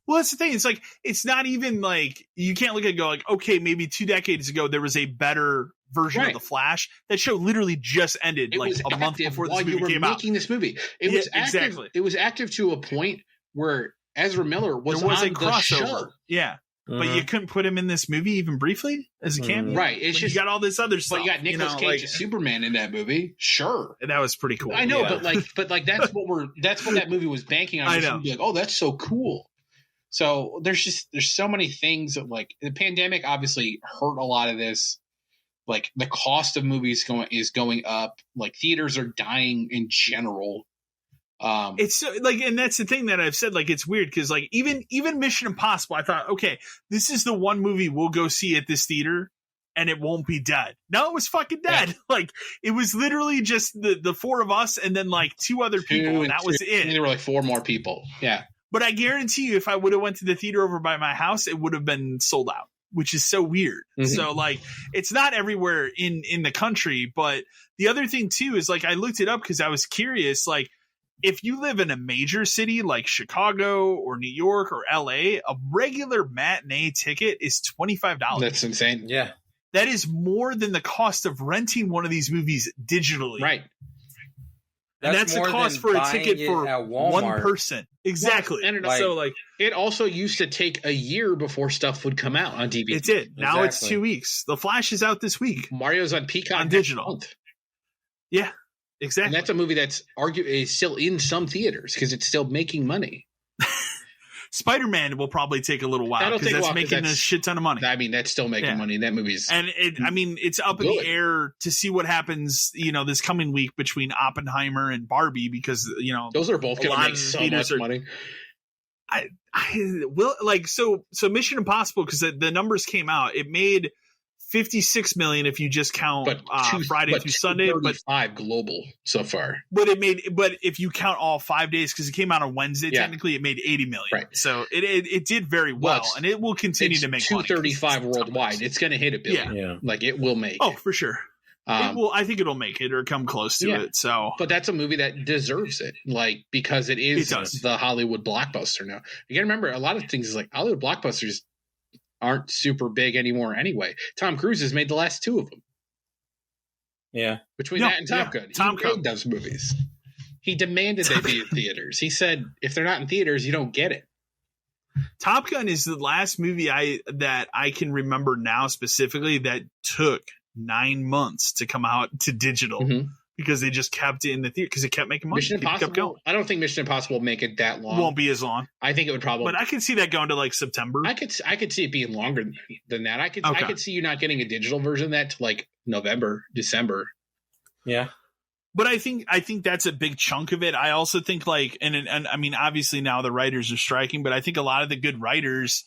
Well, that's the thing. It's like, it's not even like, you can't look at it and go like, okay, maybe 2 decades ago there was a better version of the Flash. That show literally just ended like a month before this movie came out. Making this movie, it was active. Exactly. It was active to a point where Ezra Miller was on a crossover. Show. Yeah. But you couldn't put him in this movie even briefly as a cameo, right? It's just you got all this other stuff. But you got Nicolas Cage as Superman in that movie, sure, and that was pretty cool. I know, but that's what that movie was banking on. I know. Like, oh, that's so cool. So there's so many things that, like, the pandemic obviously hurt a lot of this. Like, the cost of movies is going up. Like, theaters are dying in general. It's like, and that's the thing that I've said, like, it's weird because like even Mission Impossible, I thought, okay, this is the one movie we'll go see at this theater and it won't be dead. No, it was fucking dead. Yeah. Like, it was literally just the four of us and then like two other people, and that was it. And there were like four more people. Yeah. But I guarantee you, if I would have went to the theater over by my house, it would have been sold out, which is so weird. Mm-hmm. So like, it's not everywhere in the country. But the other thing too is, like, I looked it up because I was curious, like, if you live in a major city like Chicago or New York or LA, a regular matinee ticket is $25. That's insane. Yeah. That is more than the cost of renting one of these movies digitally. Right. And that's the cost for a ticket for one person. Exactly. Well, and so, like, it also used to take a year before stuff would come out on DVD. It did. Now it's 2 weeks. The Flash is out this week. Mario's on Peacock on digital. Yeah. Exactly. And that's a movie that's is still in some theaters because it's still making money. Spider-Man will probably take a little while because that's making a shit ton of money. I mean, that's still making money. That movie's it's up in the air to see what happens, this coming week between Oppenheimer and Barbie, because those are both going to make so much money. I will so Mission Impossible, because the numbers came out, it made $56 million if you just count Friday through Sunday, but 5 global so far. But if you count all 5 days, because it came out on Wednesday, technically it made $80 million. Right. So it did very well, and it will continue to make 235 worldwide. It's going to hit $1 billion. Yeah. Like, it will make. Oh, for sure. It will. I think it'll make it or come close to it. So, but that's a movie that deserves it, like, because it is the Hollywood blockbuster now. You got to remember, a lot of things is like Hollywood blockbusters aren't super big anymore anyway. Tom Cruise has made the last 2 of them. Yeah. Between that and Top Gun. Tom Cruise does movies. He demanded they be in theaters. He said, if they're not in theaters, you don't get it. Top Gun is the last movie that I can remember now specifically that took 9 months to come out to digital. Mm-hmm. Because they just kept it in the theater because it kept making money. Mission Impossible. I don't think Mission Impossible will make it that long. Won't be as long. I think it would probably. But I could see that going to like September. I could see it being longer than that. I could see you not getting a digital version of that to like November, December. Yeah. But I think that's a big chunk of it. I also think like, and I mean, obviously now the writers are striking, but I think a lot of the good writers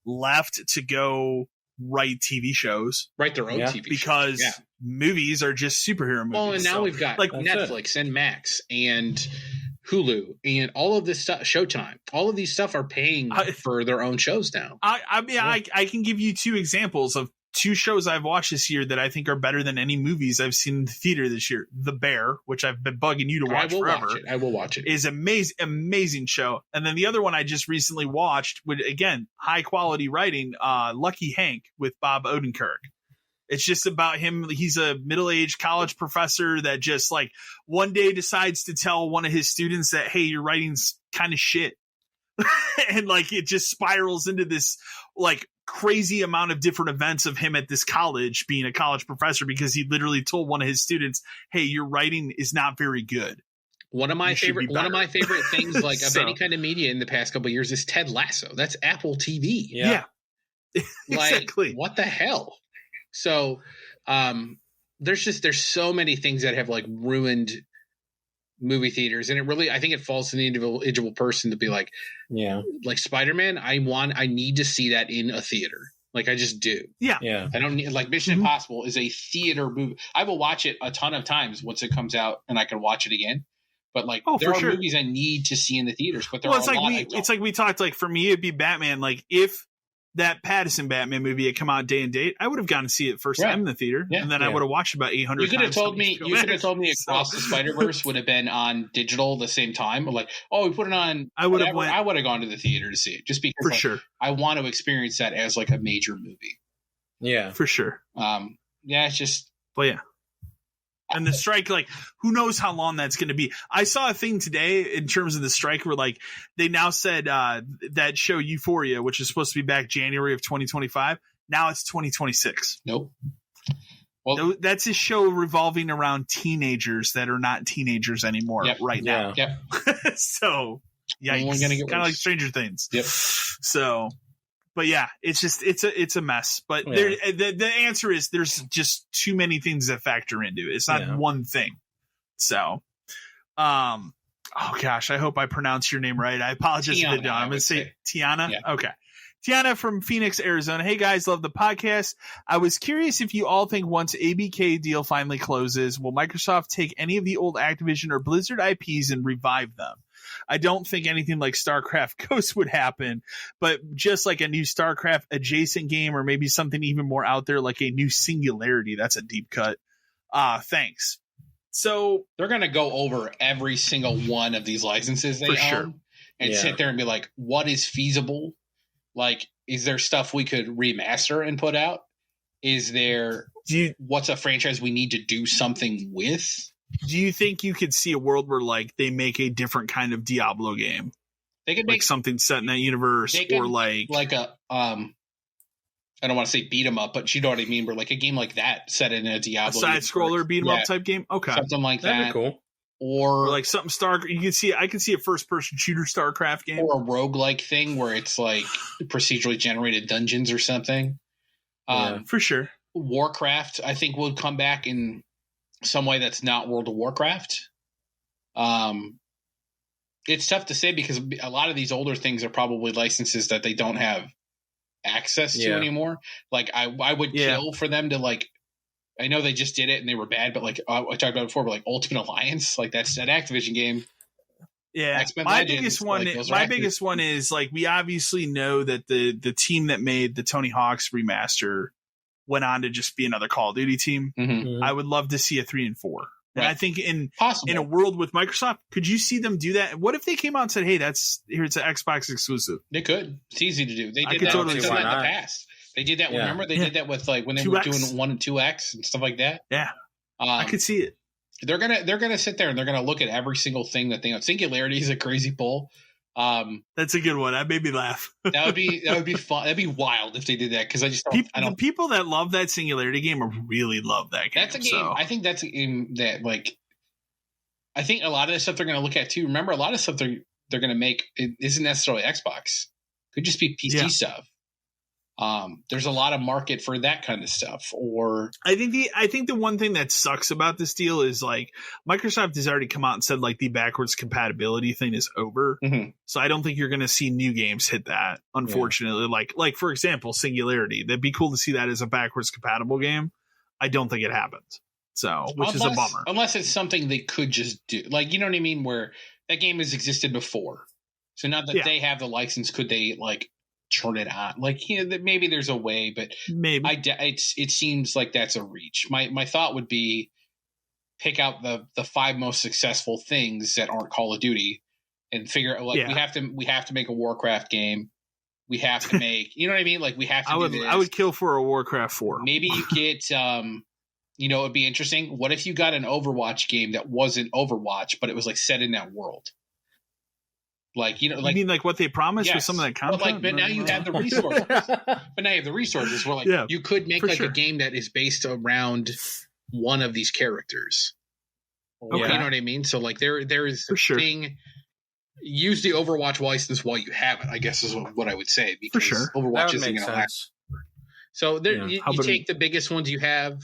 left to go write TV shows, write their own TV shows, because movies are just superhero movies. Well, and now we've got like Netflix and Max and Hulu and all of this stuff, Showtime. All of these stuff are paying for their own shows now. I can give you 2 examples of 2 shows I've watched this year that I think are better than any movies I've seen in the theater this year. The Bear, which I've been bugging you to watch forever. I will watch it. Is amazing show. And then the other one I just recently watched, with again high quality writing, Lucky Hank with Bob Odenkirk. It's just about him. He's a middle-aged college professor that just like one day decides to tell one of his students that, hey, your writing's kind of shit. And like it just spirals into this like crazy amount of different events of him at this college being a college professor, because he literally told one of his students, hey, your writing is not very good. One of my favorite things like of any kind of media in the past couple of years is Ted Lasso. That's Apple TV. Yeah. Exactly. What the hell? So there's so many things that have like ruined movie theaters, and I think it falls to the individual person to be like, like Spider-Man, I need to see that in a theater. Like, I just do. Yeah. I don't need, like, Mission Impossible is a theater movie. I will watch it a ton of times once it comes out and I can watch it again. But like, there are movies I need to see in the theaters. But it's like we talked. Like for me, it'd be Batman. Like if that Pattinson Batman movie had come out day and date, I would have gone to see it first time in the theater, and then I would have watched about 800. You could have told me. You could have told me Across the Spider-Verse would have been on digital the same time. Or like, oh, we put it on. I would have gone to the theater to see it just because I want to experience that as like a major movie. Yeah, for sure. It's just. Well, yeah. And the strike, like, who knows how long that's going to be? I saw a thing today in terms of the strike where, like, they now said that show Euphoria, which is supposed to be back January of 2025, now it's 2026. Nope. Well, that's a show revolving around teenagers that are not teenagers anymore now. Yep. So, yikes. Kind of like Stranger Things. Yep. So... But yeah, it's just it's a mess. But the answer is there's just too many things that factor into it. It's not one thing. So, oh gosh, I hope I pronounce your name right. I apologize if I don't. I'm gonna say Tiana. Yeah. Okay, Tiana from Phoenix, Arizona. Hey guys, love the podcast. I was curious if you all think once ABK deal finally closes, will Microsoft take any of the old Activision or Blizzard IPs and revive them? I don't think anything like StarCraft Ghost would happen, but just like a new StarCraft adjacent game or maybe something even more out there like a new Singularity. That's a deep cut. Thanks. So they're going to go over every single one of these licenses they own and sit there and be like, what is feasible? Like, is there stuff we could remaster and put out? Is there what's a franchise we need to do something with? Do you think you could see a world where like they make a different kind of Diablo game? They could make something set in that universe, or like a I don't want to say beat 'em up, but you know what I mean. Where like a game like that set in a Diablo side scroller beat 'em up type game. Okay, something like that'd be cool. Or like something you can see. I can see a first person shooter StarCraft game, or a roguelike thing where it's like procedurally generated dungeons or something. For sure, Warcraft I think will come back in some way that's not World of Warcraft. It's tough to say because a lot of these older things are probably licenses that they don't have access to anymore. Like I would kill for them to like, I know they just did it and they were bad, but like I talked about it before, but like Ultimate Alliance, like that's an Activision game. Yeah. My biggest one is like, we obviously know that the team that made the Tony Hawk's remaster went on to just be another Call of Duty team. I would love to see a 3 and 4. And I think in a world with Microsoft, could you see them do that? What if they came out and said, hey, it's an Xbox exclusive? They could. It's easy to do. They did that in the past. They did that. Remember they did that with like when they 2X. Were doing 1 and 2X and stuff like that. Yeah. I could see it. They're gonna sit there and they're gonna look at every single thing that they own. Singularity is a crazy pull. That's a good one. That made me laugh. that would be fun. That'd be wild if they did that because I just the people that love that Singularity game really love that game. That's a game. So. I think that's a game that like. I think a lot of the stuff they're going to look at too. Remember, a lot of stuff they're going to make it isn't necessarily Xbox. Could just be PC stuff. There's a lot of market for that kind of stuff. Or I think the one thing that sucks about this deal is like Microsoft has already come out and said like the backwards compatibility thing is over. So I don't think you're going to see new games hit that. Unfortunately, like for example, Singularity. That'd be cool to see that as a backwards compatible game. I don't think it happens. So, which is a bummer. Unless it's something they could just do. Like, you know what I mean? Where that game has existed before. So now that they have the license, could they like turn it on? Like, maybe there's a way, but maybe it seems like that's a reach. My thought would be pick out the 5 most successful things that aren't Call of Duty and figure out like we have to make a Warcraft game. We have to make, you know what I mean? Like we have to do this. I would kill for a Warcraft 4. Maybe you get you know, it'd be interesting. What if you got an Overwatch game that wasn't Overwatch, but it was like set in that world? Like, you know, like, you mean like what they promised with some of that content? But now you have the resources. But now you have the resources where like you could make like a game that is based around one of these characters. Okay. You know what I mean? So like there is a thing. Use the Overwatch license while you have it, I guess is what I would say. Because Overwatch isn't going to last. So there, you take the biggest ones you have,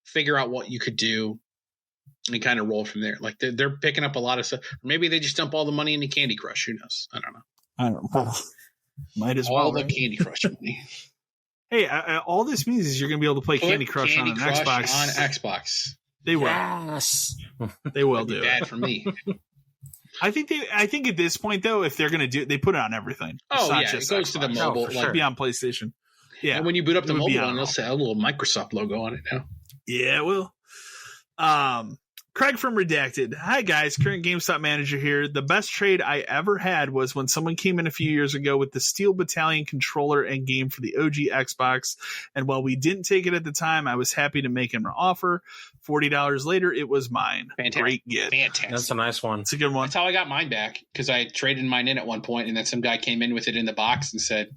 figure out what you could do, and kind of roll from there. Like they're picking up a lot of stuff. Or maybe they just dump all the money into Candy Crush. Who knows? I don't know. Might as well. All the Candy Crush money. Hey, all this means is you're going to be able to play Candy Crush on Xbox. On Xbox. They will. Yes. They will do bad it. for me. I think at this point though, if they're gonna do it, they put it on everything. Oh yeah, it goes to the mobile. It should be on PlayStation. Yeah. And when you boot up the mobile one, it'll say a little Microsoft logo on it now. Yeah, it will. Craig from Redacted. Hi guys, current GameStop manager here. The best trade I ever had was when someone came in a few years ago with the Steel Battalion controller and game for the OG Xbox. And while we didn't take it at the time, I was happy to make him an offer. $40 later, it was mine. Fantastic. Great get. Fantastic. That's a nice one. It's a good one. That's how I got mine back, because I traded mine in at one point, and then some guy came in with it in the box and said,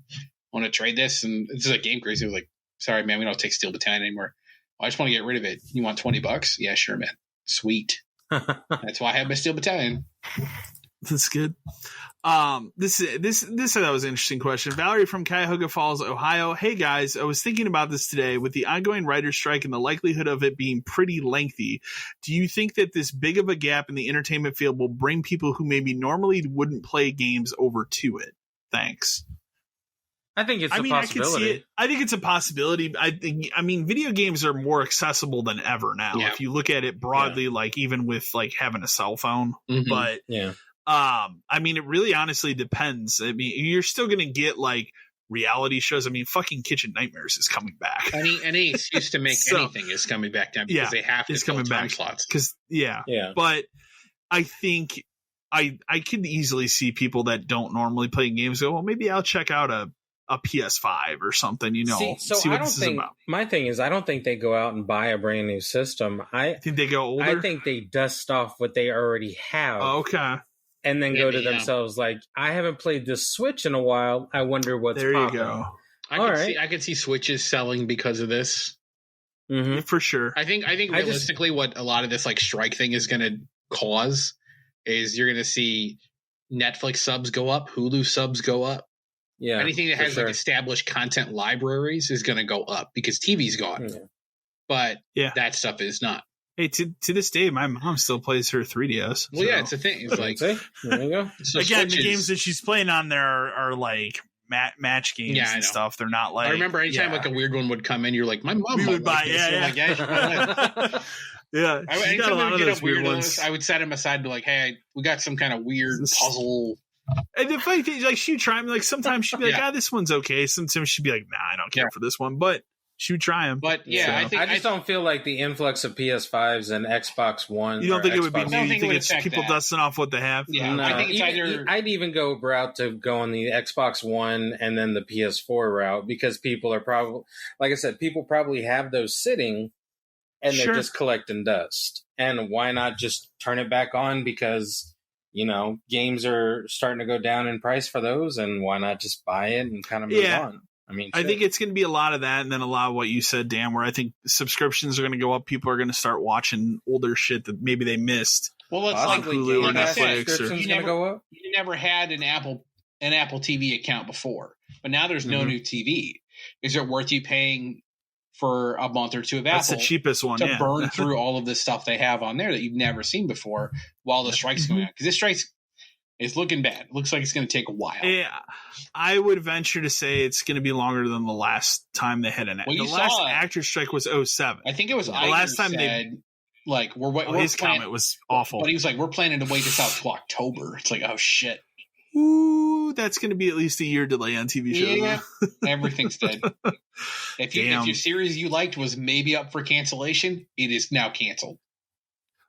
"Want to trade this?" And this is like Game Crazy. I was like, "Sorry, man, we don't take Steel Battalion anymore. I just want to get rid of it. You want $20? Yeah, sure, man. Sweet." That's why I have my Steel Battalion. That's good. This that was an interesting question. Valerie from Cuyahoga Falls, Ohio. Hey guys, I was thinking about this today. With the ongoing writer's strike and the likelihood of it being pretty lengthy, do you think that this big of a gap in the entertainment field will bring people who maybe normally wouldn't play games over to it? Thanks. I think it's a possibility. I could see it. I think it's a possibility. I mean, video games are more accessible than ever now. Yeah. If you look at it broadly, like even with like having a cell phone, but yeah. I mean, it really honestly depends. I mean, you're still going to get like reality shows. I mean, fucking Kitchen Nightmares is coming back. Any excuse to make anything is coming back down because they have to fill time slots. Because but I think I could easily see people that don't normally play games go, well, maybe I'll check out a PS5 or something, you know. See what this is about. My thing is, I don't think they go out and buy a brand new system. I think they go older. I think they dust off what they already have. Okay. And then go to themselves like, I haven't played this Switch in a while. I wonder what's there. popping. You go. I could see Switches selling because of this. Mm-hmm. For sure. I think realistically, what a lot of this like strike thing is going to cause is you're going to see Netflix subs go up, Hulu subs go up. Yeah, anything that has like established content libraries is going to go up because TV's gone. Yeah. But that stuff is not. Hey, to this day, my mom still plays her 3DS. Well, yeah, it's a thing. It's like, there you go. So again, the games that she's playing on there are like match games and stuff. They're not like. I remember anytime like a weird one would come in, you're like, my mom would buy. Yeah, anytime they would get up weird ones, I would set him aside and be like, hey, we got some kind of weird puzzle. And the funny thing, like she'd try them. Like sometimes she'd be like, this one's okay. Sometimes she'd be like, nah, I don't care for this one. But she would try them. But I just don't feel like the influx of PS5s and Xbox One. You don't think it would be new? You think it's people that. dusting off what they have? Yeah, no. I think it's either. I'd even go route to go on the Xbox One and then the PS4 route because people are probably, like I said, people probably have those sitting and they're just collecting dust. And why not just turn it back on because, you know, games are starting to go down in price for those, and why not just buy it and kind of move on? I mean, I think it's going to be a lot of that, and then a lot of what you said, Dan, where I think subscriptions are going to go up. People are going to start watching older shit that maybe they missed. Well, it's like Hulu or Netflix. You never had an Apple TV account before, but now there's no new TV. Is it worth you paying for a month or two of Apple? That's the cheapest one, to burn through all of the stuff they have on there that you've never seen before while the strike's going on? Because this strike's is looking bad. It looks like it's going to take a while. Yeah, I would venture to say it's going to be longer than the last time they had an. The last actor strike was 2007. I think it was the last time said, like his comment was awful. But he was like, we're planning to wait this out to October. It's like, oh shit. Ooh, that's going to be at least a year delay on TV shows. Yeah, everything's dead. If your series you liked was maybe up for cancellation, it is now canceled.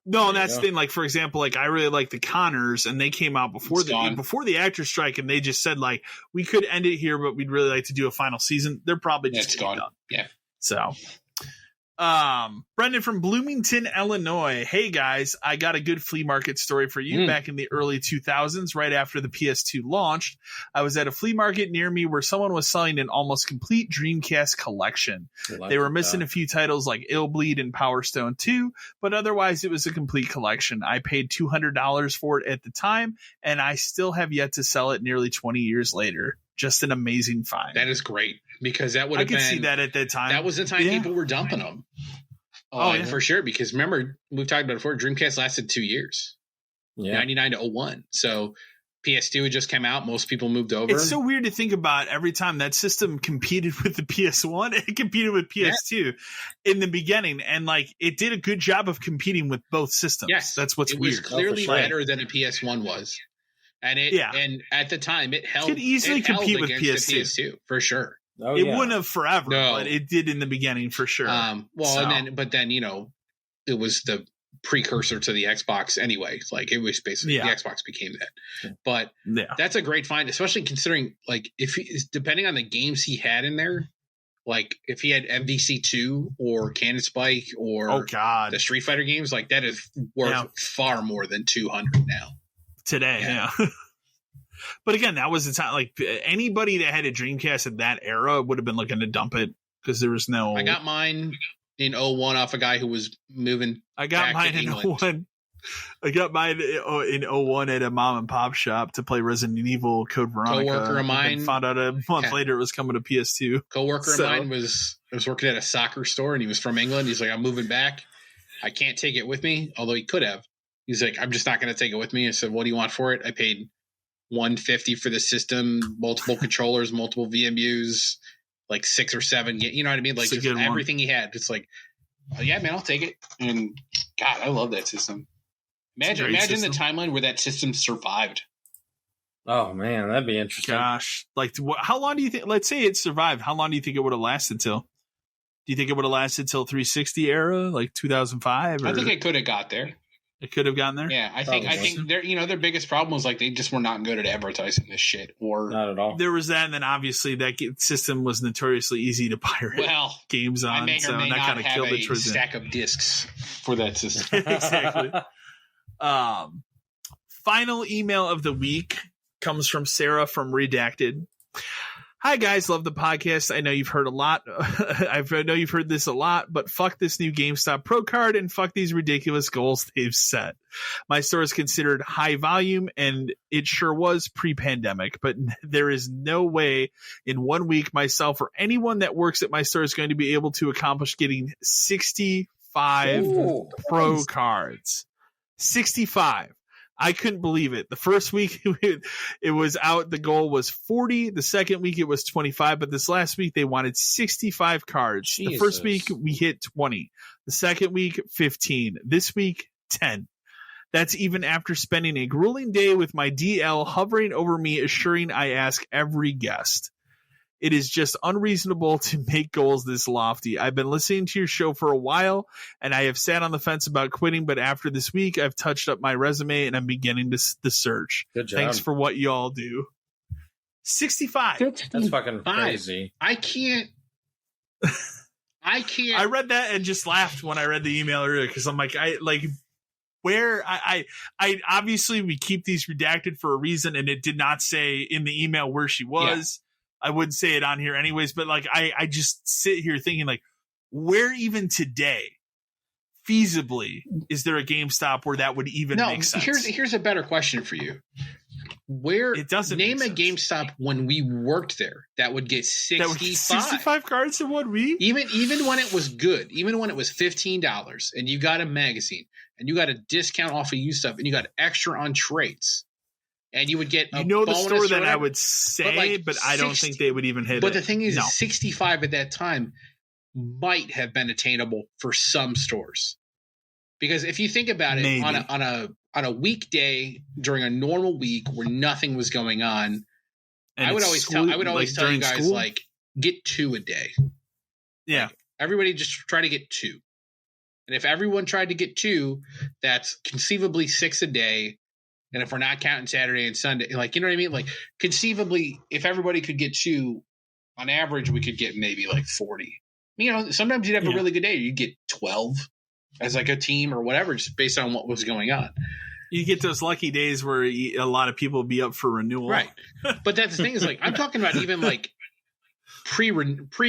No, and that's the thing. Like, for example, like I really like the Connors, and they came out before the actor strike, and they just said like we could end it here, but we'd really like to do a final season. They're probably just gone. Done. Yeah. So, Brendan from Bloomington, Illinois. Hey guys, I got a good flea market story for you. Back in the early 2000s, right after the PS2 launched, I was at a flea market near me where someone was selling an almost complete Dreamcast collection. They were missing a few titles like Illbleed and Power Stone 2, but otherwise it was a complete collection. I paid $200 for it at the time, and I still have yet to sell it nearly 20 years later. Just an amazing find. That is great because that would have been. I could see that at that time. That was the time people were dumping them. For sure. Because remember, we've talked about it before. Dreamcast lasted 2 years, 99 to 01. So PS2 had just come out. Most people moved over. It's so weird to think about. Every time that system competed with the PS1, it competed with PS2 in the beginning, and like it did a good job of competing with both systems. Yes, that's what's weird. It was clearly better than a PS1 was, and and at the time it held. Could easily compete with PS2 for sure. Oh, it wouldn't have forever, but it did in the beginning for sure. But then it was the precursor to the Xbox anyway. Like it was basically the Xbox became that. But that's a great find, especially considering like depending on the games he had in there, like if he had MVC2 or Cannon Spike or the Street Fighter games, like that is worth far more than 200 now. Today, But again, that was the time. Like anybody that had a Dreamcast at that era would have been looking to dump it because there was no. I got mine in 01 off a guy who was moving. I got mine in 01. I got mine in 01 at a mom and pop shop to play Resident Evil Code Veronica. Coworker of mine found out a month later it was coming to PS2. Coworker of mine was working at a soccer store and he was from England. He's like, I'm moving back. I can't take it with me, although he could have. He's like, I'm just not going to take it with me. I said, what do you want for it? I paid $150 for the system, multiple controllers, multiple VMUs, like 6 or 7. You know what I mean? Like just everything he had. It's like, oh, yeah, man, I'll take it. And God, I love that system. Imagine the timeline where that system survived. Oh man, that'd be interesting. Gosh, like how long do you think? Let's say it survived. How long do you think it would have lasted till? Do you think it would have lasted till 360 era, like 2005? I think it could have got there. It could have gotten there. Yeah, I think their biggest problem was like they just were not good at advertising this shit, or not at all. There was that, and then obviously that system was notoriously easy to pirate games on. I may or may not have a stack of discs for that system. Exactly. Final email of the week comes from Sarah from Redacted. Hi guys, love the podcast. I know you've heard a lot. I know you've heard this a lot, but fuck this new GameStop Pro card and fuck these ridiculous goals they've set. My store is considered high volume and it sure was pre-pandemic, but there is no way in 1 week myself or anyone that works at my store is going to be able to accomplish getting 65 Pro cards. 65. I couldn't believe it. The first week it was out. The goal was 40. The second week it was 25. But this last week they wanted 65 cards. Jesus. The first week we hit 20. The second week 15. This week 10. That's even after spending a grueling day with my DL hovering over me, assuring I ask every guest. It is just unreasonable to make goals this lofty. I've been listening to your show for a while, and I have sat on the fence about quitting, but after this week, I've touched up my resume, and I'm beginning the search. Good job. Thanks for what you all do. 65. That's fucking crazy. I can't. I read that and just laughed when I read the email earlier, because I'm like, where I obviously we keep these redacted for a reason, and it did not say in the email where she was. Yeah. I wouldn't say it on here anyways, but like I just sit here thinking like, where even today, feasibly, is there a GameStop where that would even make sense? Here's a better question for you. Where it doesn't name a GameStop when we worked there that would get 65 cards in 1 week? Even when it was good, even when it was $15 and you got a magazine and you got a discount off of used stuff and you got extra on trades. And you would get the store that I would say, but I don't think they would even hit it. But the thing is, 65 at that time might have been attainable for some stores. Because if you think about it, on a weekday during a normal week where nothing was going on, I would always tell you guys like get 2 a day. Yeah. Like, everybody just try to get 2. And if everyone tried to get 2, that's conceivably 6 a day. And if we're not counting Saturday and Sunday, like, you know what I mean? Like, conceivably, if everybody could get 2, on average, we could get maybe like 40. You know, sometimes you'd have a really good day. You'd get 12 as like a team or whatever, just based on what was going on. You get those lucky days where a lot of people will be up for renewal. Right. But that's the thing is like, I'm talking about even like pre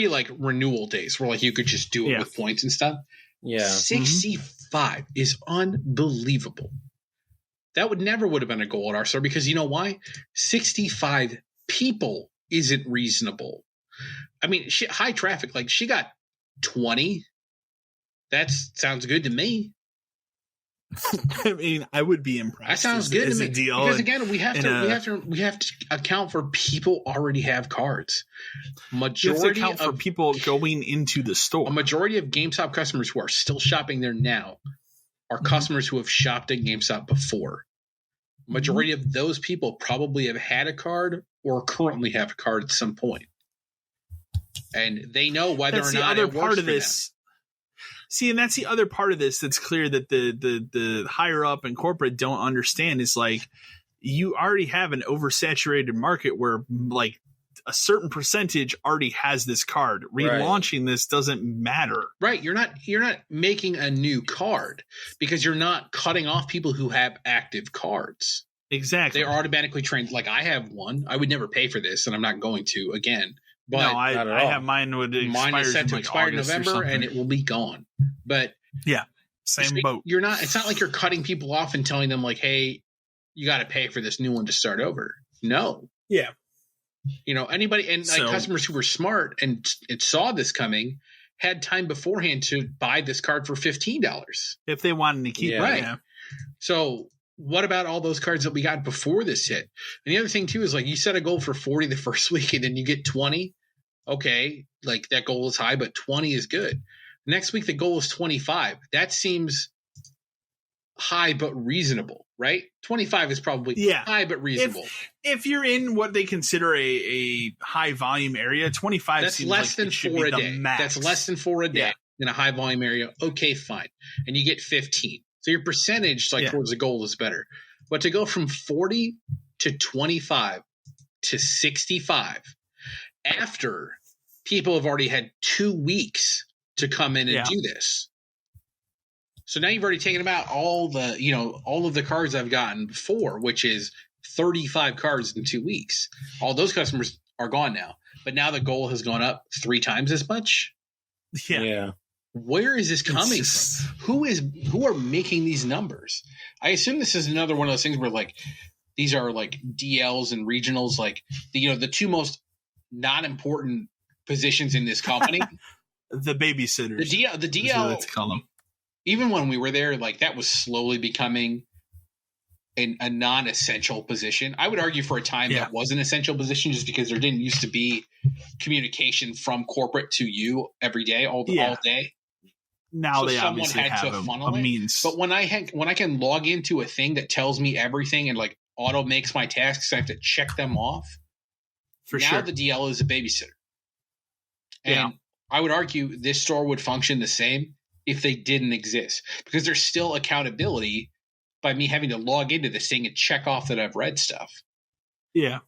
like renewal days where like you could just do it with points and stuff. Yeah. 65 is unbelievable. That would have been a goal at our store because you know why? 65 people isn't reasonable. I mean, high traffic, like she got 20. That sounds good to me. I mean, I would be impressed. That sounds good to me. Deal because again, we have to account for people already have cards. Majority you have to account for people going into the store. A majority of GameStop customers who are still shopping there now are customers who have shopped at GameStop before. Majority of those people probably have had a card or currently have a card at some point, and they know whether or not it works for them. See, and that's the other part of this that's clear that the higher up and corporate don't understand is like you already have an oversaturated market where like a certain percentage already has this card. Relaunching this doesn't matter. Right. You're not making a new card because you're not cutting off people who have active cards. Exactly. They're automatically trained. Like I have one. I would never pay for this and I'm not going to again. But no, I have mine is set to expire in November and it will be gone. But yeah, same boat. You're not. It's not like you're cutting people off and telling them like, "Hey, you got to pay for this new one to start over." No. Yeah. Anybody and like customers who were smart and saw this coming had time beforehand to buy this card for $15 if they wanted to keep it. Right. Yeah. So what about all those cards that we got before this hit? And the other thing too is like you set a goal for 40 the first week and then you get 20. Okay, like that goal is high, but 20 is good. Next week the goal is 25. That seems high but reasonable, right? 25 is probably high but reasonable. If you're in what they consider a high volume area, 25 that's seems less like than 4 a day. That's less than 4 a day in a high volume area. Okay, fine. And you get 15. So your percentage towards the goal is better. But to go from 40 to 25 to 65 after people have already had 2 weeks to come in and do this. So now you've already taken about all of the cards I've gotten before, which is 35 cards in 2 weeks. All those customers are gone now. But now the goal has gone up 3 times as much. Yeah. Where is this coming from? Who are making these numbers? I assume this is another one of those things where like these are like DLs and regionals, like the two most not important positions in this company. The babysitters. The DL. Let's call them. Even when we were there, like that was slowly becoming a non-essential position. I would argue for a time that was an essential position just because there didn't used to be communication from corporate to you every day, all day. Now so they obviously have a means. But when I can log into a thing that tells me everything and like auto makes my tasks, I have to check them off. Now the DL is a babysitter. And I would argue this store would function the same if they didn't exist. Because there's still accountability by me having to log into this thing and check off that I've read stuff. Yeah.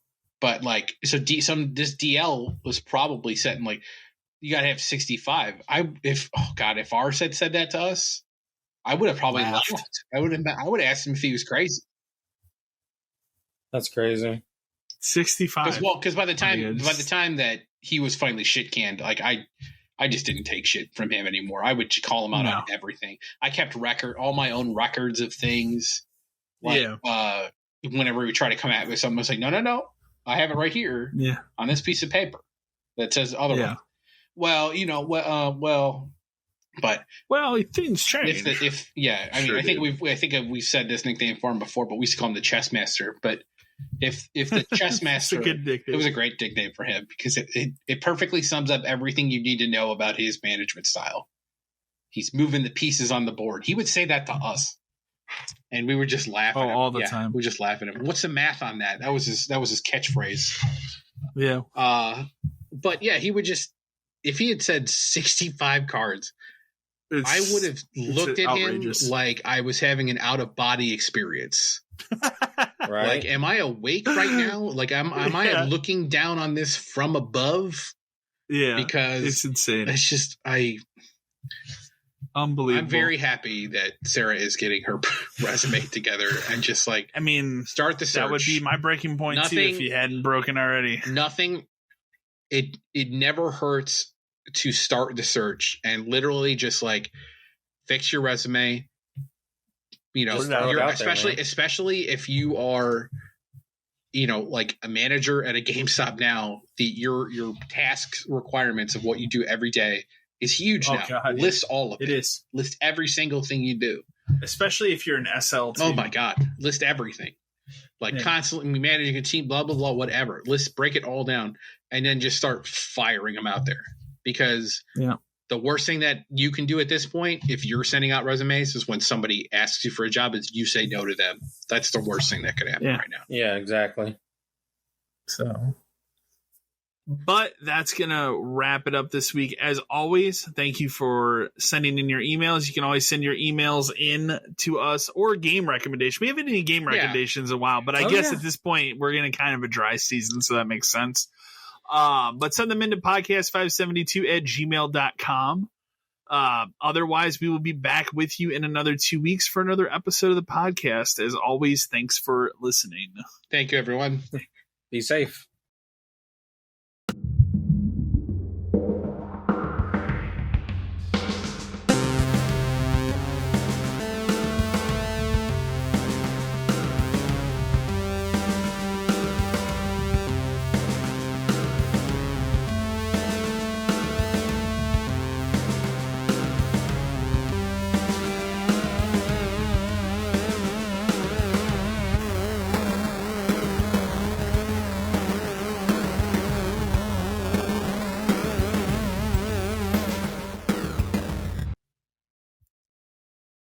But like this DL was probably set in like you gotta have 65. If ours had said that to us, I would have probably laughed. I would have asked him if he was crazy. That's crazy. 65. Because by the time that he was finally shit canned, like I just didn't take shit from him anymore. I would call him out on everything. I kept all my own records of things. Like, whenever we try to come at me with something, I was like, no, I have it right here on this piece of paper that says otherwise. Well, but things change. I think we've said this nickname for him before, but we used to call him the chess master. But if the chess master, it was a great nickname for him because it perfectly sums up everything you need to know about his management style. He's moving the pieces on the board. He would say that to us, and we were just laughing. All the time. We were just laughing at him. What's the math on that? That was his catchphrase. Yeah. But yeah, he would just if he had said 65 cards. I would have looked at outrageous. Him like I was having an out-of-body experience. Right? Like, am I awake right now? Like, am I looking down on this from above? Yeah, because it's insane. It's just unbelievable. I'm very happy that Sarah is getting her resume together and just like start the search. That would be my breaking point too if you hadn't broken already. Nothing. It never hurts to start the search and literally just like fix your resume. Especially if you are, like a manager at a GameStop now, your task requirements of what you do every day is huge now. God, list all of it. It is. List every single thing you do. especially if you're an SL team. Oh my God. List everything. Like constantly managing a team, blah, blah, blah, whatever. Let's break it all down and then just start firing them out there. Because the worst thing that you can do at this point, if you're sending out resumes, is when somebody asks you for a job, is you say no to them. That's the worst thing that could happen right now. Yeah, exactly. So, but that's going to wrap it up this week. As always, thank you for sending in your emails. You can always send your emails in to us or game recommendation. We haven't had any game recommendations in a while, but I guess at this point we're going to kind of a dry season, so that makes sense. But send them into podcast572@gmail.com. Otherwise, we will be back with you in another 2 weeks for another episode of the podcast. As always, thanks for listening. Thank you, everyone. Be safe.